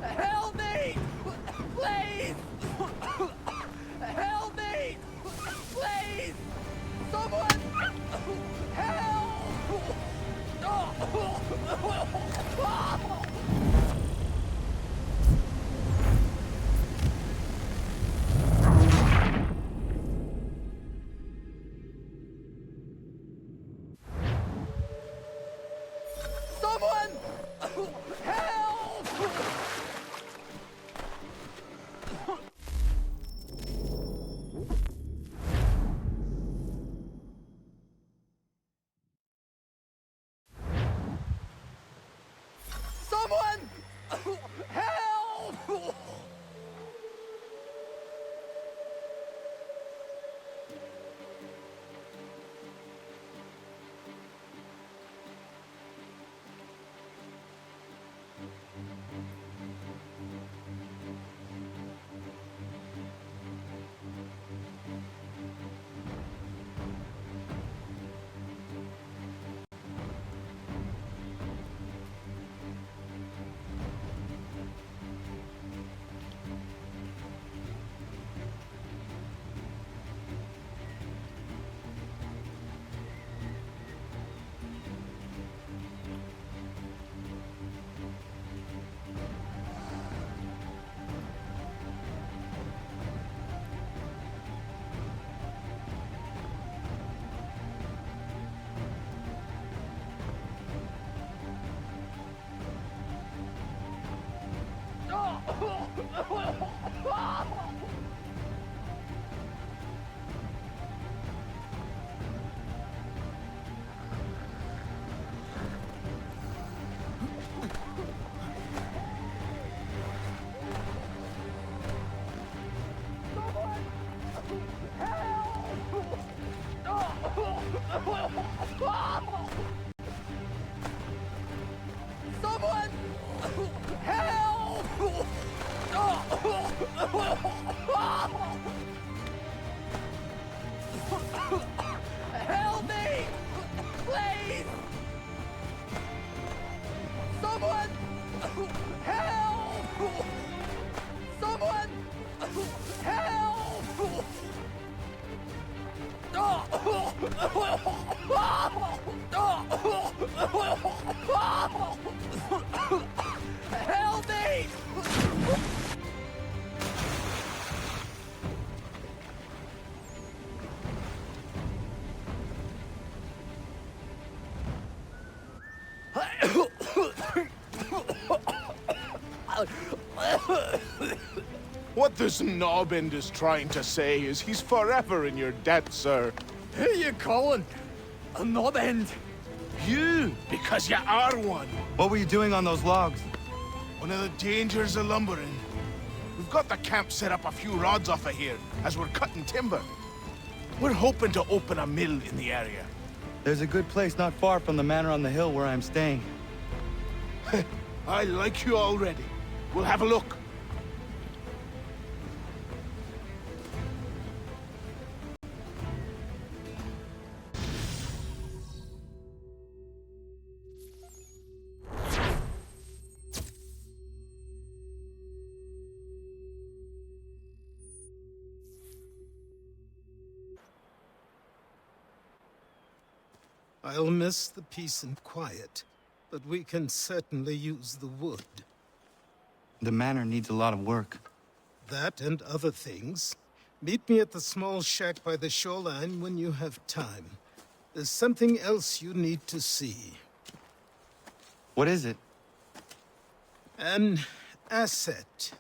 Help me! Please! Help me! Please! Someone! Help! Someone! Help! Someone! Help! Someone! Help! Help me! Please! Someone! Help! Someone! Help! Help me! What this knobbend is trying to say is he's forever in your debt, sir. Who you calling? A knob end? You, because you are one. What were you doing on those logs? One of the dangers of lumbering. We've got the camp set up a few rods off of here, as we're cutting timber. We're hoping to open a mill in the area. There's a good place not far from the manor on the hill where I'm staying. I like you already. We'll have a look. I'll miss the peace and quiet, but we can certainly use the wood. The manor needs a lot of work. That and other things. Meet me at the small shack by the shoreline when you have time. There's something else you need to see. What is it? An asset.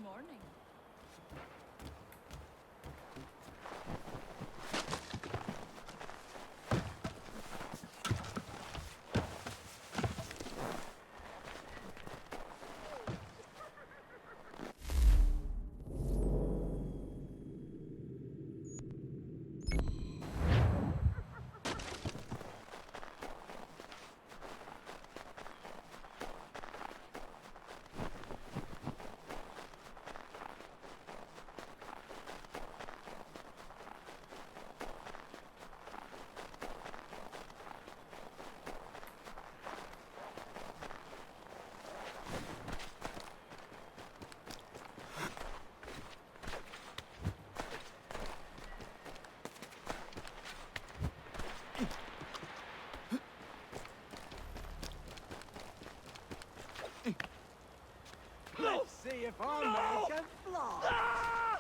Morning. Let's see if our man can fly.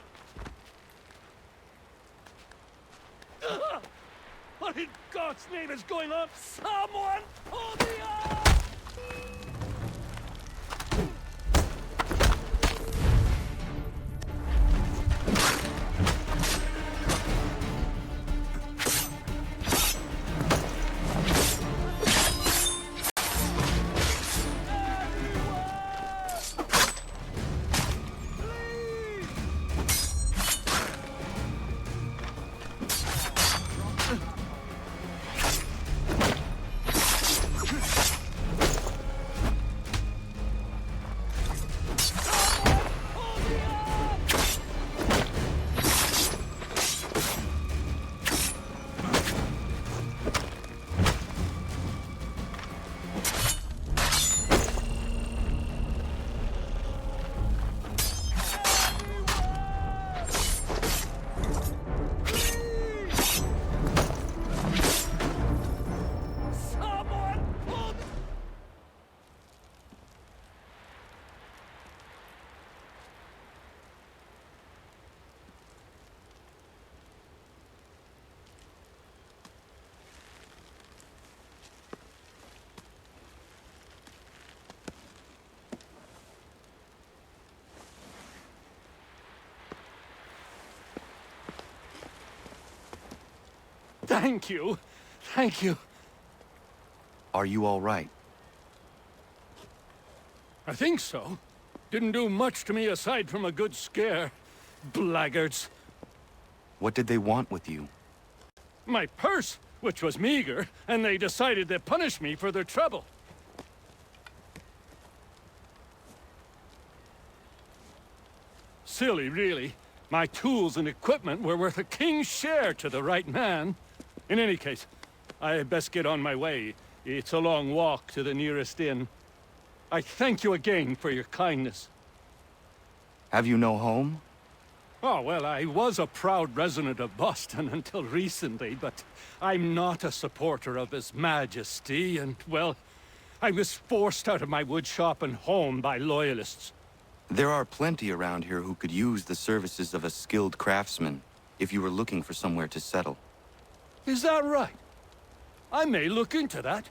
What in God's name is going on? Someone pull me up! Thank you. Thank you. Are you all right? I think so. Didn't do much to me aside from a good scare. Blackguards. What did they want with you? My purse, which was meager, and they decided to punish me for their trouble. Silly, really. My tools and equipment were worth a king's share to the right man. In any case, I had best get on my way. It's a long walk to the nearest inn. I thank you again for your kindness. Have you no home? Oh, well, I was a proud resident of Boston until recently, but I'm not a supporter of His Majesty, and, well, I was forced out of my woodshop and home by loyalists. There are plenty around here who could use the services of a skilled craftsman, if you were looking for somewhere to settle. Is that right? I may look into that.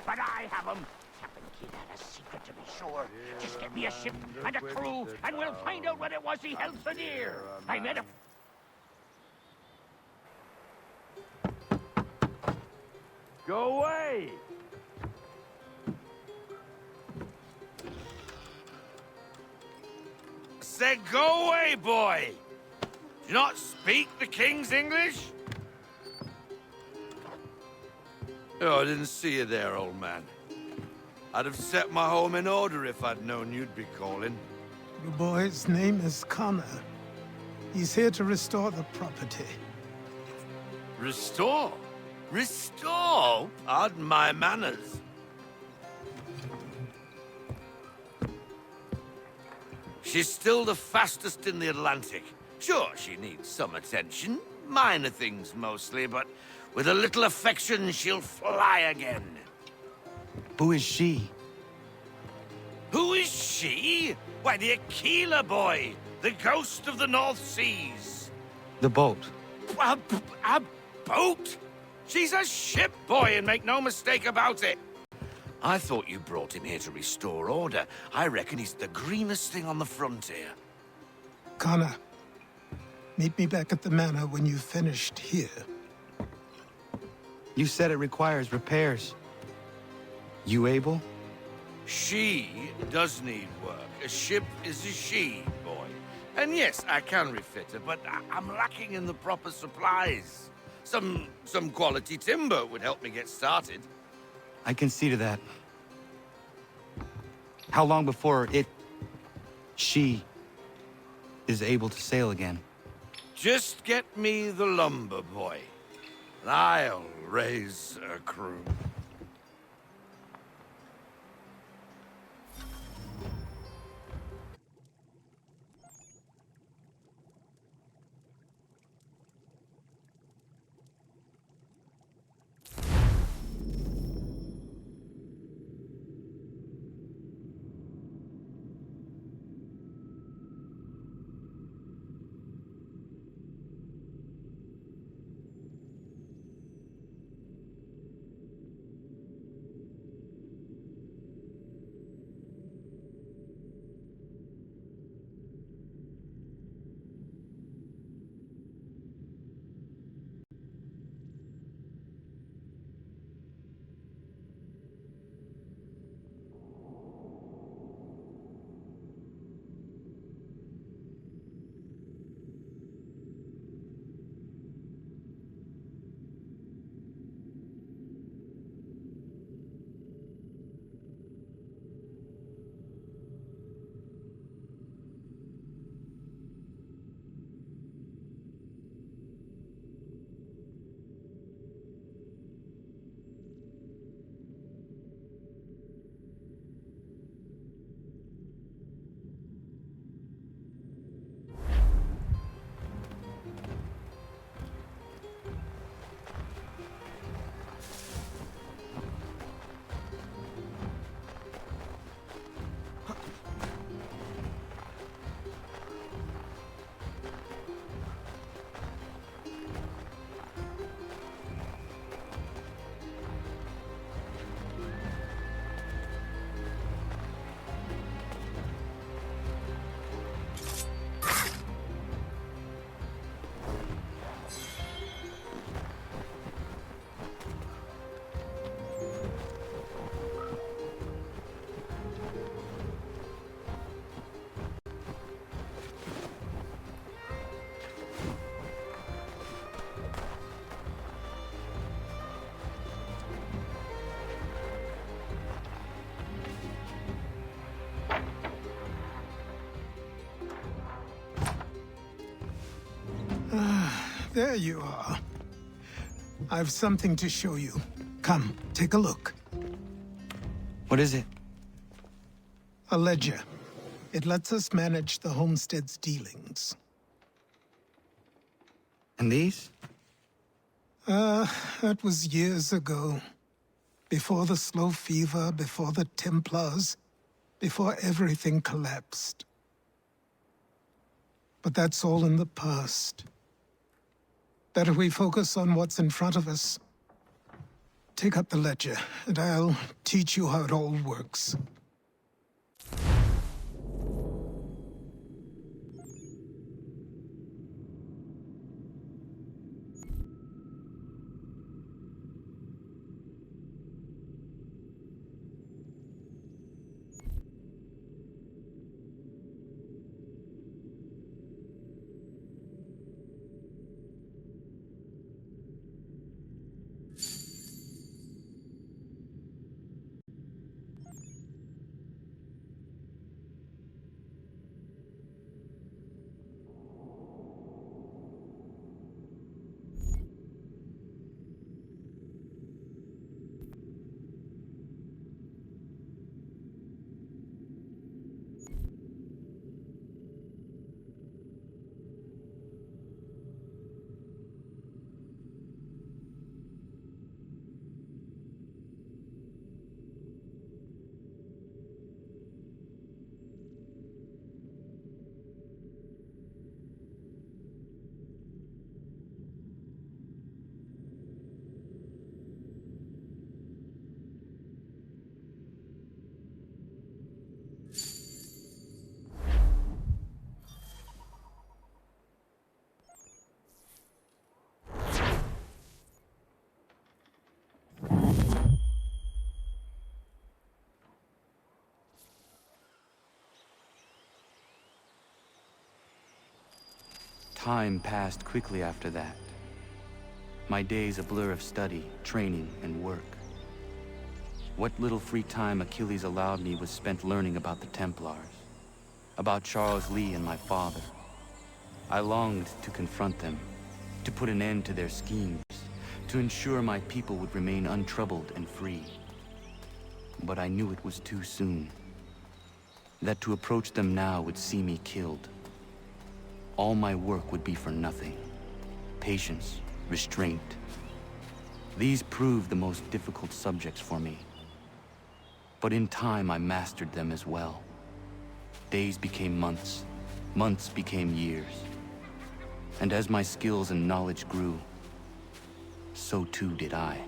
But I have them. Captain Kidd had a secret to be sure. Just get me a ship and a crew, and we'll find out what it was he held so dear. I met him. Go away! I said go away, boy! Do you not speak the King's English? Oh, I didn't see you there, old man. I'd have set my home in order if I'd known you'd be calling. The boy's name is Connor. He's here to restore the property. Restore? Restore? Pardon my manners. She's still the fastest in the Atlantic. Sure, she needs some attention. Minor things mostly, but with a little affection, she'll fly again. Who is she? Who is she? Why, the Aquila boy, the ghost of the North Seas. The boat. A boat? She's a ship, boy, and make no mistake about it. I thought you brought him here to restore order. I reckon he's the greenest thing on the frontier. Connor, meet me back at the manor when you've finished here. You said it requires repairs. You able? She does need work. A ship is a she, boy. And yes, I can refit her, but I'm lacking in the proper supplies. Some quality timber would help me get started. I can see to that. How long before she is able to sail again? Just get me the lumber boy, and I'll raise a crew. There you are. I've something to show you. Come, take a look. What is it? A ledger. It lets us manage the homestead's dealings. And these? That was years ago. Before the slow fever, before the Templars, before everything collapsed. But that's all in the past. Better we focus on what's in front of us. Take up the ledger, and I'll teach you how it all works. Time passed quickly after that. My days a blur of study, training, and work. What little free time Achilles allowed me was spent learning about the Templars, about Charles Lee and my father. I longed to confront them, to put an end to their schemes, to ensure my people would remain untroubled and free. But I knew it was too soon, that to approach them now would see me killed. All my work would be for nothing. Patience, restraint. These proved the most difficult subjects for me. But in time, I mastered them as well. Days became months, months became years. And as my skills and knowledge grew, so too did I.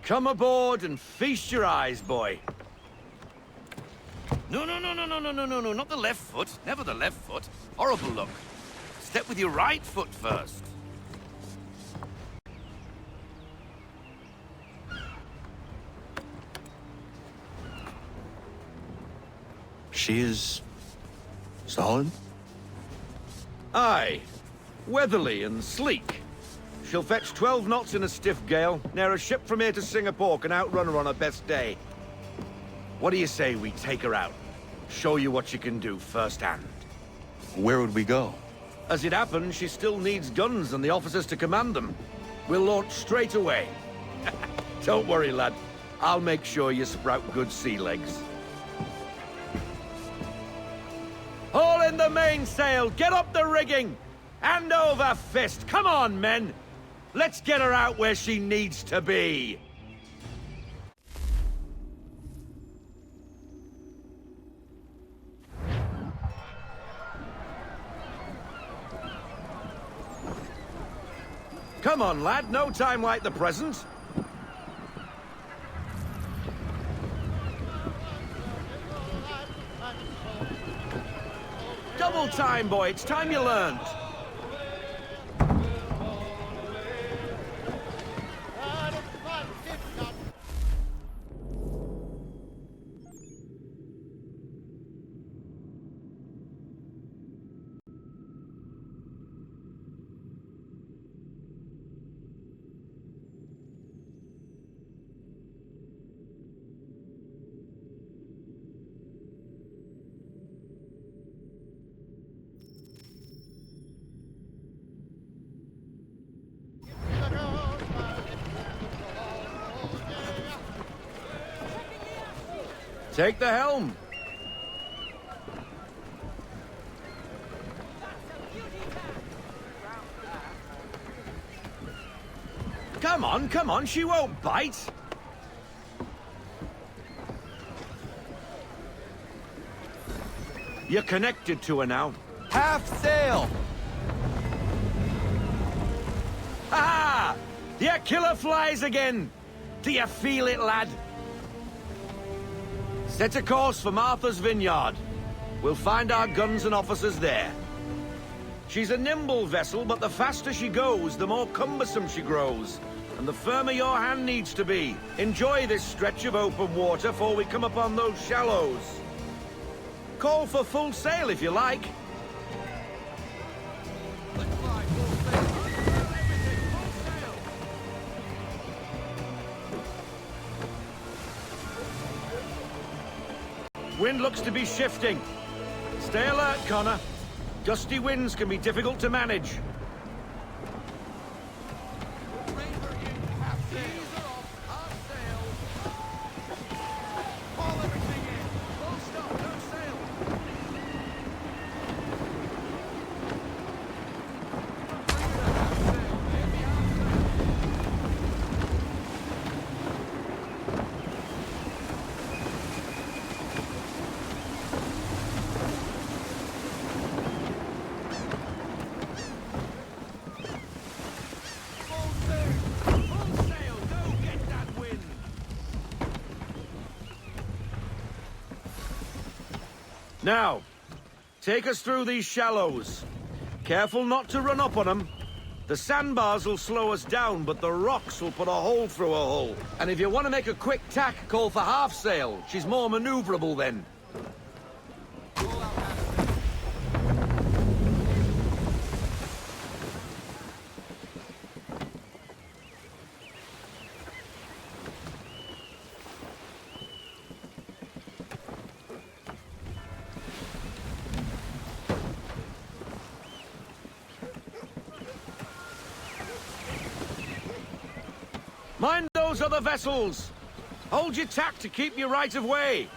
Come aboard and feast your eyes, boy. No, not the left foot. Never the left foot. Horrible look. Step with your right foot first. She is... solid? Aye. Weatherly and sleek. She'll fetch 12 knots in a stiff gale. Ne'er a ship from here to Singapore can outrun her on her best day. What do you say we take her out? Show you what she can do firsthand. Where would we go? As it happens, she still needs guns and the officers to command them. We'll launch straight away. Don't worry, lad. I'll make sure you sprout good sea legs. Haul in the mainsail! Get up the rigging! Hand over fist! Come on, men! Let's get her out where she needs to be! Come on, lad. No time like the present. Double time, boy. It's time you learned. Take the helm. Come on, she won't bite. You're connected to her now. Half sail! Ha! The killer flies again! Do you feel it, lad? Set a course for Martha's Vineyard. We'll find our guns and officers there. She's a nimble vessel, but the faster she goes, the more cumbersome she grows. And the firmer your hand needs to be. Enjoy this stretch of open water before we come upon those shallows. Call for full sail if you like. Wind looks to be shifting. Stay alert, Connor. Gusty winds can be difficult to manage. Now, take us through these shallows. Careful not to run up on them. The sandbars will slow us down, but the rocks will put a hole through a hull. And if you want to make a quick tack, call for half sail. She's more maneuverable then. Mind those other vessels! Hold your tack to keep your right of way!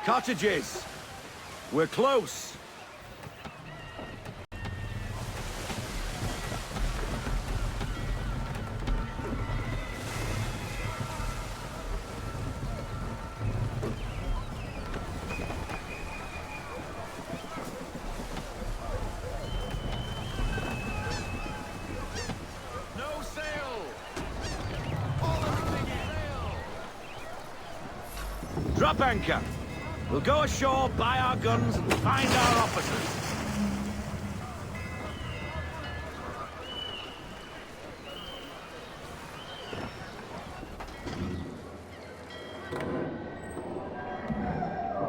Cottages! We're close! Drop anchor. We'll go ashore, buy our guns, and find our officers.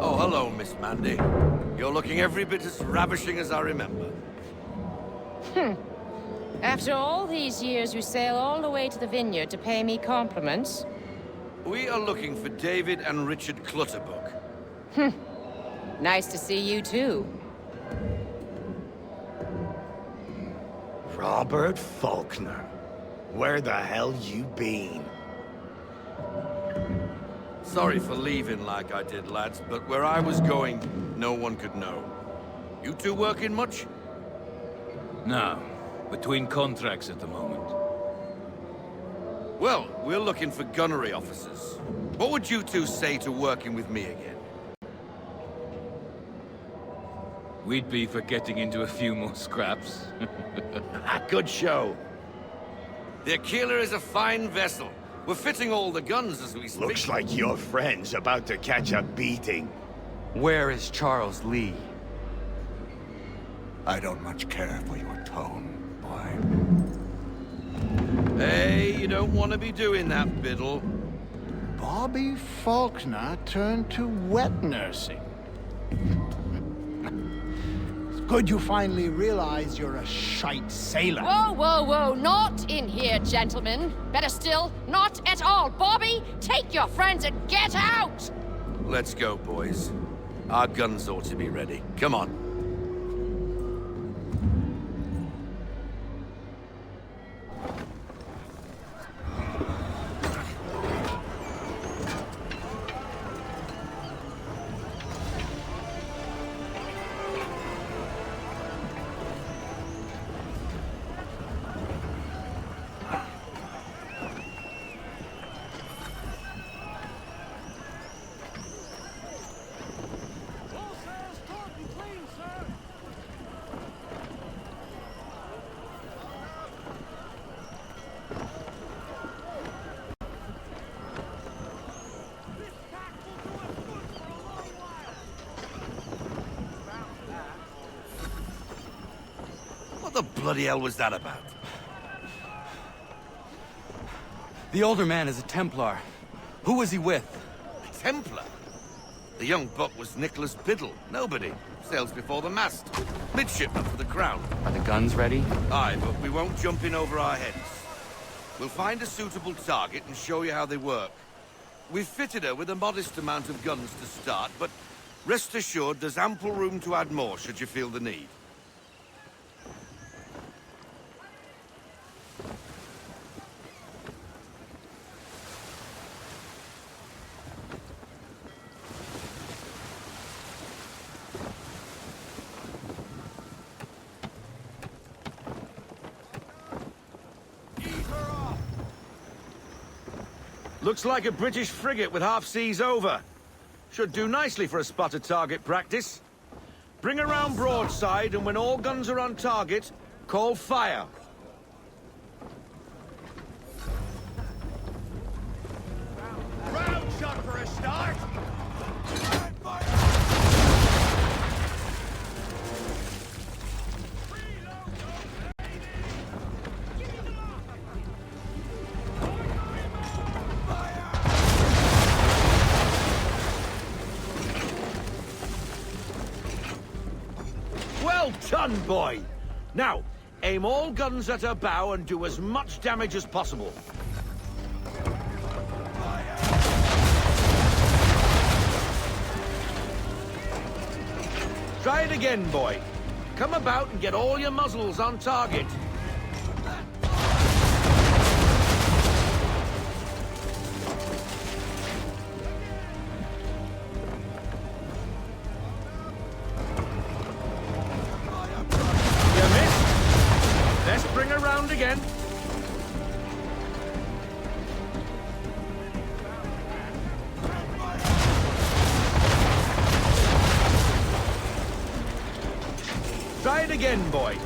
Oh, hello, Miss Mandy. You're looking every bit as ravishing as I remember. After all these years, you sail all the way to the vineyard to pay me compliments? We are looking for David and Richard Clutterbuck. Nice to see you, too. Robert Faulkner. Where the hell you been? Sorry for leaving like I did, lads, but where I was going, no one could know. You two working much? No. Between contracts at the moment. Well, we're looking for gunnery officers. What would you two say to working with me again? We'd be for getting into a few more scraps. Good show. The Aquila is a fine vessel. We're fitting all the guns as we speak. Looks like your friend's about to catch a beating. Where is Charles Lee? I don't much care for your tone, boy. Hey, you don't want to be doing that, Biddle. Bobby Faulkner turned to wet nursing. It's good you finally realize you're a shite sailor. Whoa, whoa, whoa, not in here, gentlemen. Better still, not at all. Bobby, take your friends and get out! Let's go, boys. Our guns ought to be ready. Come on. What the bloody hell was that about? The older man is a Templar. Who was he with? A Templar? The young buck was Nicholas Biddle. Nobody. Sails before the mast. Midshipman for the crown. Are the guns ready? Aye, but we won't jump in over our heads. We'll find a suitable target and show you how they work. We've fitted her with a modest amount of guns to start, but rest assured there's ample room to add more should you feel the need. Looks like a British frigate with half seas over. Should do nicely for a spotted target practice. Bring around broadside, and when all guns are on target, call fire. Round shot for a start. Well done, boy! Now, aim all guns at her bow and do as much damage as possible. Try it again, boy. Come about and get all your muzzles on target. round again. Try it again, boy.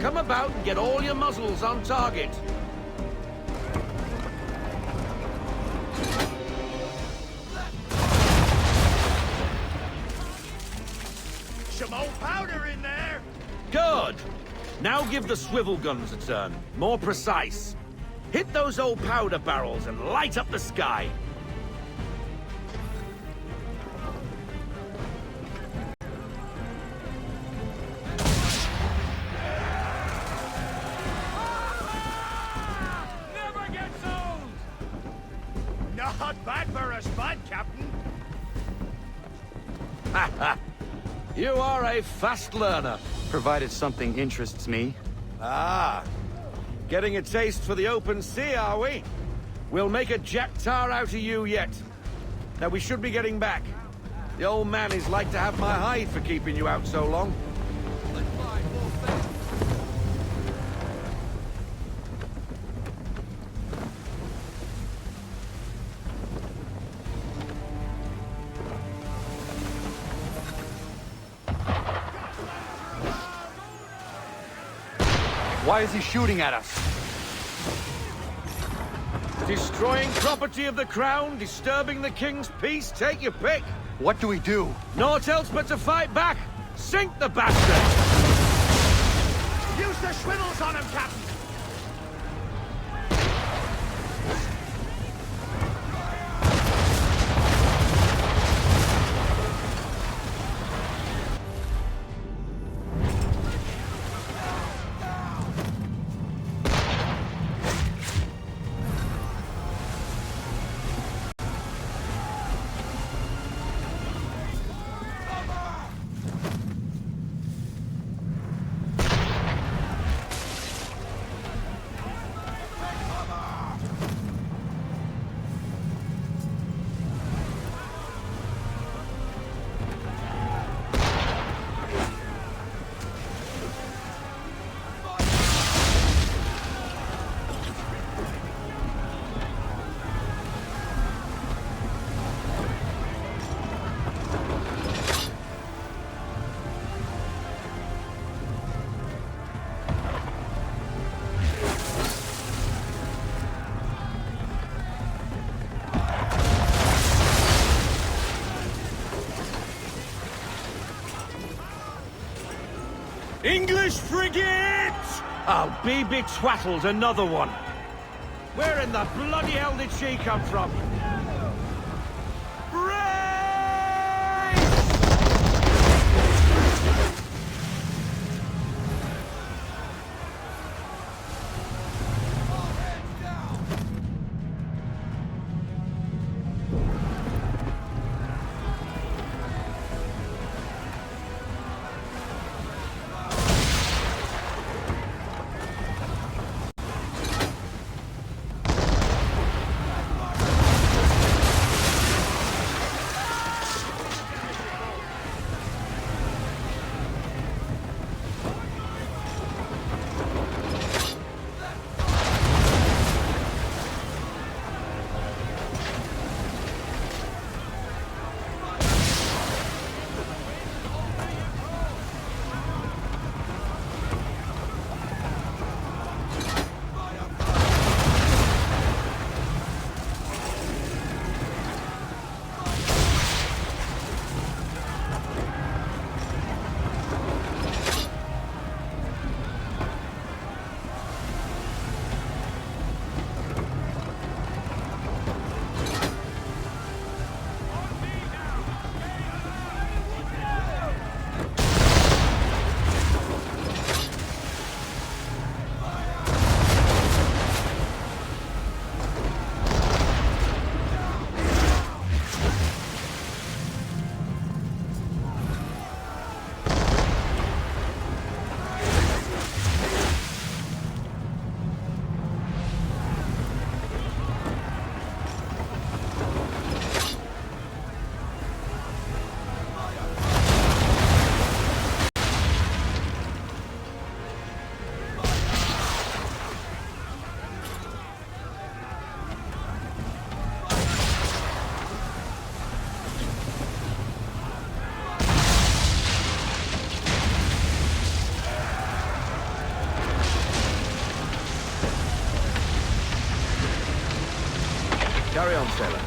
Come about and get all your muzzles on target. Some old powder in there. Good. Now give the swivel guns a turn. More precise. Hit those old powder barrels and light up the sky. Never gets old. Not bad for a spud, Captain. Ha ha! You are a fast learner. Provided something interests me. Ah, getting a taste for the open sea, are we? We'll make a jack tar out of you yet. Now we should be getting back. The old man is like to have my hide for keeping you out so long. Why is he shooting at us? Destroying property of the crown, disturbing the king's peace, take your pick. What do we do? Naught else but to fight back. Sink the bastard! Use the swivels on him, Captain. English frigate! Oh, be betwattled, another one. Where in the bloody hell did she come from? Carry on, sailor.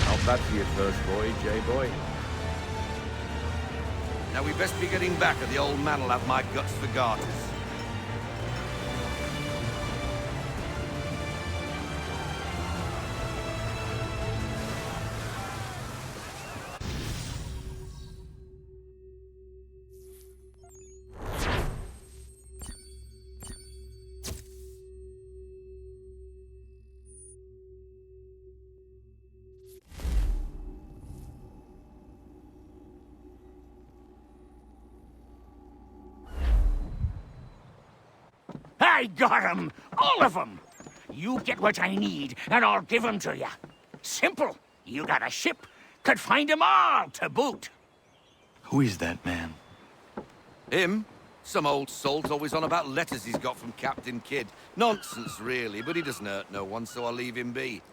Not bad for your first voyage, eh, boy? Now we best be getting back, or the old man'll have my guts for garters. I got 'em! All of 'em! You get what I need, and I'll give 'em to you. Simple. You got a ship, could find 'em all to boot. Who is that man? Him? Some old salt always on about letters he's got from Captain Kidd. Nonsense, really, but he doesn't hurt no one, so I'll leave him be.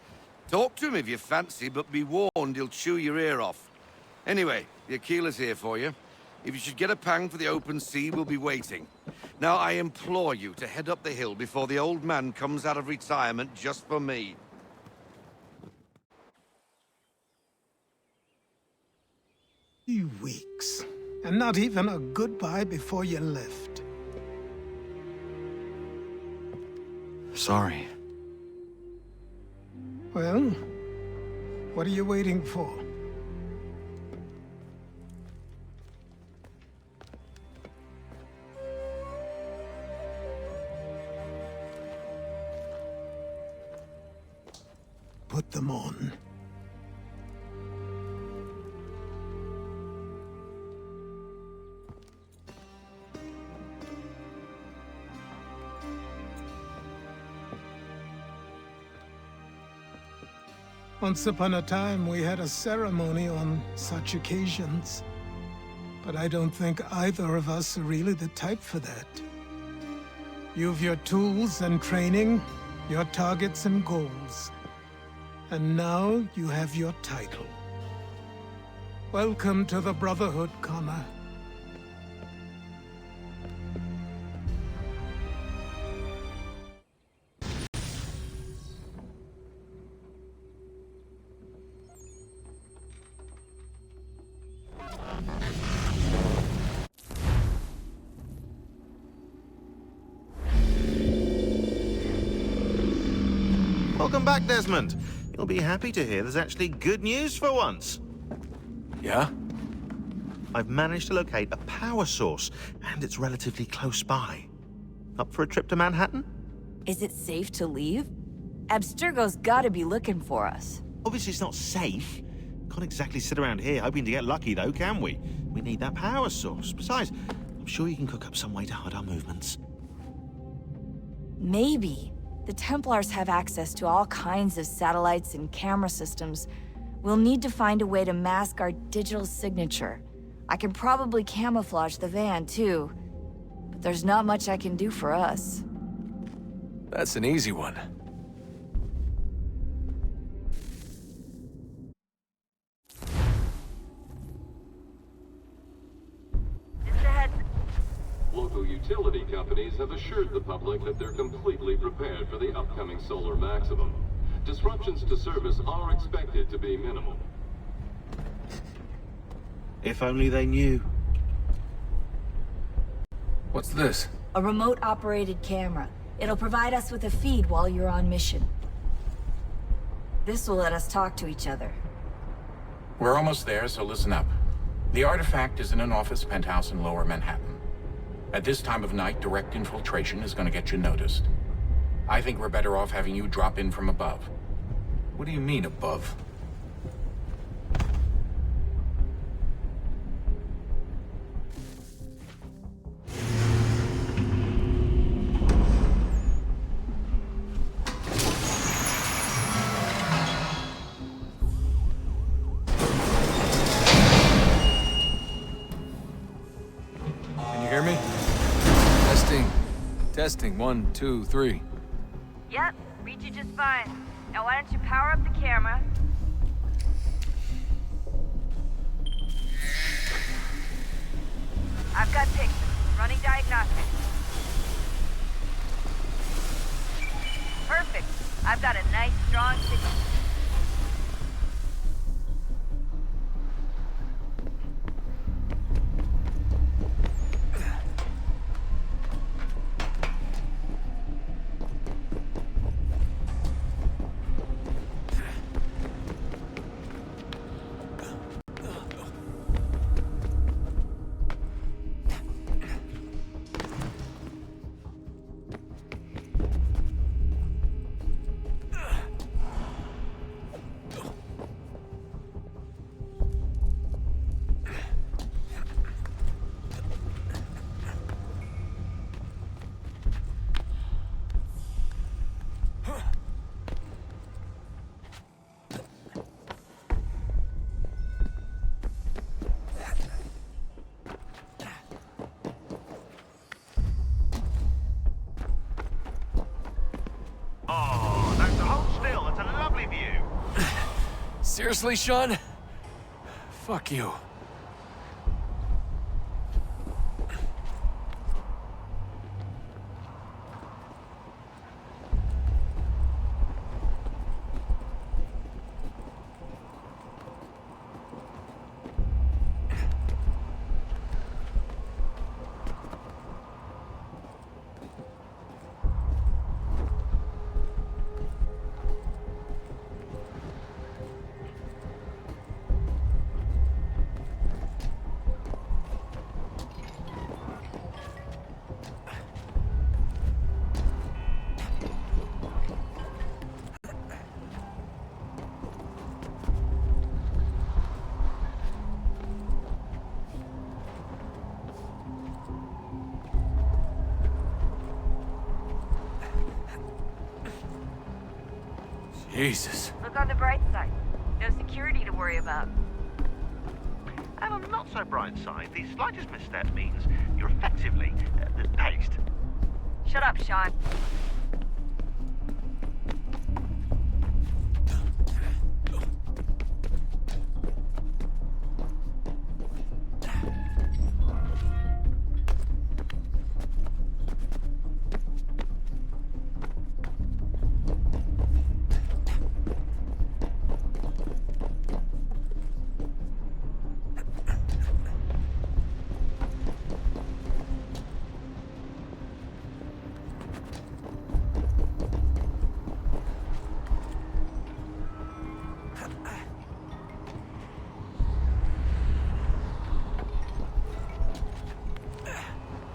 Talk to him if you fancy, but be warned he'll chew your ear off. Anyway, the Aquila's here for you. If you should get a pang for the open sea, we'll be waiting. Now, I implore you to head up the hill before the old man comes out of retirement just for me. 3 weeks, and not even a goodbye before you left. Sorry. Well, what are you waiting for? Put them on. Once upon a time, we had a ceremony on such occasions. But I don't think either of us are really the type for that. You've your tools and training, your targets and goals. And now you have your title. Welcome to the Brotherhood, Connor. Welcome back, Desmond. You'll be happy to hear there's actually good news for once. Yeah? I've managed to locate a power source, and it's relatively close by. Up for a trip to Manhattan? Is it safe to leave? Abstergo's gotta be looking for us. Obviously it's not safe. Can't exactly sit around here hoping to get lucky, though, can we? We need that power source. Besides, I'm sure you can cook up some way to hide our movements. Maybe. The Templars have access to all kinds of satellites and camera systems. We'll need to find a way to mask our digital signature. I can probably camouflage the van, too. But there's not much I can do for us. That's an easy one. Local utility companies have assured the public that they're completely prepared for the upcoming solar maximum. Disruptions to service are expected to be minimal. If only they knew. What's this? A remote-operated camera. It'll provide us with a feed while you're on mission. This will let us talk to each other. We're almost there, so listen up. The artifact is in an office penthouse in Lower Manhattan. At this time of night, direct infiltration is going to get you noticed. I think we're better off having you drop in from above. What do you mean, above? Can you hear me? Testing, 1, 2, 3. Yep, read you just fine. Now why don't you power up the camera? I've got pictures. Running diagnostics. Perfect. I've got a nice, strong signal. Seriously, Sean? Fuck you. Jesus. Look on the bright side. No security to worry about. And on the not so bright side, the slightest misstep means you're effectively paced. Shut up, Sean.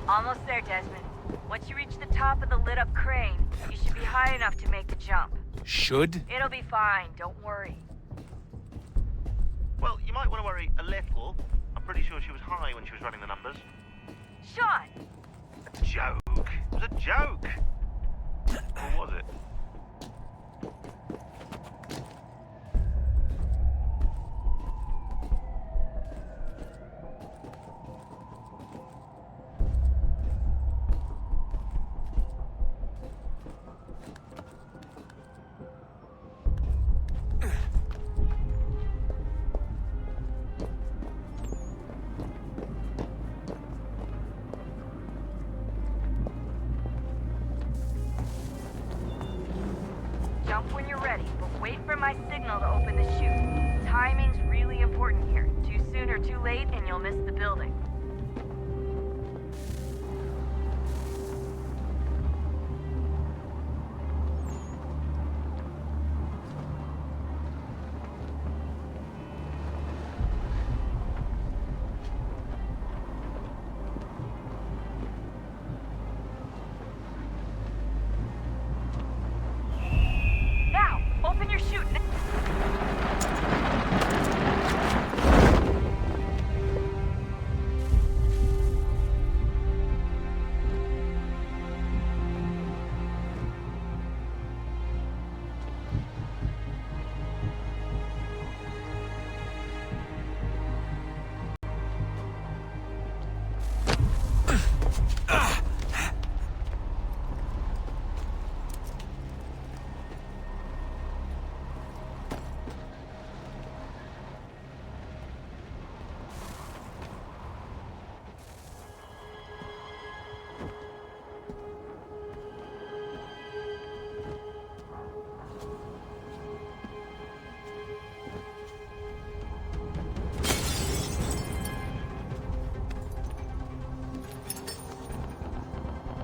Almost there, Desmond. Once you reach the top of the lit-up crane, you should be high enough to make the jump. Should? It'll be fine, don't worry. Well, you might want to worry a little. I'm pretty sure she was high when she was running the numbers. Sean! A joke. It was a joke. Or was it? Jump when you're ready, but wait for my signal to open the chute. Timing's really important here. Too soon or too late, and you'll miss the building. Now, open your chute.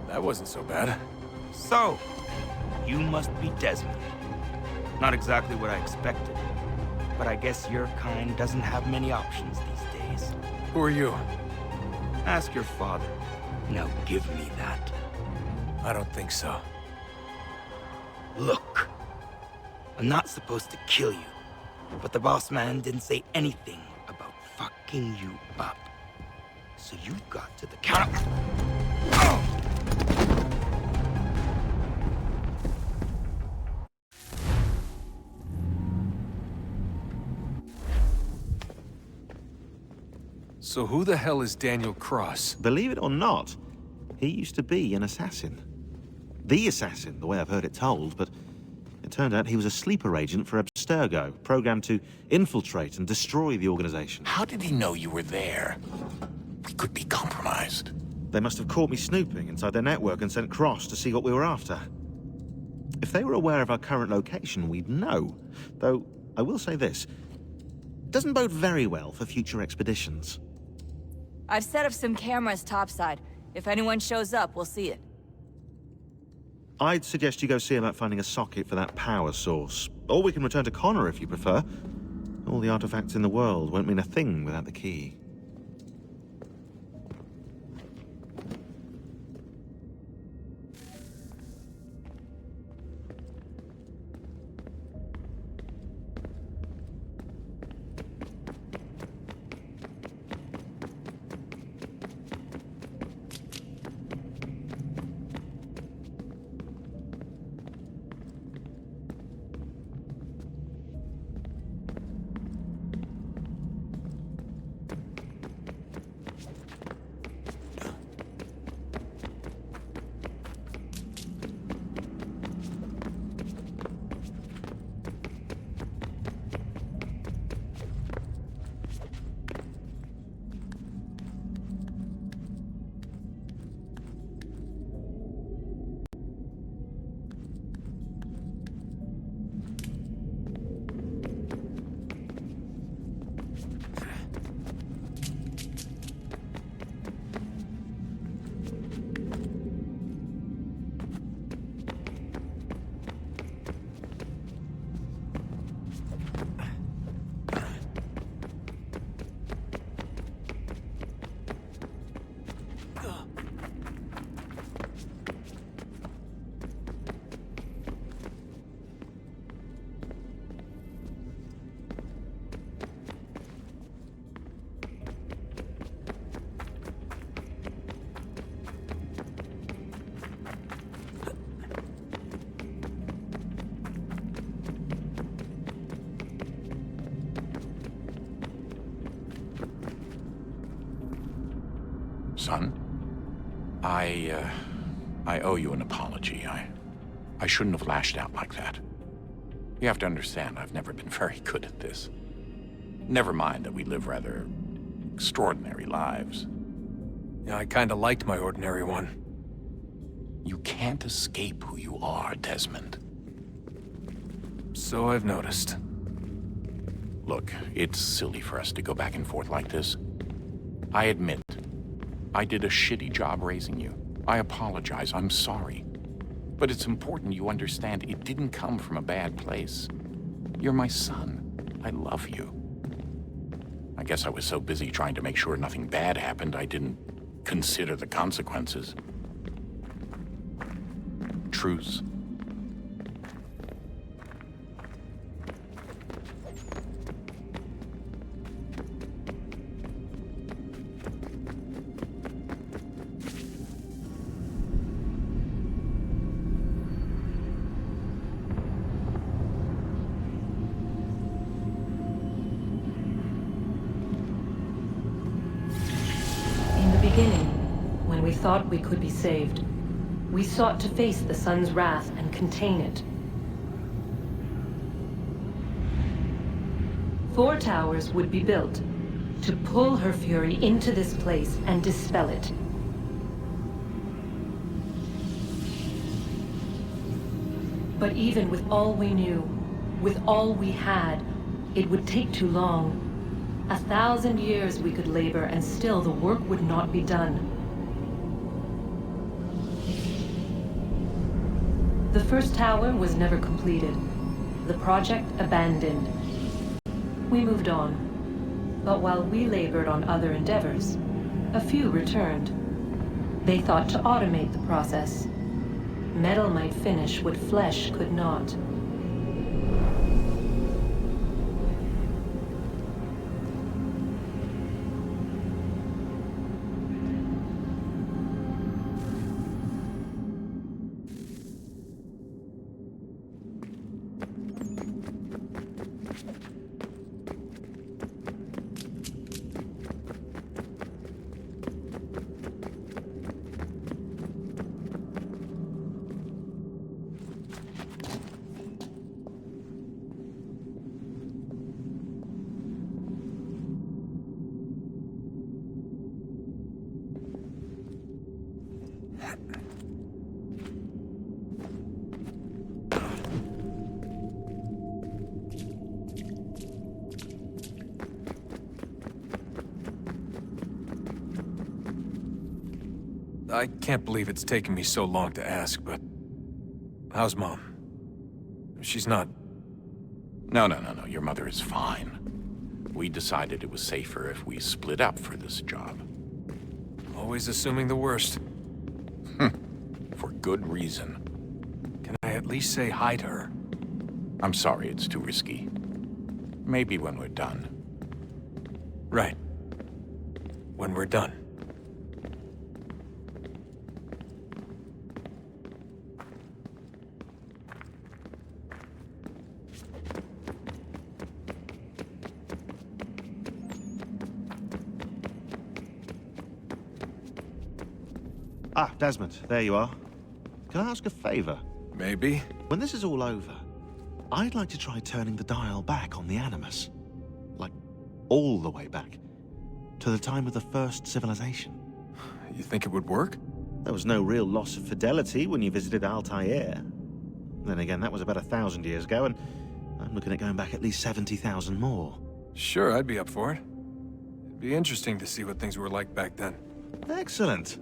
That wasn't so bad. So, you must be Desmond. Not exactly what I expected, but I guess your kind doesn't have many options these days. Who are you? Ask your father. Now give me that. I don't think so. Look, I'm not supposed to kill you, but the boss man didn't say anything about fucking you up. So you got to the counter. So who the hell is Daniel Cross? Believe it or not, he used to be an assassin. The assassin, the way I've heard it told, but it turned out he was a sleeper agent for Abstergo, programmed to infiltrate and destroy the organization. How did he know you were there? We could be compromised. They must have caught me snooping inside their network and sent Cross to see what we were after. If they were aware of our current location, we'd know. Though, I will say this. It doesn't bode very well for future expeditions. I've set up some cameras topside. If anyone shows up, we'll see it. I'd suggest you go see about finding a socket for that power source. Or we can return to Connor if you prefer. All the artifacts in the world won't mean a thing without the key. Son, I owe you an apology. I shouldn't have lashed out like that. You have to understand, I've never been very good at this. Never mind that we live rather extraordinary lives. Yeah, I kinda liked my ordinary one. You can't escape who you are, Desmond. So I've noticed. Look, it's silly for us to go back and forth like this. I admit, I did a shitty job raising you. I apologize, I'm sorry. But it's important you understand it didn't come from a bad place. You're my son. I love you. I guess I was so busy trying to make sure nothing bad happened, I didn't consider the consequences. Truce. When we thought we could be saved, we sought to face the sun's wrath and contain it. 4 towers would be built to pull her fury into this place and dispel it. But even with all we knew, with all we had, it would take too long. 1,000 years we could labor and still the work would not be done. The first tower was never completed. The project abandoned. We moved on. But while we labored on other endeavors, a few returned. They thought to automate the process. Metal might finish what flesh could not. I can't believe it's taken me so long to ask, but... how's Mom? She's not... No. Your mother is fine. We decided it was safer if we split up for this job. Always assuming the worst. For good reason. Can I at least say hi to her? I'm sorry, it's too risky. Maybe when we're done. Right. When we're done. Ah, Desmond, there you are. Can I ask a favor? Maybe. When this is all over, I'd like to try turning the dial back on the Animus. Like, all the way back. To the time of the first civilization. You think it would work? There was no real loss of fidelity when you visited Altair. Then again, that was about 1,000 years ago, and I'm looking at going back at least 70,000 more. Sure, I'd be up for it. It'd be interesting to see what things were like back then. Excellent.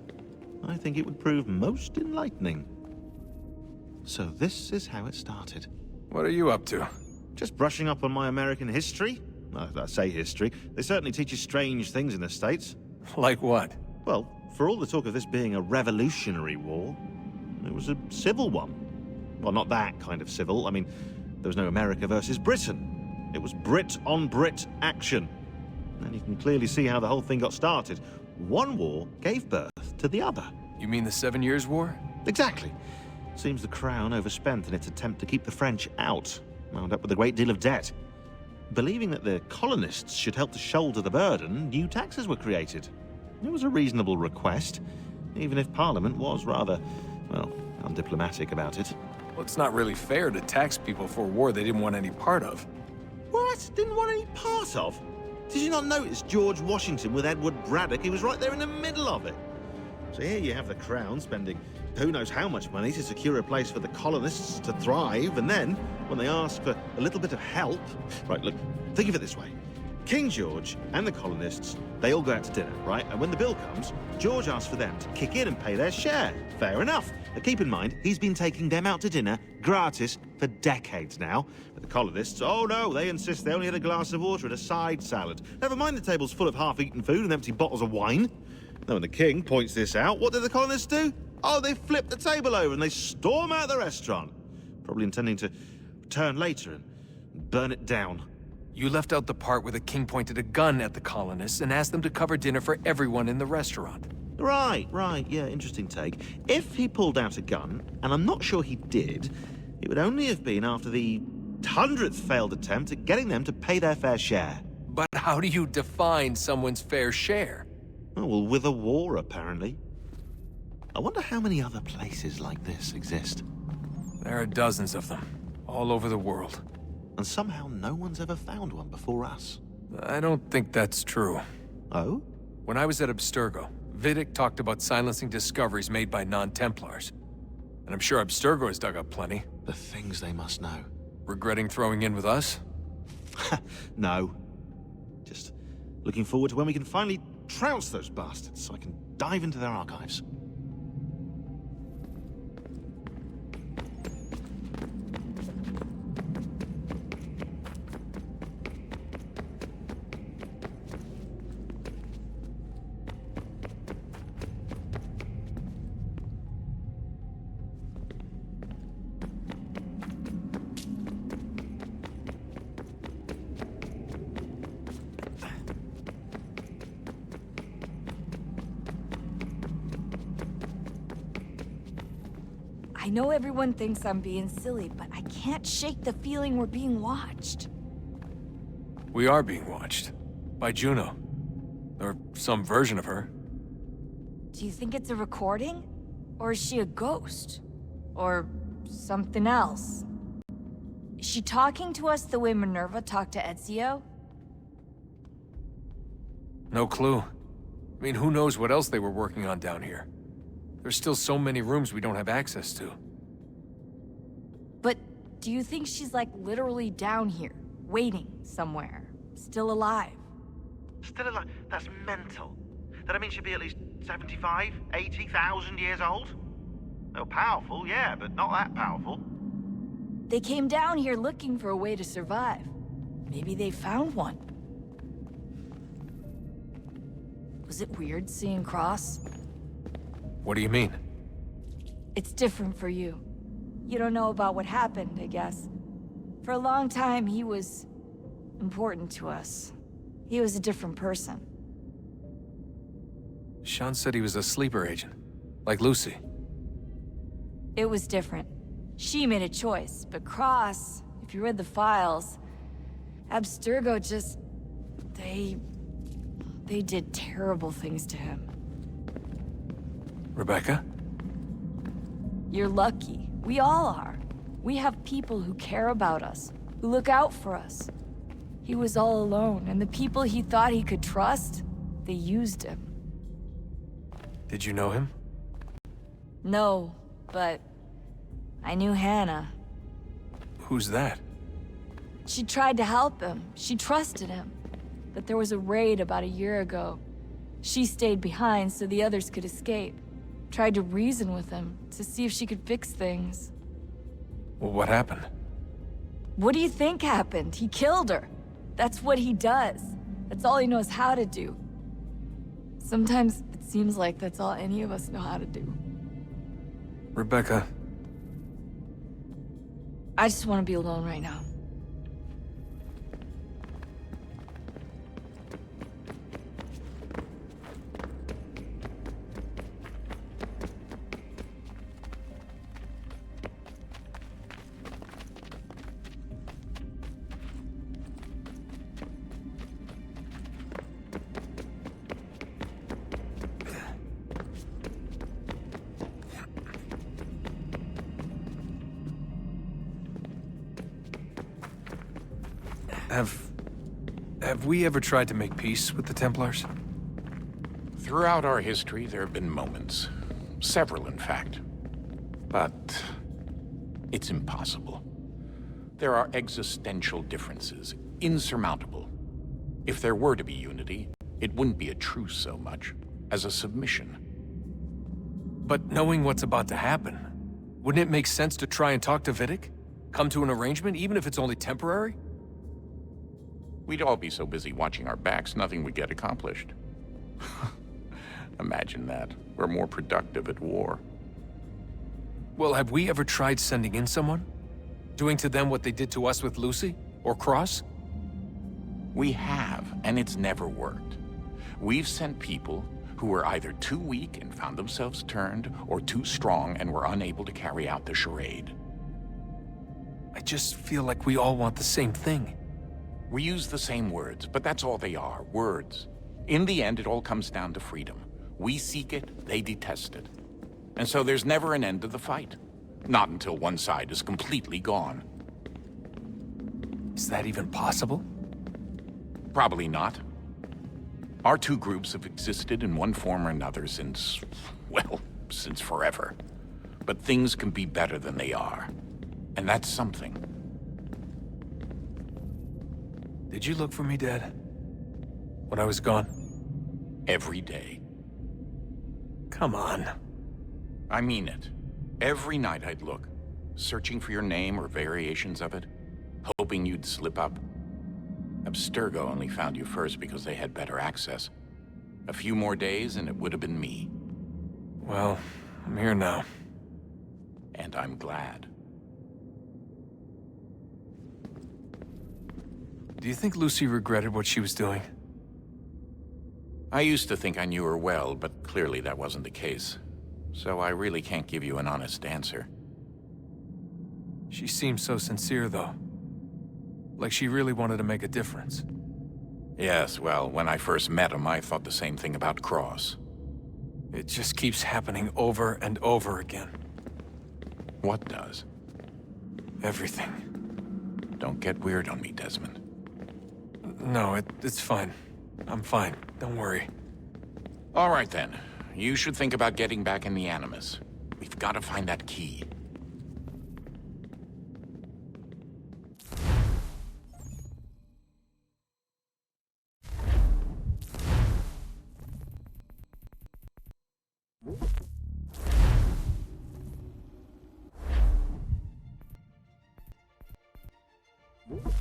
I think it would prove most enlightening. So this is how it started. What are you up to? Just brushing up on my American history. I say history. They certainly teach you strange things in the States. Like what? Well, for all the talk of this being a revolutionary war, it was a civil one. Well, not that kind of civil. I mean, there was no America versus Britain. It was Brit on Brit action. And you can clearly see how the whole thing got started. One war gave birth to the other. You mean the 7 Years' War? Exactly. Seems the Crown overspent in its attempt to keep the French out, wound up with a great deal of debt. Believing that the colonists should help to shoulder the burden, new taxes were created. It was a reasonable request, even if Parliament was rather, well, undiplomatic about it. Well, it's not really fair to tax people for a war they didn't want any part of. What? Didn't want any part of? Did you not notice George Washington with Edward Braddock? He was right there in the middle of it. So here you have the Crown spending who knows how much money to secure a place for the colonists to thrive, and then, when they ask for a little bit of help... Right, look, think of it this way. King George and the colonists, they all go out to dinner, right? And when the bill comes, George asks for them to kick in and pay their share. Fair enough. But keep in mind, he's been taking them out to dinner gratis for decades now. But the colonists, oh no, they insist they only had a glass of water and a side salad. Never mind the table's full of half-eaten food and empty bottles of wine. Now, when the king points this out, what do the colonists do? Oh, they flip the table over and they storm out the restaurant. Probably intending to return later and burn it down. You left out the part where the king pointed a gun at the colonists and asked them to cover dinner for everyone in the restaurant. Right, yeah, interesting take. If he pulled out a gun, and I'm not sure he did, it would only have been after the 100th failed attempt at getting them to pay their fair share. But how do you define someone's fair share? Oh, well, with a war, apparently. I wonder how many other places like this exist. There are dozens of them, all over the world. And somehow no one's ever found one before us. I don't think that's true. Oh? When I was at Abstergo, Vidic talked about silencing discoveries made by non-Templars. And I'm sure Abstergo has dug up plenty. The things they must know. Regretting throwing in with us? No. Just looking forward to when we can finally trounce those bastards so I can dive into their archives. I know everyone thinks I'm being silly, but I can't shake the feeling we're being watched. We are being watched. By Juno. Or some version of her. Do you think it's a recording? Or is she a ghost? Or something else? Is she talking to us the way Minerva talked to Ezio? No clue. I mean, who knows what else they were working on down here? There's still so many rooms we don't have access to. But do you think she's like literally down here, waiting somewhere, still alive? Still alive? That's mental. That means she'd be at least 75, 80,000 years old? They're powerful, yeah, but not that powerful. They came down here looking for a way to survive. Maybe they found one. Was it weird seeing Cross? What do you mean? It's different for you. You don't know about what happened, I guess. For a long time, he was important to us. He was a different person. Sean said he was a sleeper agent, like Lucy. It was different. She made a choice, but Cross, if you read the files, Abstergo just... They did terrible things to him. Rebecca? You're lucky. We all are. We have people who care about us, who look out for us. He was all alone, and the people he thought he could trust, they used him. Did you know him? No, but I knew Hannah. Who's that? She tried to help him. She trusted him. But there was a raid about a year ago. She stayed behind so the others could escape. Tried to reason with him to see if she could fix things. Well, what happened? What do you think happened? He killed her. That's what he does. That's all he knows how to do. Sometimes it seems like that's all any of us know how to do. Rebecca. I just want to be alone right now. Have we ever tried to make peace with the Templars? Throughout our history, there have been moments. Several, in fact. But it's impossible. There are existential differences, insurmountable. If there were to be unity, it wouldn't be a truce so much as a submission. But knowing what's about to happen, wouldn't it make sense to try and talk to Vidic? Come to an arrangement, even if it's only temporary? We'd all be so busy watching our backs, nothing would get accomplished. Imagine that. We're more productive at war. Well, have we ever tried sending in someone? Doing to them what they did to us with Lucy? Or Cross? We have, and it's never worked. We've sent people who were either too weak and found themselves turned, or too strong and were unable to carry out the charade. I just feel like we all want the same thing. We use the same words, but that's all they are, words. In the end, it all comes down to freedom. We seek it, they detest it. And so there's never an end to the fight. Not until one side is completely gone. Is that even possible? Probably not. Our two groups have existed in one form or another since, well, since forever. But things can be better than they are. And that's something. Did you look for me, Dad? When I was gone? Every day. Come on. I mean it. Every night I'd look, searching for your name or variations of it, hoping you'd slip up. Abstergo only found you first because they had better access. A few more days and it would have been me. Well, I'm here now. And I'm glad. Do you think Lucy regretted what she was doing? I used to think I knew her well, but clearly that wasn't the case. So I really can't give you an honest answer. She seemed so sincere, though. Like she really wanted to make a difference. Yes, well, when I first met him, I thought the same thing about Cross. It just keeps happening over and over again. What does? Everything. Don't get weird on me, Desmond. No, it's fine. I'm fine. Don't worry. All right, then. You should think about getting back in the Animus. We've got to find that key. Huh?